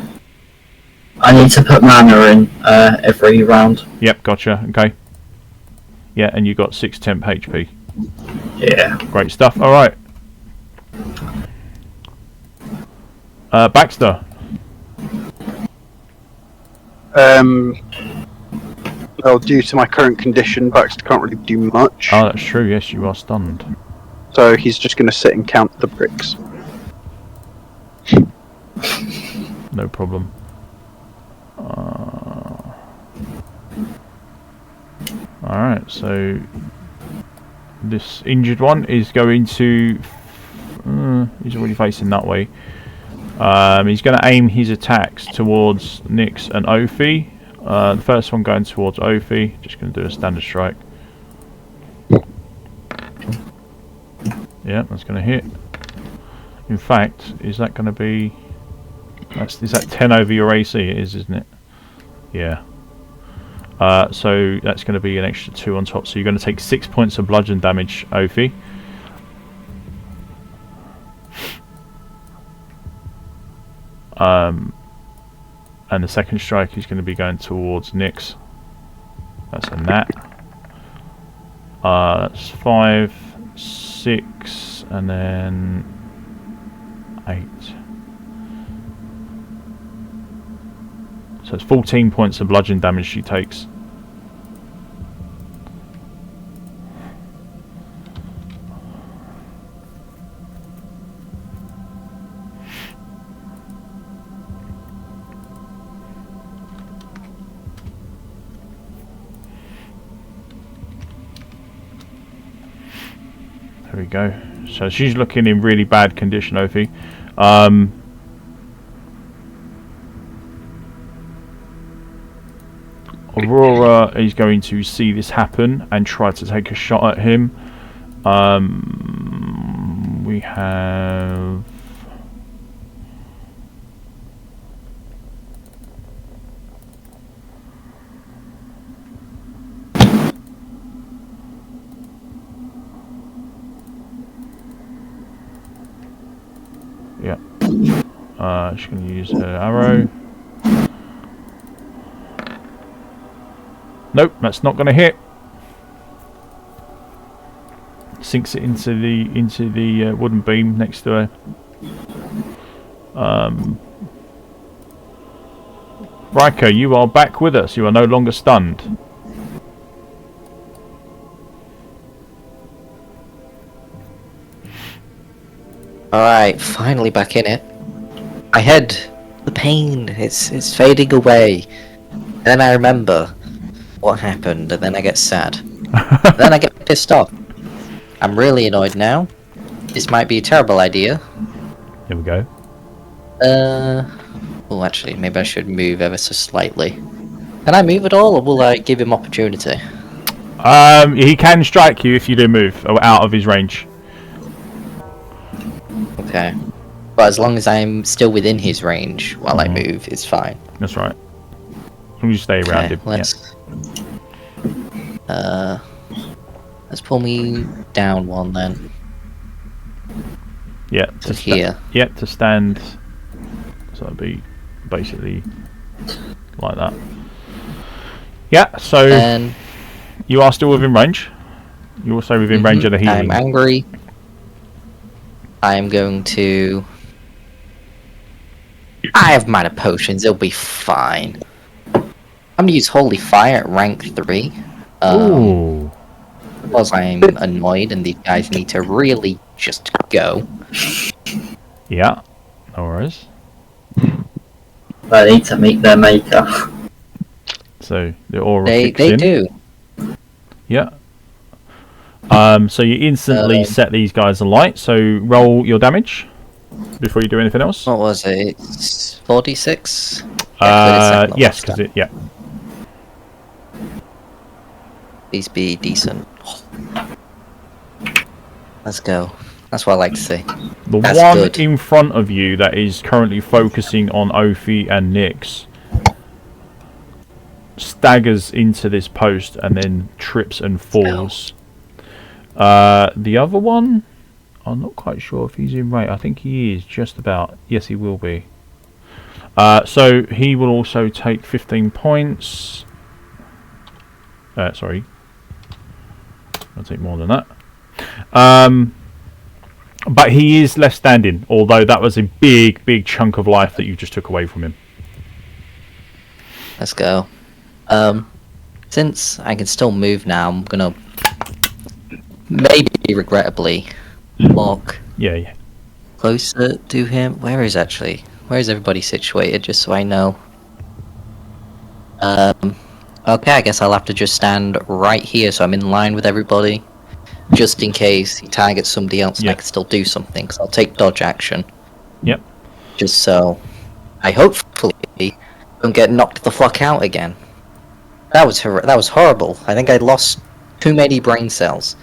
need to put mana in every round. Yep, gotcha. Okay. Yeah, and you got 6 temp HP. Yeah. Great stuff. All right. Baxter. Well, due to my current condition, Baxter can't really do much. Oh, that's true. Yes, you are stunned. So he's just going to sit and count the bricks. No problem. Alright, so this injured one is going to... he's already facing that way. He's going to aim his attacks towards Nyx and Ophi. The first one going towards Ophi. Just going to do a standard strike. Yeah, that's going to hit. In fact, is that going to be... is that 10 over your AC? It is, isn't it? Yeah. So that's going to be an extra 2 on top. So you're going to take 6 points of bludgeon damage, Ophi. And the second strike is going to be going towards Nyx. That's a nat. That's 5, 6, and then 8. So it's 14 points of bludgeon damage she takes. There we go. So she's looking in really bad condition, Ophi. Aurora is going to see this happen and try to take a shot at him. We have... Yeah. She's going to use her arrow. Nope, that's not going to hit. Sinks it into the wooden beam next to her. Riker, you are back with us. You are no longer stunned. Alright, finally back in it. My head, the pain, it's fading away. And then I remember what happened, and then I get sad. Then I get pissed off. I'm really annoyed now. This might be a terrible idea. Here we go. Well, actually, maybe I should move ever so slightly. Can I move at all, or will I give him opportunity? He can strike you if you do move out of his range. Okay. But as long as I'm still within his range while I move, it's fine. That's right. As long as you stay around him. Let's pull me down one then. Yeah. To here. Yeah, to stand. So it'd be basically like that. Yeah, so And you are still within range. You're also within range of the healing. I'm angry. I'm going to... I have mana potions, it'll be fine. I'm gonna use Holy Fire at rank 3. Ooh. Because I'm annoyed and these guys need to really just go. Yeah, no worries. They need to meet their maker. So the aura They kicks in. do. Yeah. So you instantly set these guys alight. So roll your damage before you do anything else. What was it? It's 46? Yes, because it. Yeah. Please be decent. Let's go. That's what I like to see. The That's one good. in front of you that is currently focusing on Ophi and Nyx staggers into this post and then trips and falls. The other one, I'm not quite sure if he's in range. I think he is just about. Yes, he will be. So he will also take 15 points. Sorry, I'll take more than that. But he is left standing, although that was a big chunk of life that you just took away from him. Let's go. Since I can still move now, I'm gonna maybe regrettably walk Yeah. closer to him. Where is everybody situated, just so I know? Okay, I guess I'll have to just stand right here so I'm in line with everybody. Just in case he targets somebody else and I can still do something, because I'll take dodge action. Yep. Just so I hopefully don't get knocked the fuck out again. That was horrible. I think I lost too many brain cells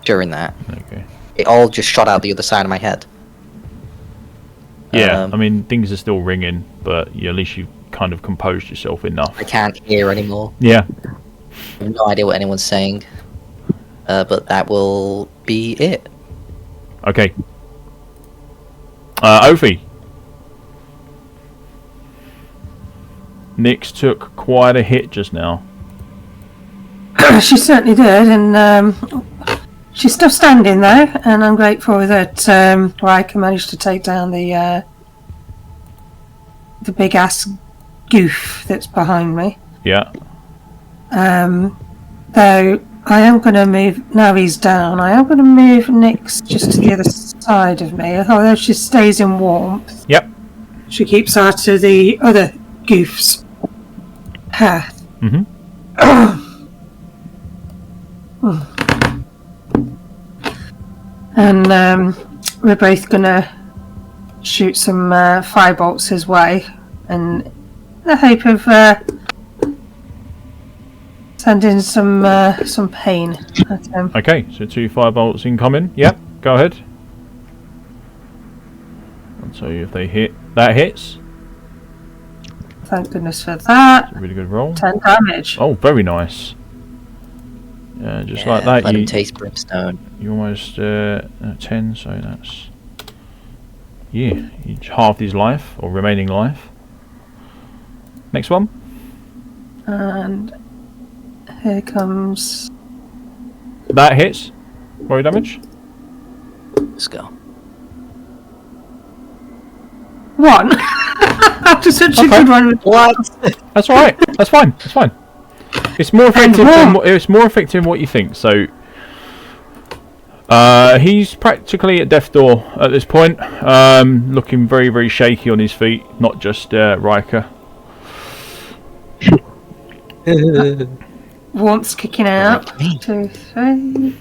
during that. Okay. It all just shot out the other side of my head. Yeah, I mean, things are still ringing, but at least you've kind of composed yourself enough. I can't hear anymore. Yeah. I have no idea what anyone's saying. But that will be it. Okay. Ophi. Nyx took quite a hit just now. She certainly did, and she's still standing though, and I'm grateful that Riker managed to take down the big ass goof that's behind me. Yeah. Though I am going to move, now he's down, I am going to move Nyx just to the other side of me, although she stays in warmth. Yep. She keeps out of the other goof's path. Mm-hmm. And we're both going to shoot some firebolts his way, and the hope of sending some pain at him. Okay, so 2 firebolts incoming. Yep, go ahead. I'll tell you if they hit. That hits. Thank goodness for that. It's a really good roll. 10 damage. Oh, very nice. Just like that, Let him taste brimstone. you almost 10. So that's Yeah, you halved his life, or remaining life. Next one. And here comes... That hits. Roll damage. Let's go. 1. After such a good one. What? That's alright. That's fine. That's fine. It's more effective it's more effective than what you think, so... he's practically at death's door at this point. Looking very, very shaky on his feet. Not just Riker. Warmth's kicking out. 2, 3.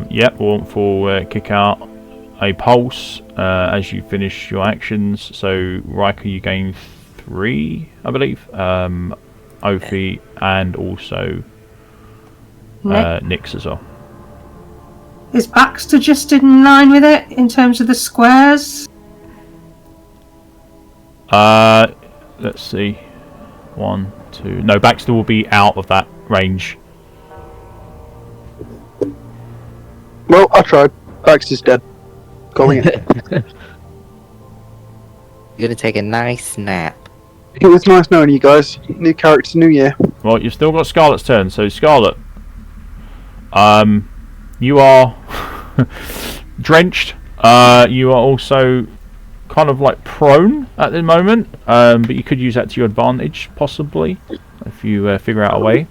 Yep, Warmth will kick out a pulse as you finish your actions. So Riker, you gain 3, I believe. Ophi and also Nyx as well. Is Baxter just in line with it in terms of the squares? Let's see. 1, 2. No, Baxter will be out of that range. Well, I tried. Baxter's dead. Calling it. You're gonna take a nice nap. It was nice knowing you guys. New character, new year. Well, you've still got Scarlet's turn. So Scarlet, you are drenched. You are also kind of like prone at the moment, but you could use that to your advantage, possibly, if you figure out a way.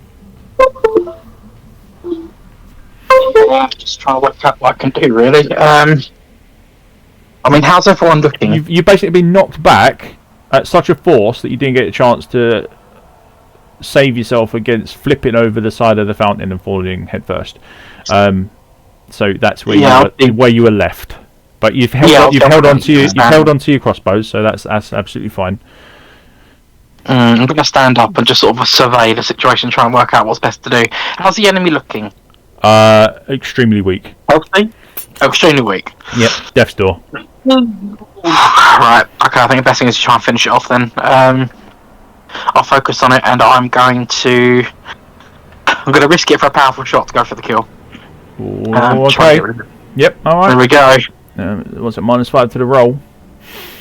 Just trying to work out what I can do, really. I mean, how's everyone looking? You've basically been knocked back at such a force that you didn't get a chance to save yourself against flipping over the side of the fountain and falling headfirst. So that's where you were left. But you've held onto your crossbows, so that's absolutely fine. I'm going to stand up and just sort of survey the situation, try and work out what's best to do. How's the enemy looking? Extremely weak. Healthy? Extremely weak. Yep, death's door. Right, okay, I think the best thing is to try and finish it off then. I'll focus on it, and I'm going to risk it for a powerful shot to go for the kill. Okay. Yep, alright. There we go. Was it -5 to the roll?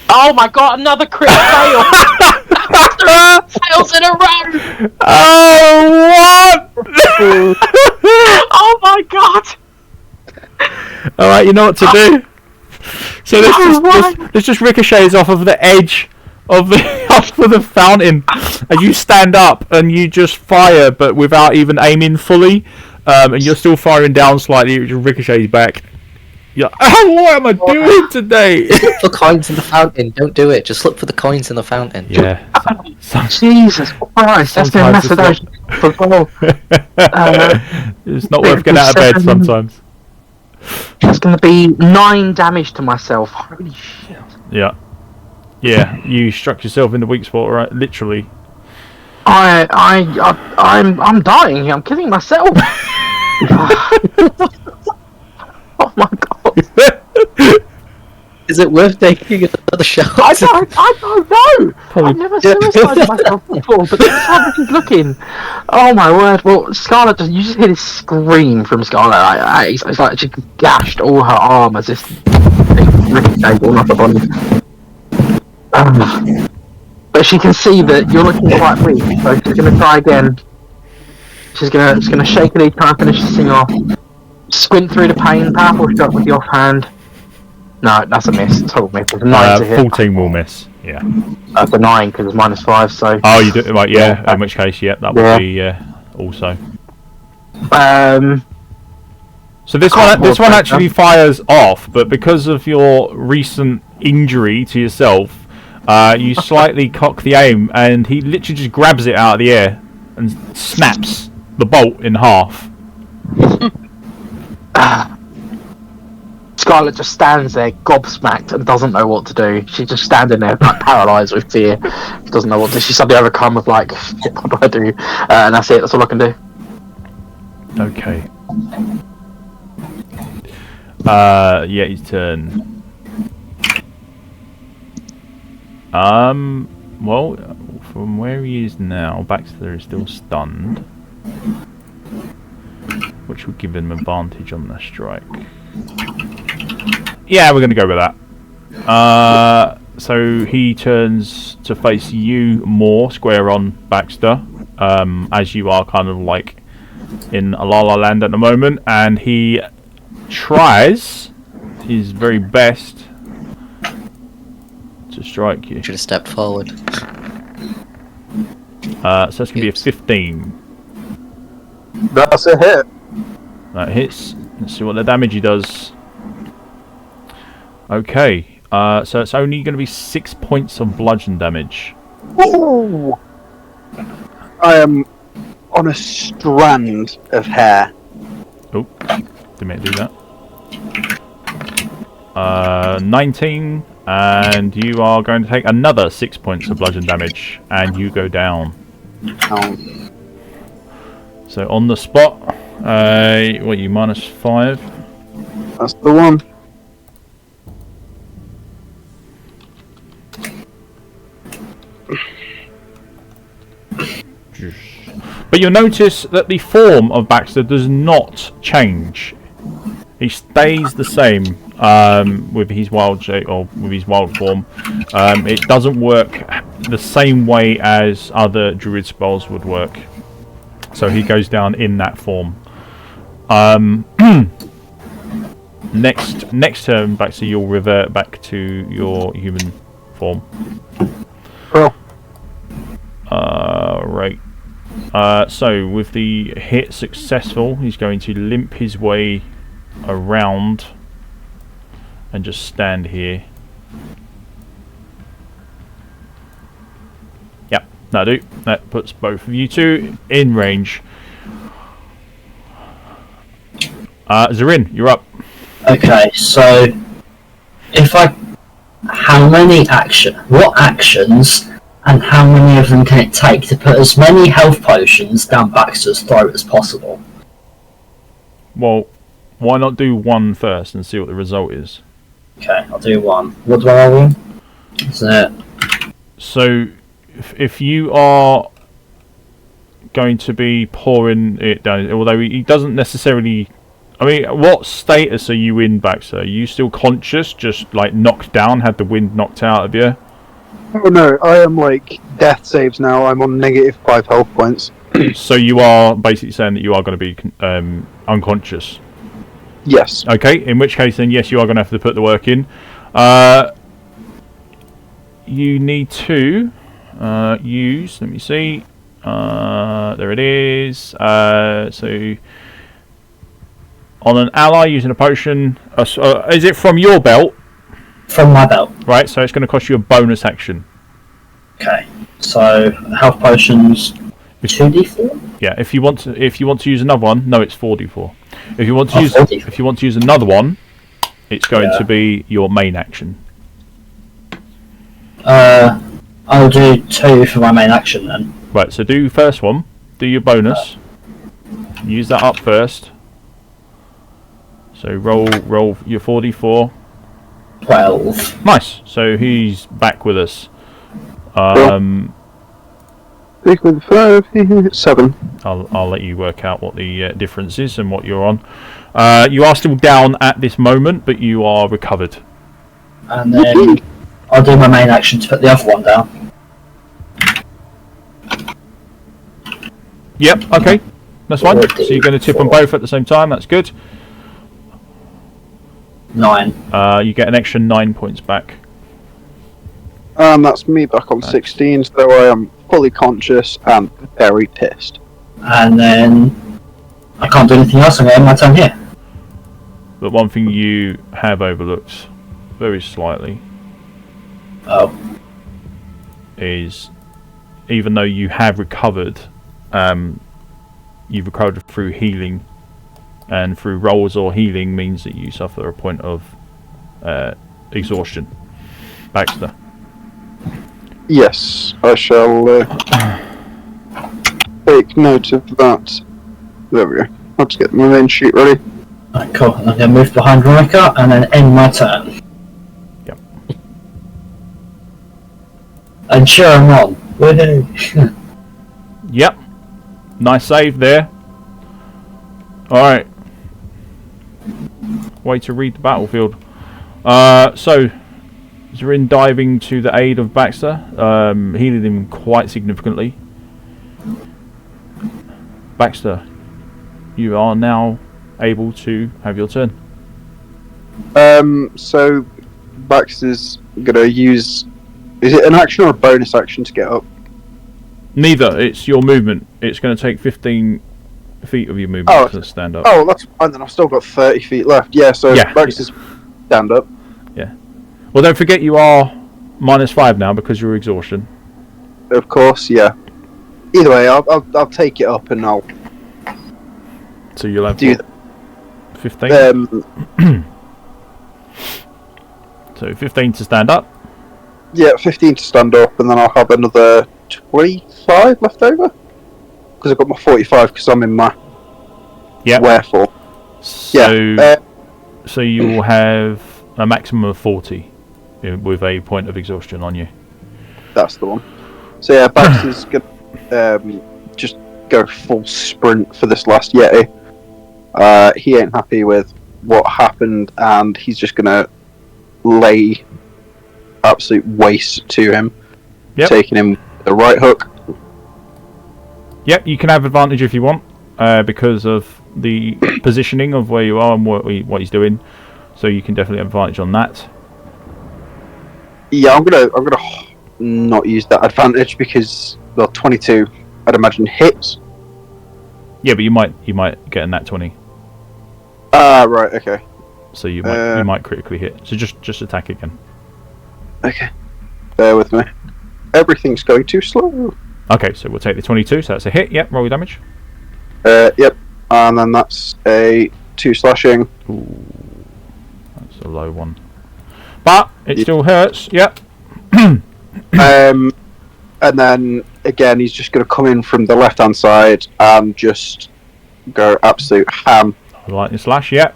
Oh my god, another crit fail! 3 fails in a row! Oh, what? Oh my god! Alright, you know what to do. So this just ricochets off of the edge of the fountain as you stand up and you just fire, but without even aiming fully, and you're still firing down slightly. It just ricochets back. You're like, oh, what am I doing today? Look for coins in the fountain. Don't do it. Just look for the coins in the fountain. Yeah. Jesus Christ, that's been a massive dose. It's not worth getting out of bed sometimes. That's going to be 9 damage to myself. Holy shit. Yeah. Yeah, you struck yourself in the weak spot, right? Literally. I'm dying. I'm killing myself. Oh my god. Is it worth taking another shot? I don't know. Probably. I've never suicided myself before, but this is how this is looking. Oh my word. Well, Scarlet, you just hear this scream from Scarlet. It's like she gashed all her arm as this thing ricocheted all up her body. But she can see that you're looking quite weak, so she's going to try again. She's going to shakily try and finish this thing off. Squint through the pain, powerful shot with the offhand. No, that's a miss. Total miss. It's a 9 to hit. 14 will miss. Yeah. That's a 9 because it's -5. So. Oh, you do right? Yeah. In which case, yeah, that would be also. So this one actually fires off, but because of your recent injury to yourself, you slightly cock the aim, and he literally just grabs it out of the air and snaps the bolt in half. Scarlet just stands there gobsmacked and doesn't know what to do. She's just standing there like paralysed with fear. She doesn't know what to do. She's suddenly overcome with like, what do I do? And that's it. That's all I can do. Okay. Yeah, his turn. Well, from where he is now, Baxter is still stunned, which would give him advantage on the strike. Yeah, we're going to go with that. So he turns to face you more, square on, Baxter, as you are kind of like in a La La Land at the moment, and he tries his very best to strike you. Should have stepped forward. So that's going to be a 15. That's a hit. That hits. Let's see what the damage he does. Okay, so it's only going to be 6 points of bludgeon damage. Ooh. I am on a strand of hair. Oh, didn't mean to do that. 19, and you are going to take another 6 points of bludgeon damage, and you go down. Oh. So on the spot, what are you, -5? That's the one. But you'll notice that the form of Baxter does not change. He stays the same with his wild shape or with his wild form. It doesn't work the same way as other druid spells would work. So he goes down in that form. Next turn, Baxter, you'll revert back to your human form. Well. Right. So with the hit successful, he's going to limp his way around and just stand here. Yep, that'll do. That puts both of you two in range. Zarin, you're up. Okay, so what actions and how many of them can it take to put as many health potions down Baxter's throat as possible? Well, why not do one first and see what the result is? Okay, I'll do one. What do I roll? So, if you are going to be pouring it down, although he doesn't necessarily... I mean, what status are you in, Baxter? Are you still conscious, just like knocked down, had the wind knocked out of you? Oh no, I am like death saves now. I'm on -5 health points. So you are basically saying that you are going to be unconscious? Yes. Okay, in which case then yes, you are going to have to put the work in. You need to use, let me see, there it is. So on an ally using a potion, is it from your belt? From my belt. Right, so it's going to cost you a bonus action. Okay, so health potions 2d4. Yeah, if you want to use another one, no, it's 4d4. If you want to use 4d4. if you want to use another one, it's going to be your main action. I'll do 2 for my main action then. Right, so do first one, do your bonus. Use that up first. So roll your 4d4. 12. Nice. So he's back with us. 7. I'll let you work out what the difference is and what you're on. You are still down at this moment, but you are recovered. And then I'll do my main action to put the other one down. Yep. Okay. That's fine. So you're going to tip them both at the same time. That's good. 9. You get an extra 9 points back. That's me back on 16, so I am fully conscious and very pissed. And then I can't do anything else. I'm going to end my turn here. But one thing you have overlooked, very slightly, is even though you have recovered, you've recovered through healing, and through rolls or healing means that you suffer a point of exhaustion. Baxter. Yes, I shall take note of that. There we go. I'll just get my main sheet ready. Right, cool. I'm going to move behind Riker and then end my turn. Yep. And cheer him on. Woohoo! Yep. Nice save there. Alright. Way to read the battlefield. So Zorin diving to the aid of Baxter, healing him quite significantly. Baxter, you are now able to have your turn. So Baxter's gonna use. Is it an action or a bonus action to get up? Neither. It's your movement. It's going to take 15 feet of your movement to stand up. Oh, that's fine then. I've still got 30 feet left. Yeah. So Baxter's stand up. Yeah. Well, don't forget you are -5 now because of your exhaustion. Of course. Yeah. Either way, I'll take it up and I'll. So you'll have do 15. So 15 to stand up. Yeah, 15 to stand up, and then I'll have another 25 left over because I've got my 45 because I'm in my wherefore. So, so you will have a maximum of 40 with a point of exhaustion on you. That's the one. So yeah, Baxter's gonna just go full sprint for this last Yeti. He ain't happy with what happened, and he's just gonna lay absolute waste to him, taking him with the right hook. Yep, you can have advantage if you want, because of the positioning of where you are and what he's doing. So you can definitely have advantage on that. Yeah, I'm gonna not use that advantage because 22, I'd imagine hits. Yeah, but you might get a nat 20. Ah, right, okay. So you might critically hit. So just attack again. Okay. Bear with me. Everything's going too slow. Okay, so we'll take the 22. So that's a hit. Yep. Roll your damage. Yep. And then that's a 2 slashing. Ooh, that's a low one. But it still hurts. Yep. And then again, he's just going to come in from the left-hand side and just go absolute ham. Lightning slash. Yep.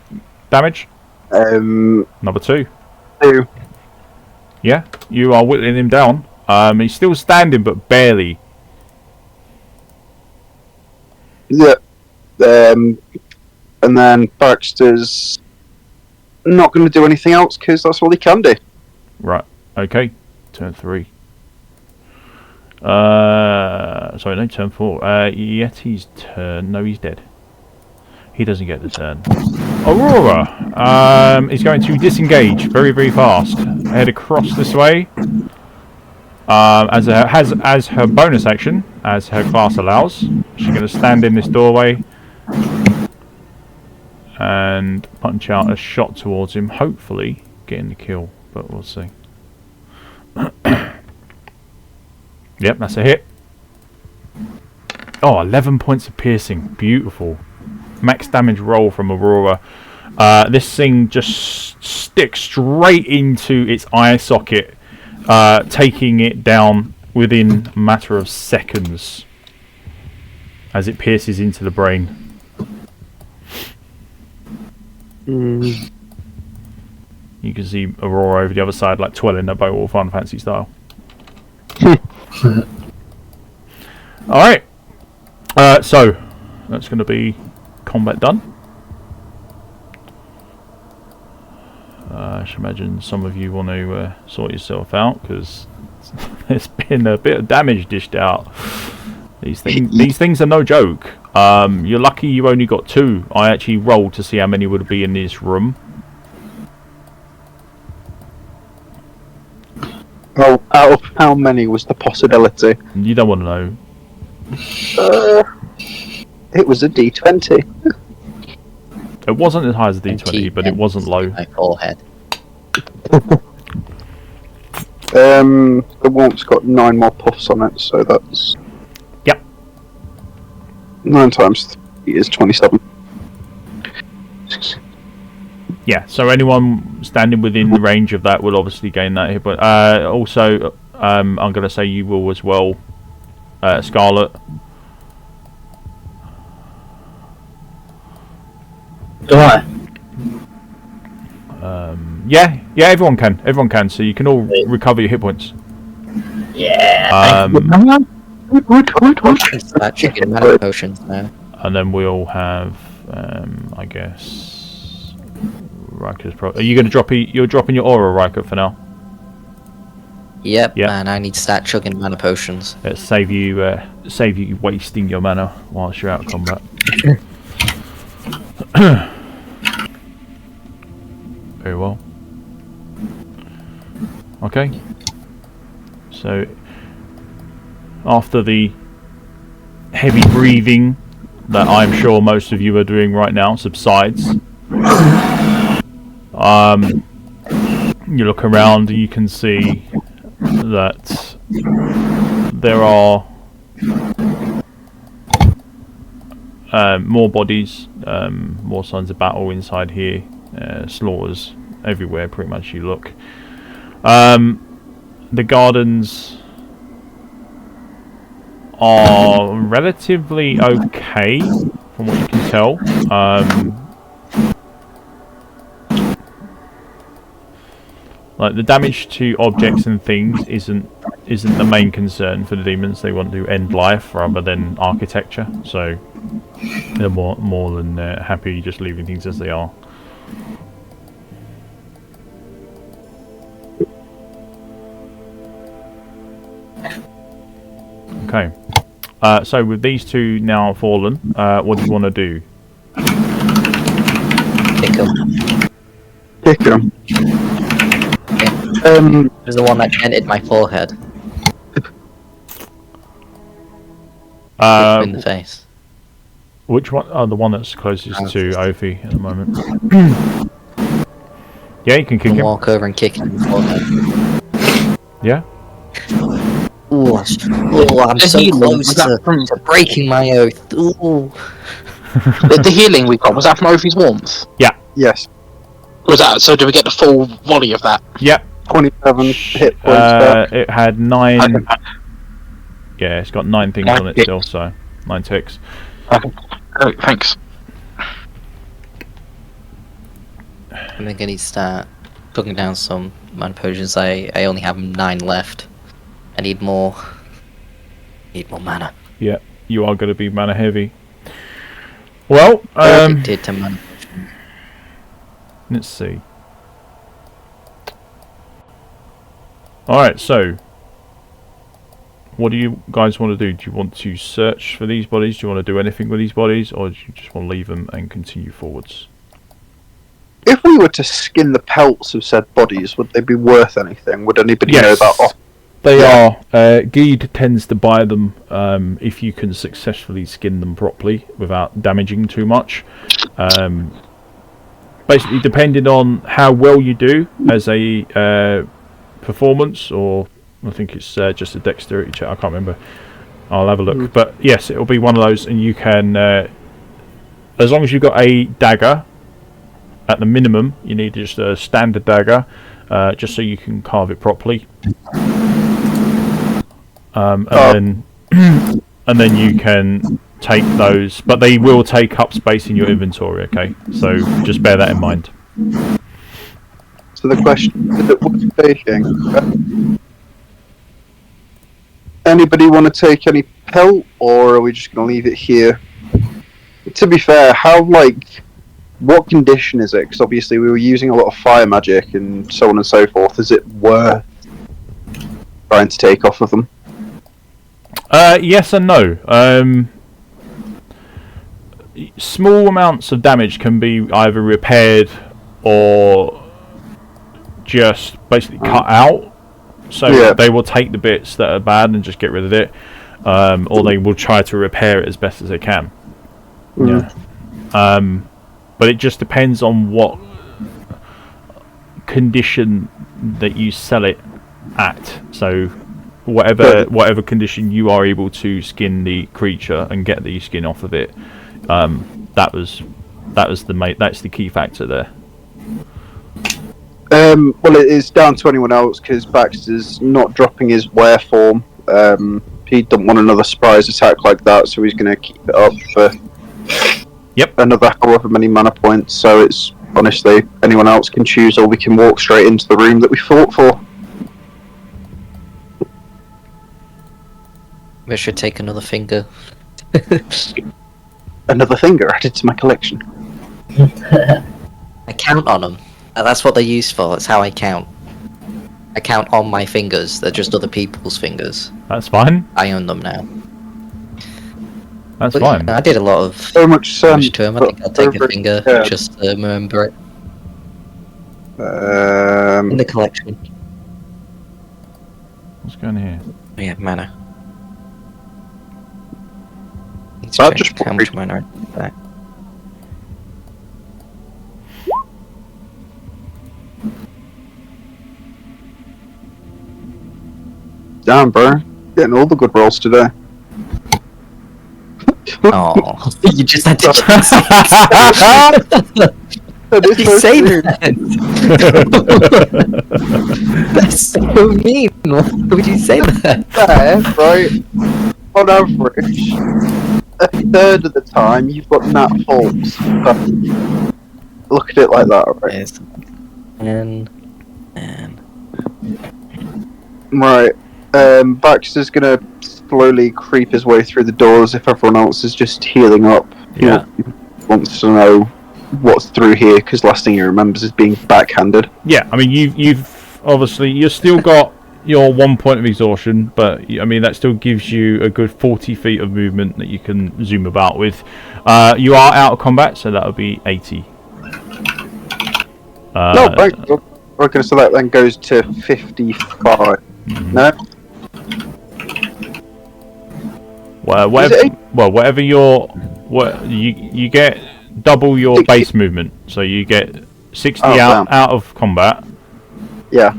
Damage. Number 2. 2. Yeah, you are whittling him down. He's still standing, but barely. Yeah. And then Baxter's not going to do anything else because that's all he can do. Right. Okay. Turn 3. Sorry, no, turn 4. Yeti's turn. No, he's dead. He doesn't get the turn. Aurora is going to disengage very, very fast. Head across this way. As her bonus action, as her class allows. She's going to stand in this doorway and punch out a shot towards him, hopefully getting the kill, but we'll see. Yep, that's a hit. Oh, 11 points of piercing. Beautiful. Max damage roll from Aurora. This thing just sticks straight into its eye socket, taking it down within a matter of seconds as it pierces into the brain. You can see Aurora over the other side, like twirling her bow, all Final Fantasy style. Alright. So, that's going to be combat done. I should imagine some of you want to sort yourself out because there's been a bit of damage dished out. These things are no joke. You're lucky you only got 2. I actually rolled to see how many would be in this room. Well, out of how many was the possibility? You don't want to know. It was a D20. It wasn't as high as a D20, but it wasn't low. My forehead. The warm's got 9 more puffs on it, so that's... Yep. 9 times 3 is 27. Yeah, so anyone standing within the range of that will obviously gain that hit point. Also, I'm going to say you will as well, Scarlet. Do I? Yeah, everyone can. So you can all recover your hit points. Yeah. That chicken mana potions now. And then we'll have, I guess, Riker's are you going to drop? You're dropping your aura, Riker, for now. Yep, Yep. and I need to start chugging mana potions. Let's save you wasting your mana whilst you're out of combat. Very well. Okay. So after the heavy breathing that I'm sure most of you are doing right now subsides, you look around and you can see that there are more bodies, more signs of battle inside here, slaughters everywhere pretty much you look. The gardens are relatively okay from what you can tell. Like the damage to objects and things isn't the main concern for the demons. They want to end life rather than architecture, so they're more than happy just leaving things as they are. Okay, so with these two now fallen, what do you want to do? Kick them. Kick him. It was the one that dented my forehead. In the face. Which one? Oh, the one that's closest to Ophi at the moment. Yeah, you can kick him. Walk over and kick him in the forehead. Yeah. Ooh, I'm so close to breaking my oath. Ooh. The healing we got, was that from Ophi's warmth? Yeah. Yes. Was that, so do we get the full volley of that? Yep. 27 hit points back. It had 9. Yeah, it's got 9 things on it still, so 9 ticks. Great, thanks. I'm gonna need to start cooking down some mana potions. I only have 9 left. I need more. Need more mana. Yeah, you are going to be mana heavy. Well, Did to mana. Let's see. Alright, so what do you guys want to do? Do you want to search for these bodies? Do you want to do anything with these bodies? Or do you just want to leave them and continue forwards? If we were to skin the pelts of said bodies, would they be worth anything? Would anybody know that? They are. Geed tends to buy them if you can successfully skin them properly without damaging too much. Basically, depending on how well you do as a performance, or I think it's just a dexterity check. I can't remember. I'll have a look. But yes, it'll be one of those, and you can, as long as you've got a dagger, at the minimum, you need just a standard dagger, just so you can carve it properly. And then you can take those, but they will take up space in your inventory. Okay, so just bear that in mind. So the question is that what's taking? Anybody want to take any pelt, or are we just going to leave it here? To be fair, what condition is it? Because obviously we were using a lot of fire magic and so on and so forth. Is it worth trying to take off of them? Yes and no. Small amounts of damage can be either repaired or just basically cut out. So they will take the bits that are bad and just get rid of it, or they will try to repair it as best as they can. Yeah. But it just depends on what condition that you sell it at. So whatever condition you are able to skin the creature and get the skin off of it, that's the key factor there. Well, it is down to anyone else because Baxter's not dropping his wear form. He doesn't want another surprise attack like that, so he's going to keep it up for another however many mana points. So it's honestly anyone else can choose, or we can walk straight into the room that we fought for. We should take another finger. Another finger added to my collection. I count on them. That's what they're used for. That's how I count. I count on my fingers. They're just other people's fingers. That's fine. I own them now. That's But, fine. I did a lot of So much damage to him. I think I'll take a over- finger yeah. just to remember it in Um, the collection. What's going on here? Oh, yeah, mana. Need to That check just how much mana I back. damn, bro. Getting all the good rolls today. Oh, you just had to check. That is Did you so say true. that? That's so mean. Why would you say that? Yeah, right. On average, a third of the time you've got nat faults. Look at it like that, right? Yes. And Right. Baxter's gonna slowly creep his way through the doors if everyone else is just healing up. Yeah. He wants to know what's through here because last thing he remembers is being backhanded. Yeah, I mean, you've obviously you've still got your 1 point of exhaustion, but I mean that still gives you a good 40 feet of movement that you can zoom about with. You are out of combat, so that would be 80. No, right. Okay, so that then goes to 55. No? Well, whatever you get double your 60. base movement, so you get 60 Oh, out damn. of combat. Yeah.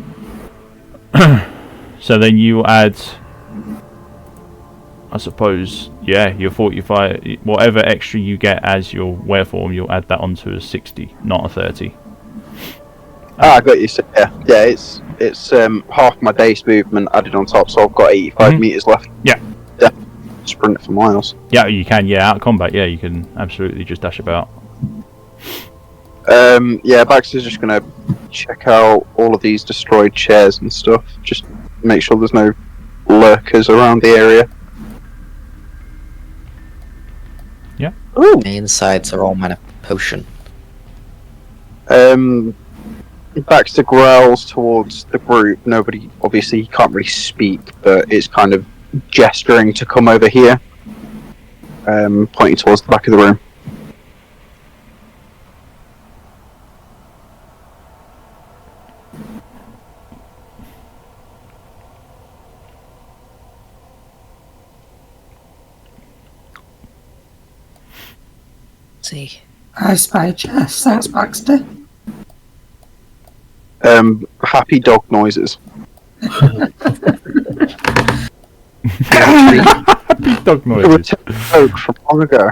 So then you add, I suppose, yeah, your 45, whatever extra you get as your wear form, you'll add that onto a 60, not a 30. I got you. So yeah, it's half my base movement added on top, so I've got 85 meters left. Yeah. Sprint for miles. Yeah, you can. Yeah, out of combat. Yeah, you can absolutely just dash about. Yeah, Baxter's just gonna check out all of these destroyed chairs and stuff. Just make sure there's no lurkers around the area. Yeah. Ooh. the insides are all mana potion. Baxter growls towards the group. Nobody, obviously, he can't really speak, but it's kind of gesturing to come over here, pointing towards the back of the room. See. I spy a chest. Thanks, Baxter. Happy dog noises. Dog A noises. return joke from long ago.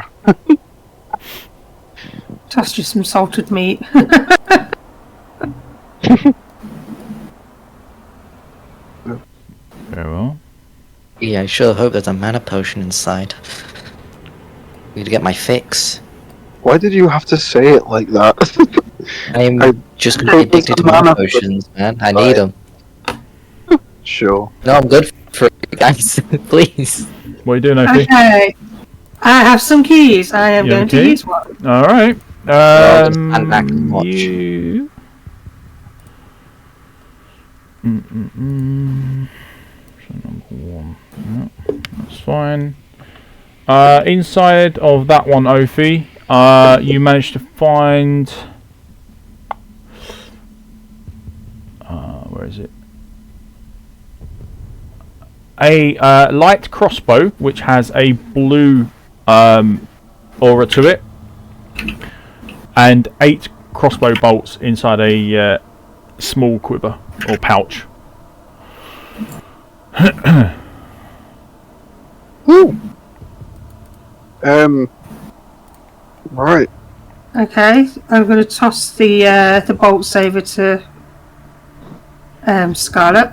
That's just some salted meat. Very well. Yeah, I sure hope there's a mana potion inside. Need to get my fix. Why did you have to say it like that? I'm I- just gonna be It's addicted a to mana mana potions, man. I Right. need them. Sure. No, I'm good for it, guys. Please. What are you doing, Opie? Okay. I have some keys. I am You going have a to key? use one. All right. I'll just stand back and watch. You. So number 1. Yeah, that's fine. Inside of that one, Ophi, you managed to find. Where is it? A light crossbow, which has a blue aura to it, and 8 crossbow bolts inside a small quiver or pouch. Ooh. Right. Okay, I'm going to toss the bolts over to Scarlet.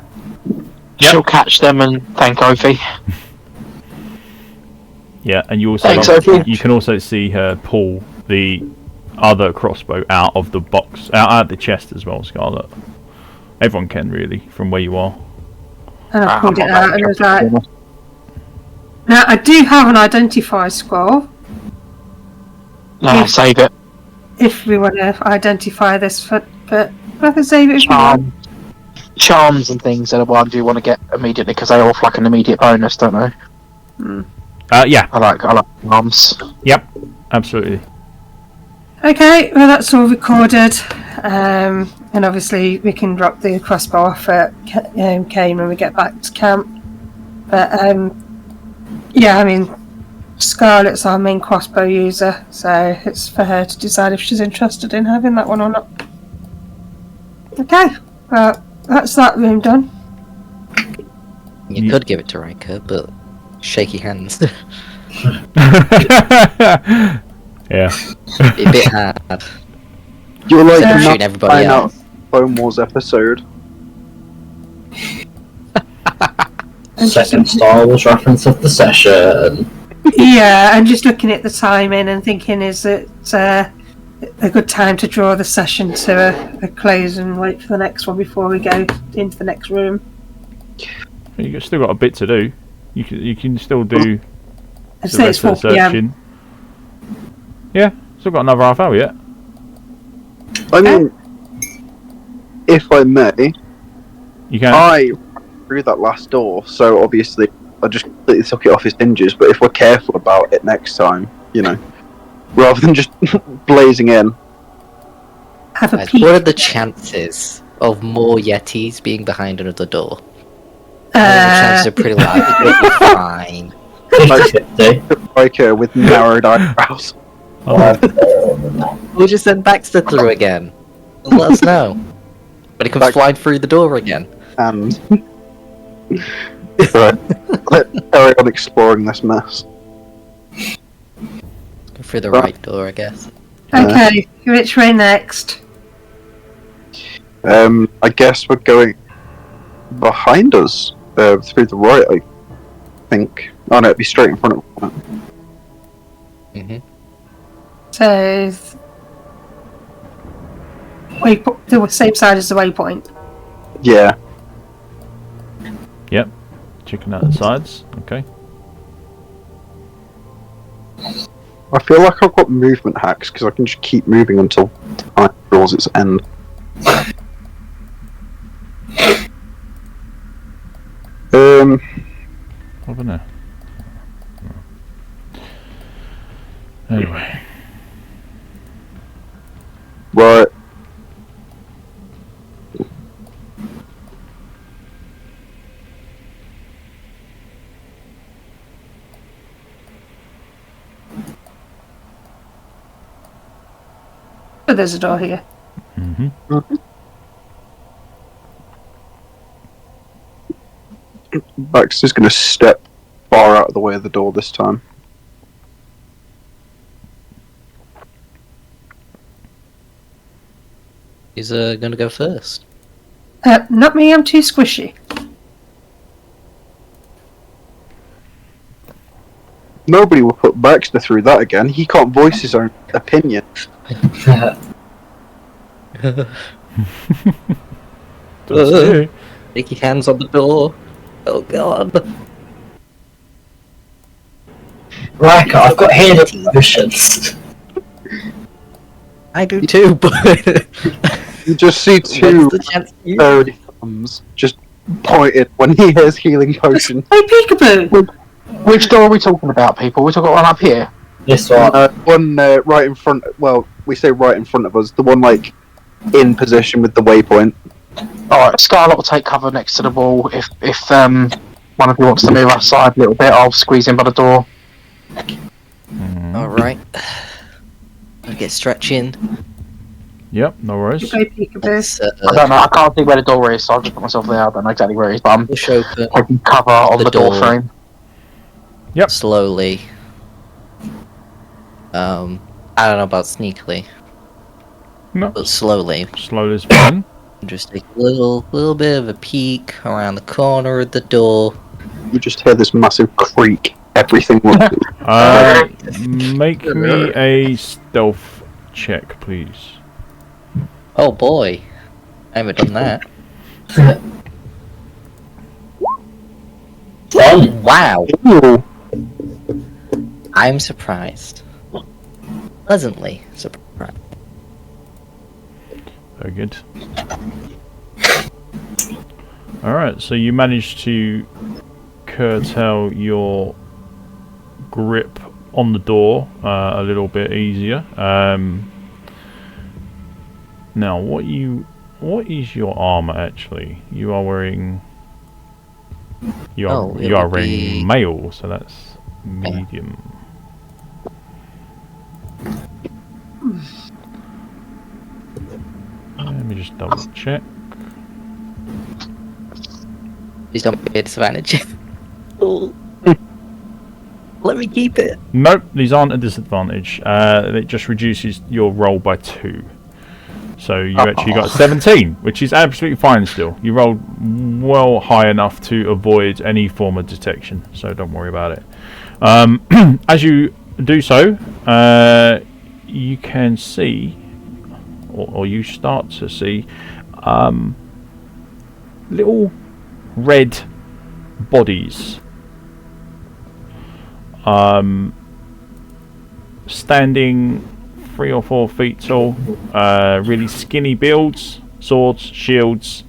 Yep. She'll catch them and thank Ophi. Yeah, and you also Thanks, Ophi. you can also see her pull the other crossbow out of the box, out of the chest as well, Scarlet. Everyone can really, from where you are. And I pulled I'm it not out and I was like, that now I do have an identify scroll. No, save it. If we want to identify this, but I can save it if you want. Charms and things are the ones you want to get immediately because they offer like an immediate bonus, don't they? Yeah. I like charms. Yep. Absolutely. Okay, well that's all recorded. And obviously we can drop the crossbow off at Kane when we get back to camp. But yeah, I mean, Scarlett's our main crossbow user, so it's for her to decide if she's interested in having that one or not. Okay, well, that's that room done. You could give it to Riker, but shaky hands. Yeah. Be a bit hard. You're like So- Shooting everybody else. Clone Wars episode. Second Star Wars reference of the session. Yeah, and just looking at the timing and thinking, is it a good time to draw the session to a close and wait for the next one before we go into the next room? You've still got a bit to do. You can still do I'd the say it's rest of 4 the p.m. searching. Yeah, still got another half hour yet. I mean, if I may, You can. I through that last door, so obviously I just completely took it off his hinges. But if we're careful about it next time, rather than just blazing in. Have a Guys, peek. what are the chances of more Yetis being behind another door? I think the chances are pretty low. It'll be fine. 50-50. Riker with narrowed eyebrows. We'll just send Baxter through again. Let us know. But he comes flying through the door again. And right, let's carry on exploring this mess. Go through the right door, I guess. Okay, which way next? I guess we're going behind us, through the right, I think. Oh no, it'd be straight in front of us. Mm-hmm. So, the same side as the waypoint. Yeah. Yep. Checking out the sides. Okay. I feel like I've got movement hacks because I can just keep moving until time draws its end. Over there. Anyway. Right. But there's a door here. Mm-hmm. Baxter's going to step far out of the way of the door this time. He's gonna go first. Not me, I'm too squishy. Nobody will put Baxter through that again. He can't voice his own opinion. Sticky hands on the door. Oh god. Riker, I've got healing potions. I do too, but You just see two what's the chance you... furry thumbs just pointed when he hears healing potion. Hey, peekaboo! Which door are we talking about, people? We're talking about one up here. This one. One right in front. Well, we say right in front of us. The one like in position with the waypoint. Alright, Scarlet will take cover next to the wall. If one of you wants to move outside a little bit, I'll squeeze in by the door. Alright. I'll get stretching. Yep, no worries. Go peekaboo. Let's, I don't know, I can't see where the door is, so I'll just put myself there. I don't know exactly where it is, but I'm push open taking cover on The the door door. frame. slowly. I don't know about sneakily, No. but slowly. Slowly is fine. Just take a little bit of a peek around the corner of the door. You just hear this massive creak. Everything will Make me a stealth check, please. Oh boy, I haven't done that. Wow, Ooh. I'm surprised. Pleasantly surprised. Very good. Alright, so you managed to curtail your grip on the door a little bit easier. Now, what is your armor actually? You are wearing. You are wearing mail, so that's medium. Let me just double check. Please don't be a disadvantage. Let me keep it. Nope, these aren't a disadvantage. It just reduces your roll by 2. So you actually got 17, which is absolutely fine still. You rolled well high enough to avoid any form of detection, so don't worry about it. As you do so, you can see, or you start to see, little red bodies standing 3 or 4 feet tall, really skinny builds, swords, shields,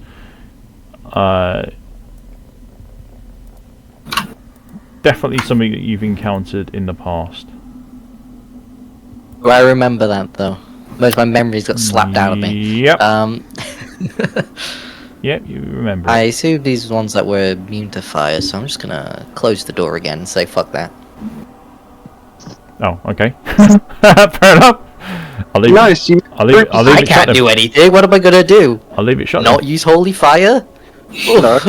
definitely something that you've encountered in the past. Oh, I remember that though. Most of my memories got slapped out of me. Yep. Yep, you remember. I assume these ones that were immune to fire, so I'm just gonna close the door again and say fuck that. Oh, okay. Fair enough. I'll leave Nice. I'll leave I it shut can't then. do anything. What am I gonna do? I'll leave it shut Not then. use holy fire? No.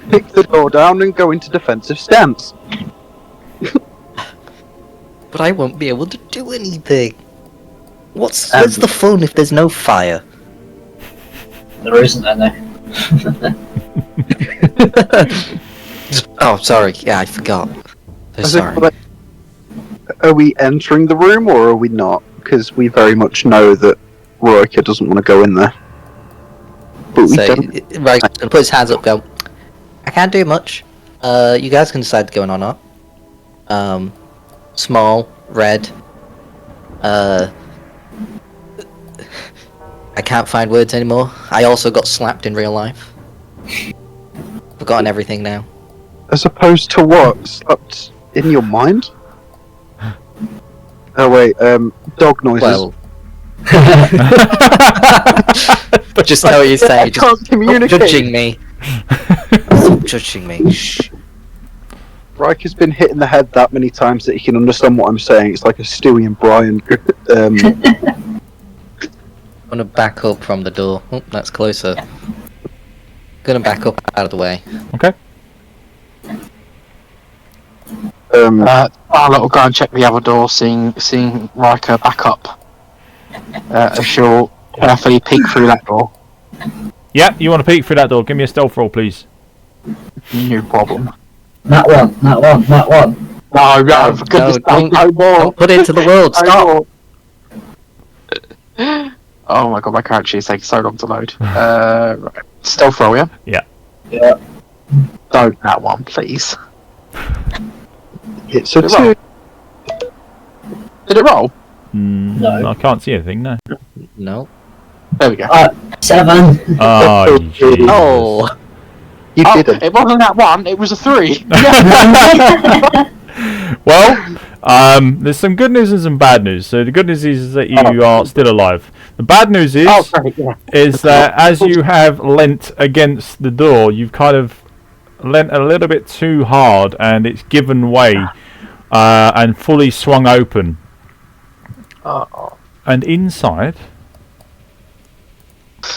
Pick the door down and go into defensive stance. But I won't be able to do anything. What's the fun if there's no fire? There isn't any. Oh, sorry. Yeah, I forgot. So sorry. Are we entering the room or are we not? Because we very much know that Roika doesn't want to go in there. But we So, don't. right, and put his hands up, go, I can't do much. You guys can decide to go in or not. Small, red. I can't find words anymore. I also got slapped in real life. Forgotten everything now. As opposed to what? Slapped in your mind? Oh wait, dog noises. Well, just how you say, I just can't stop communicate. judging me. Stop judging me. Shh. Riker's been hit in the head that many times that he can understand what I'm saying. It's like a Stewie and Brian. I'm gonna back up from the door. Oh, that's closer. Gonna back up out of the way. Okay. Charlotte will go and check the other door, seeing Riker back up. She'll carefully peek through that door. Yeah, you want to peek through that door. Give me a stealth roll, please. No problem. That one. No, for goodness sake, don't- no more. Don't put it into the world. No Stop. more. Oh my god, my character sheet is taking so long to load. Right. Stealth roll, yeah? Yeah. Don't that one, please. It's a Did it roll? 2. Did it roll? No. I can't see anything, no. No. There we go. 7. Oh, Jesus. Oh. You Oh, didn't. it wasn't that one, it was a 3. Well, there's some good news and some bad news. So the good news is that you are still alive. The bad news is Great, yeah. that as you have leant against the door, you've kind of leant a little bit too hard, and it's given way and fully swung open. Oh. And inside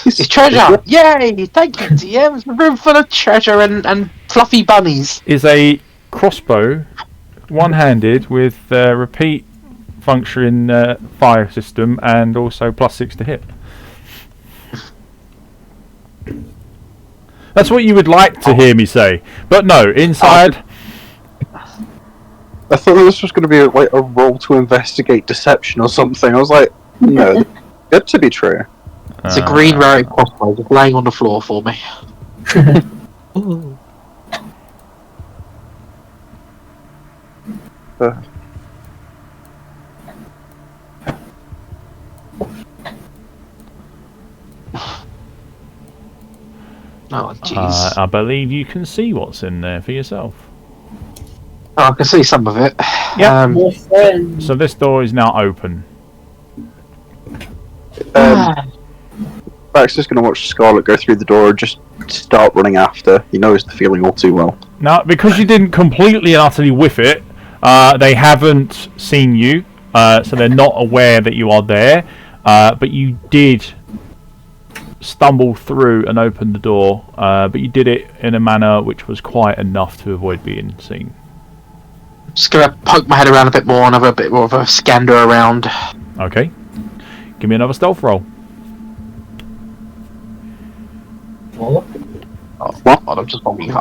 It's treasure! Yay! Thank you, DM. It's a room full of treasure and fluffy bunnies. is a crossbow, one-handed, with repeat function fire system and also +6 to hit. That's what you would like to hear me say, but no. Inside, I thought this was going to be like a roll to investigate deception or something. I was like, no, good to be true. It's a green rare crossbow just laying on the floor for me. Oh, jeez. I believe you can see what's in there for yourself. Oh, I can see some of it. Yeah. More friends. So this door is now open. Baxter's going to watch Scarlet go through the door and just start running after. He knows the feeling all too well. Now, because you didn't completely and utterly whiff it, they haven't seen you, so they're not aware that you are there. But you did stumble through and open the door, but you did it in a manner which was quiet enough to avoid being seen. Just gonna poke my head around a bit more and have a bit more of a scander around. Okay. Give me another stealth roll. What? Oh, what? I'm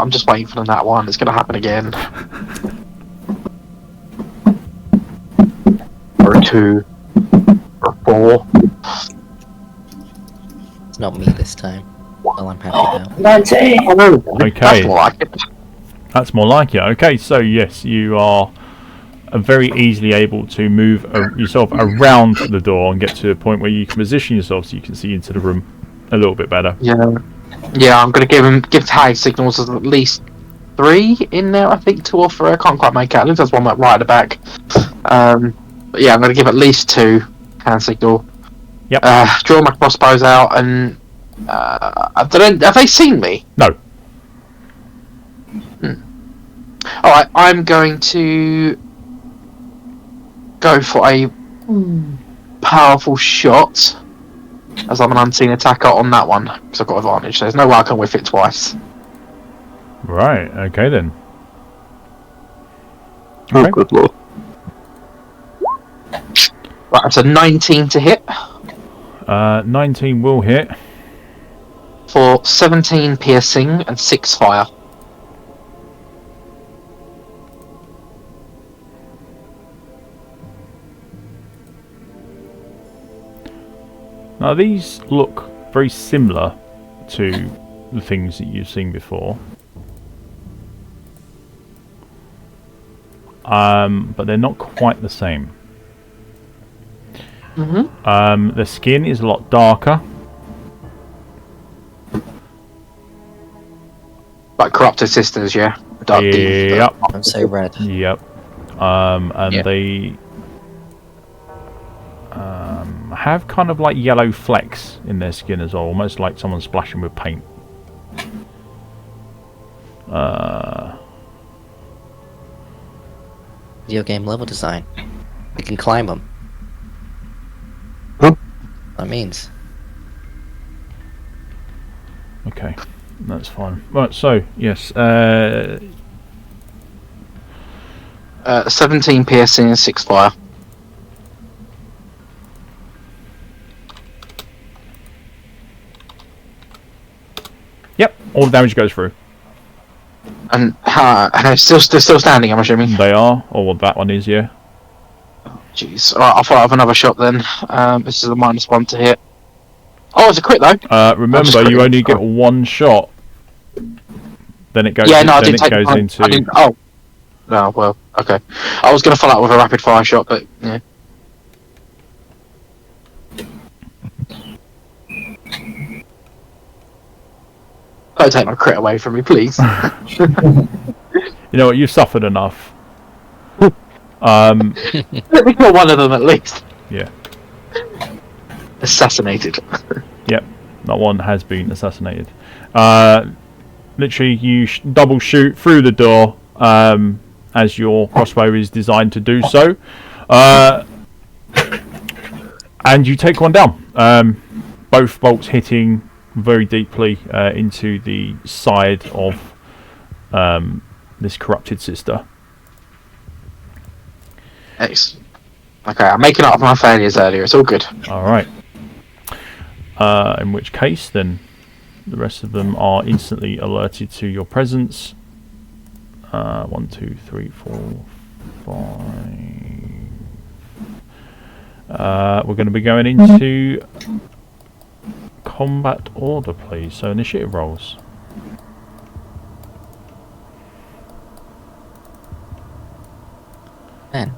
just waiting for that one. It's gonna happen again. Or a 2. Or a 4. It's not me this time. Well, I'm happy now. 19! Okay. That's more like it. That's more like it. Okay, so yes, you are very easily able to move yourself around the door and get to a point where you can position yourself so you can see into the room a little bit better. Yeah, I'm gonna give tag signals at least 3 in there. I think 2 or 3. I can't quite make out. I think there's one right at the back. But yeah, I'm gonna give at least 2 hand signal. Yep. Draw my crossbows out and have they seen me? No. Alright, I'm going to go for a powerful shot as I'm an unseen attacker on that one because I've got advantage. There's no way I can whiff it twice. Right, okay then. Oh, Okay. good lord. Right, it's a 19 to hit 19 will hit. for 17 piercing and 6 fire. Now these look very similar to the things that you've seen before. But they're not quite the same. The skin is a lot darker. Like Corrupted Sisters, yeah? Dark Demon. Yep. Don't say red. Yep. And Yeah. they have kind of like yellow flecks in their skin as well, almost like someone splashing with paint. Video game level design. We can climb them. Huh? That means. Okay, that's fine. Right, so yes, 17 piercing and 6 fire. yep, all the damage goes through. And they're still standing, I'm assuming. They are, or well, that one is, yeah. Jeez. Alright, I'll fire off another shot then. This is a -1 to hit. Oh, it's a crit though. Remember, you only get one shot. Then it goes. Yeah, no, I then didn't it take goes I into. didn't, oh. No, well, okay. I was going to follow up with a rapid fire shot, but yeah. Don't take my crit away from me, please. You know what? You've suffered enough. Let me kill one of them at least. Yeah. Assassinated. Yep. That one has been assassinated. Literally, you double shoot through the door as your crossbow is designed to do so, and you take one down. Both bolts hitting very deeply into the side of this corrupted sister. Excellent. Okay, I'm making up for my failures earlier. It's all good. All right. In which case, then, the rest of them are instantly alerted to your presence. 1, 2, 3, 4, 5. We're going to be going into combat order, please. So initiative rolls. Man,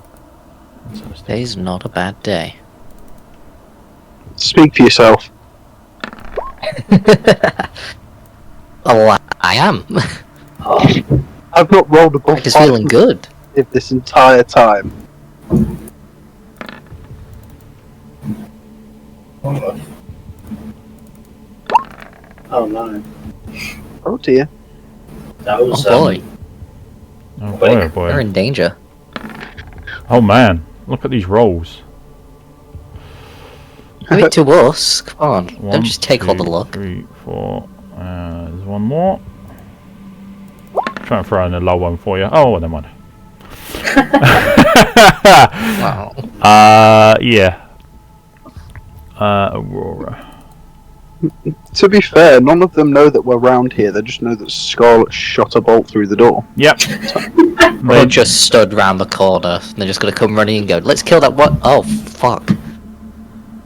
today's not a bad day. Speak for yourself. Oh, I am. I've not rolled above I'm just feeling good. this entire time. Oh no. Oh dear. That was Oh boy, Oh boy, oh boy. we're in danger. Oh man, look at these rolls. Give it to us. Come on, One, don't just take all the 2, luck. 3, 4. There's one more. Try and throw in a low one for you. Oh, never mind. Wow. Yeah. Aurora. To be fair, none of them know that we're round here. They just know that Scarlet shot a bolt through the door. Yep. They just stood round the corner. And they're just gonna come running and go, "Let's kill that one." Oh fuck!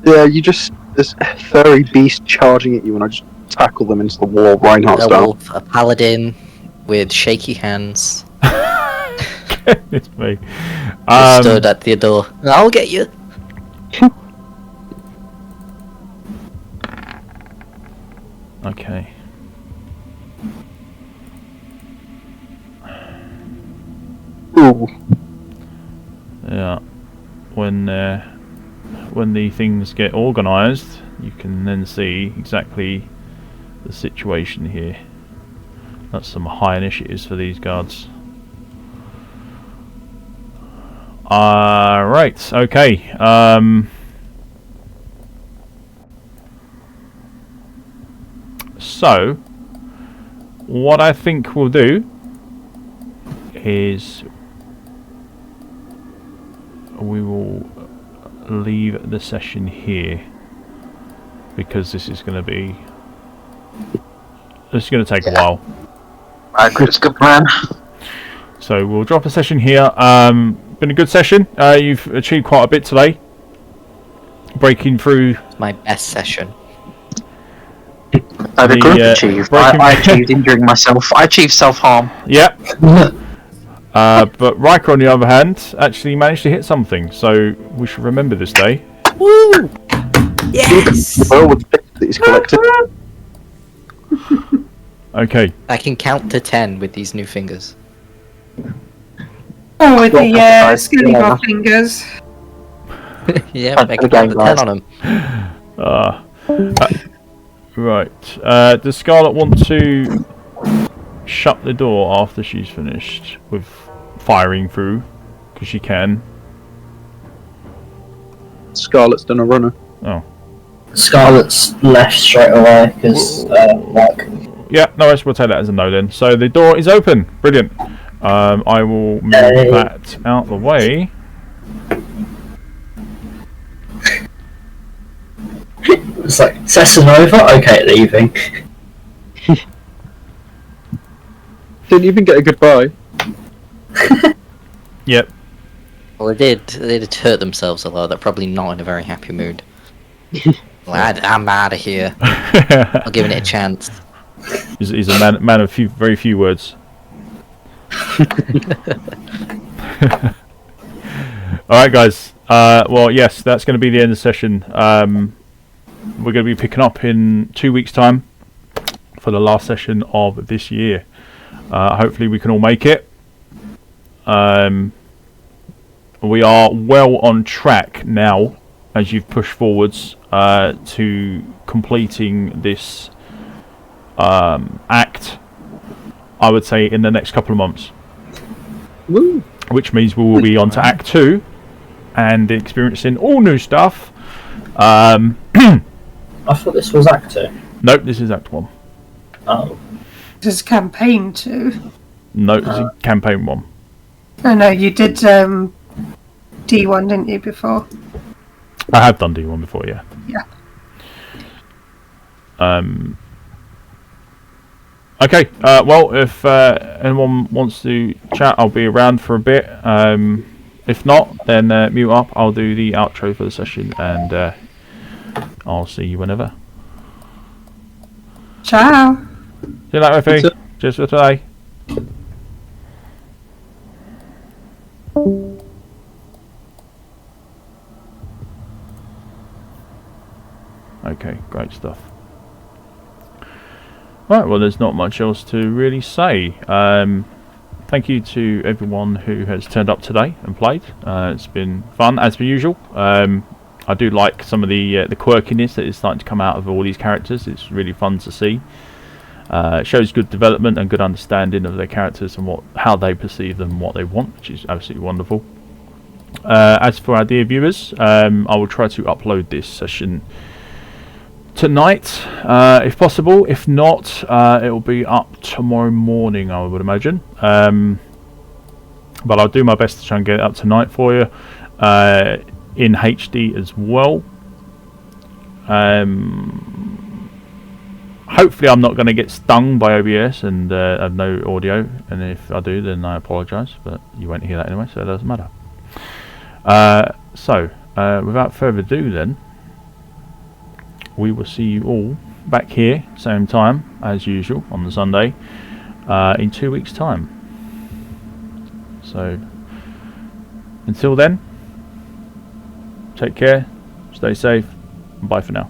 Yeah, this furry beast charging at you, and I just tackle them into the wall, Reinhardt A style. wolf, a paladin with shaky hands, It's me. just stood at the door. I'll get you. Okay. Ooh. Yeah. When the things get organised, you can then see exactly the situation here. That's some high initiatives for these guards. Right. Okay. So, what I think we'll do is we will leave the session here because this is going to take a while. I agree, it's a good plan. So we'll drop a session here. Been a good session. You've achieved quite a bit today. Breaking through. My best session. The group The, achieved. breaking- I achieved injuring myself. I achieved self-harm. Yep. But Riker, on the other hand, actually managed to hit something. So we should remember this day. Woo! Yes. Well, with the bits that he's collected. Okay. I can count to 10 with these new fingers. Oh, with the Yeah. skeleton fingers. Yeah, That's I the can game, count to 10 guys. on them. Right. Does Scarlet want to shut the door after she's finished with firing through? Because she can. Scarlet's done a runner. Oh. Scarlet's left straight away because Yeah, no worries, we'll take that as a no then. So the door is open. Brilliant. I will move that out the way. it's like Cesanova. Okay, leaving. Didn't even get a goodbye. Yep. Well, they did hurt themselves a lot. They're probably not in a very happy mood. I'm out of here. I'll give it a chance. He's a man of very few words. Alright guys, well yes, that's going to be the end of the session. We're going to be picking up in 2 weeks time for the last session of this year. Hopefully we can all make it. We are well on track now as you've pushed forwards to completing this act, I would say, in the next couple of months. Woo. Which means we will be on to Act 2 and experiencing all new stuff. I thought this was Act 2. Nope, this is Act 1. Oh. This is campaign 2. No, this is Campaign 1. Oh no, you did D1, didn't you, before? I have done D1 before, yeah. Yeah. Okay, well, if anyone wants to chat, I'll be around for a bit. If not, then mute up. I'll do the outro for the session, and I'll see you whenever. Ciao. See you later, Effie. Cheers for today. Okay, great stuff. Right, well, there's not much else to really say. Thank you to everyone who has turned up today and played. It's been fun, as per usual. I do like some of the quirkiness that is starting to come out of all these characters. It's really fun to see. It shows good development and good understanding of their characters and how they perceive them and what they want, which is absolutely wonderful. As for our dear viewers, I will try to upload this session tonight, if possible. If not, it will be up tomorrow morning, I would imagine. But I'll do my best to try and get it up tonight for you, in HD as well. Hopefully I'm not going to get stung by OBS and have no audio, and if I do, then I apologise, but you won't hear that anyway, so it doesn't matter. Without further ado then, we will see you all back here, same time as usual on the Sunday, in 2 weeks' time. So until then, take care, stay safe, and bye for now.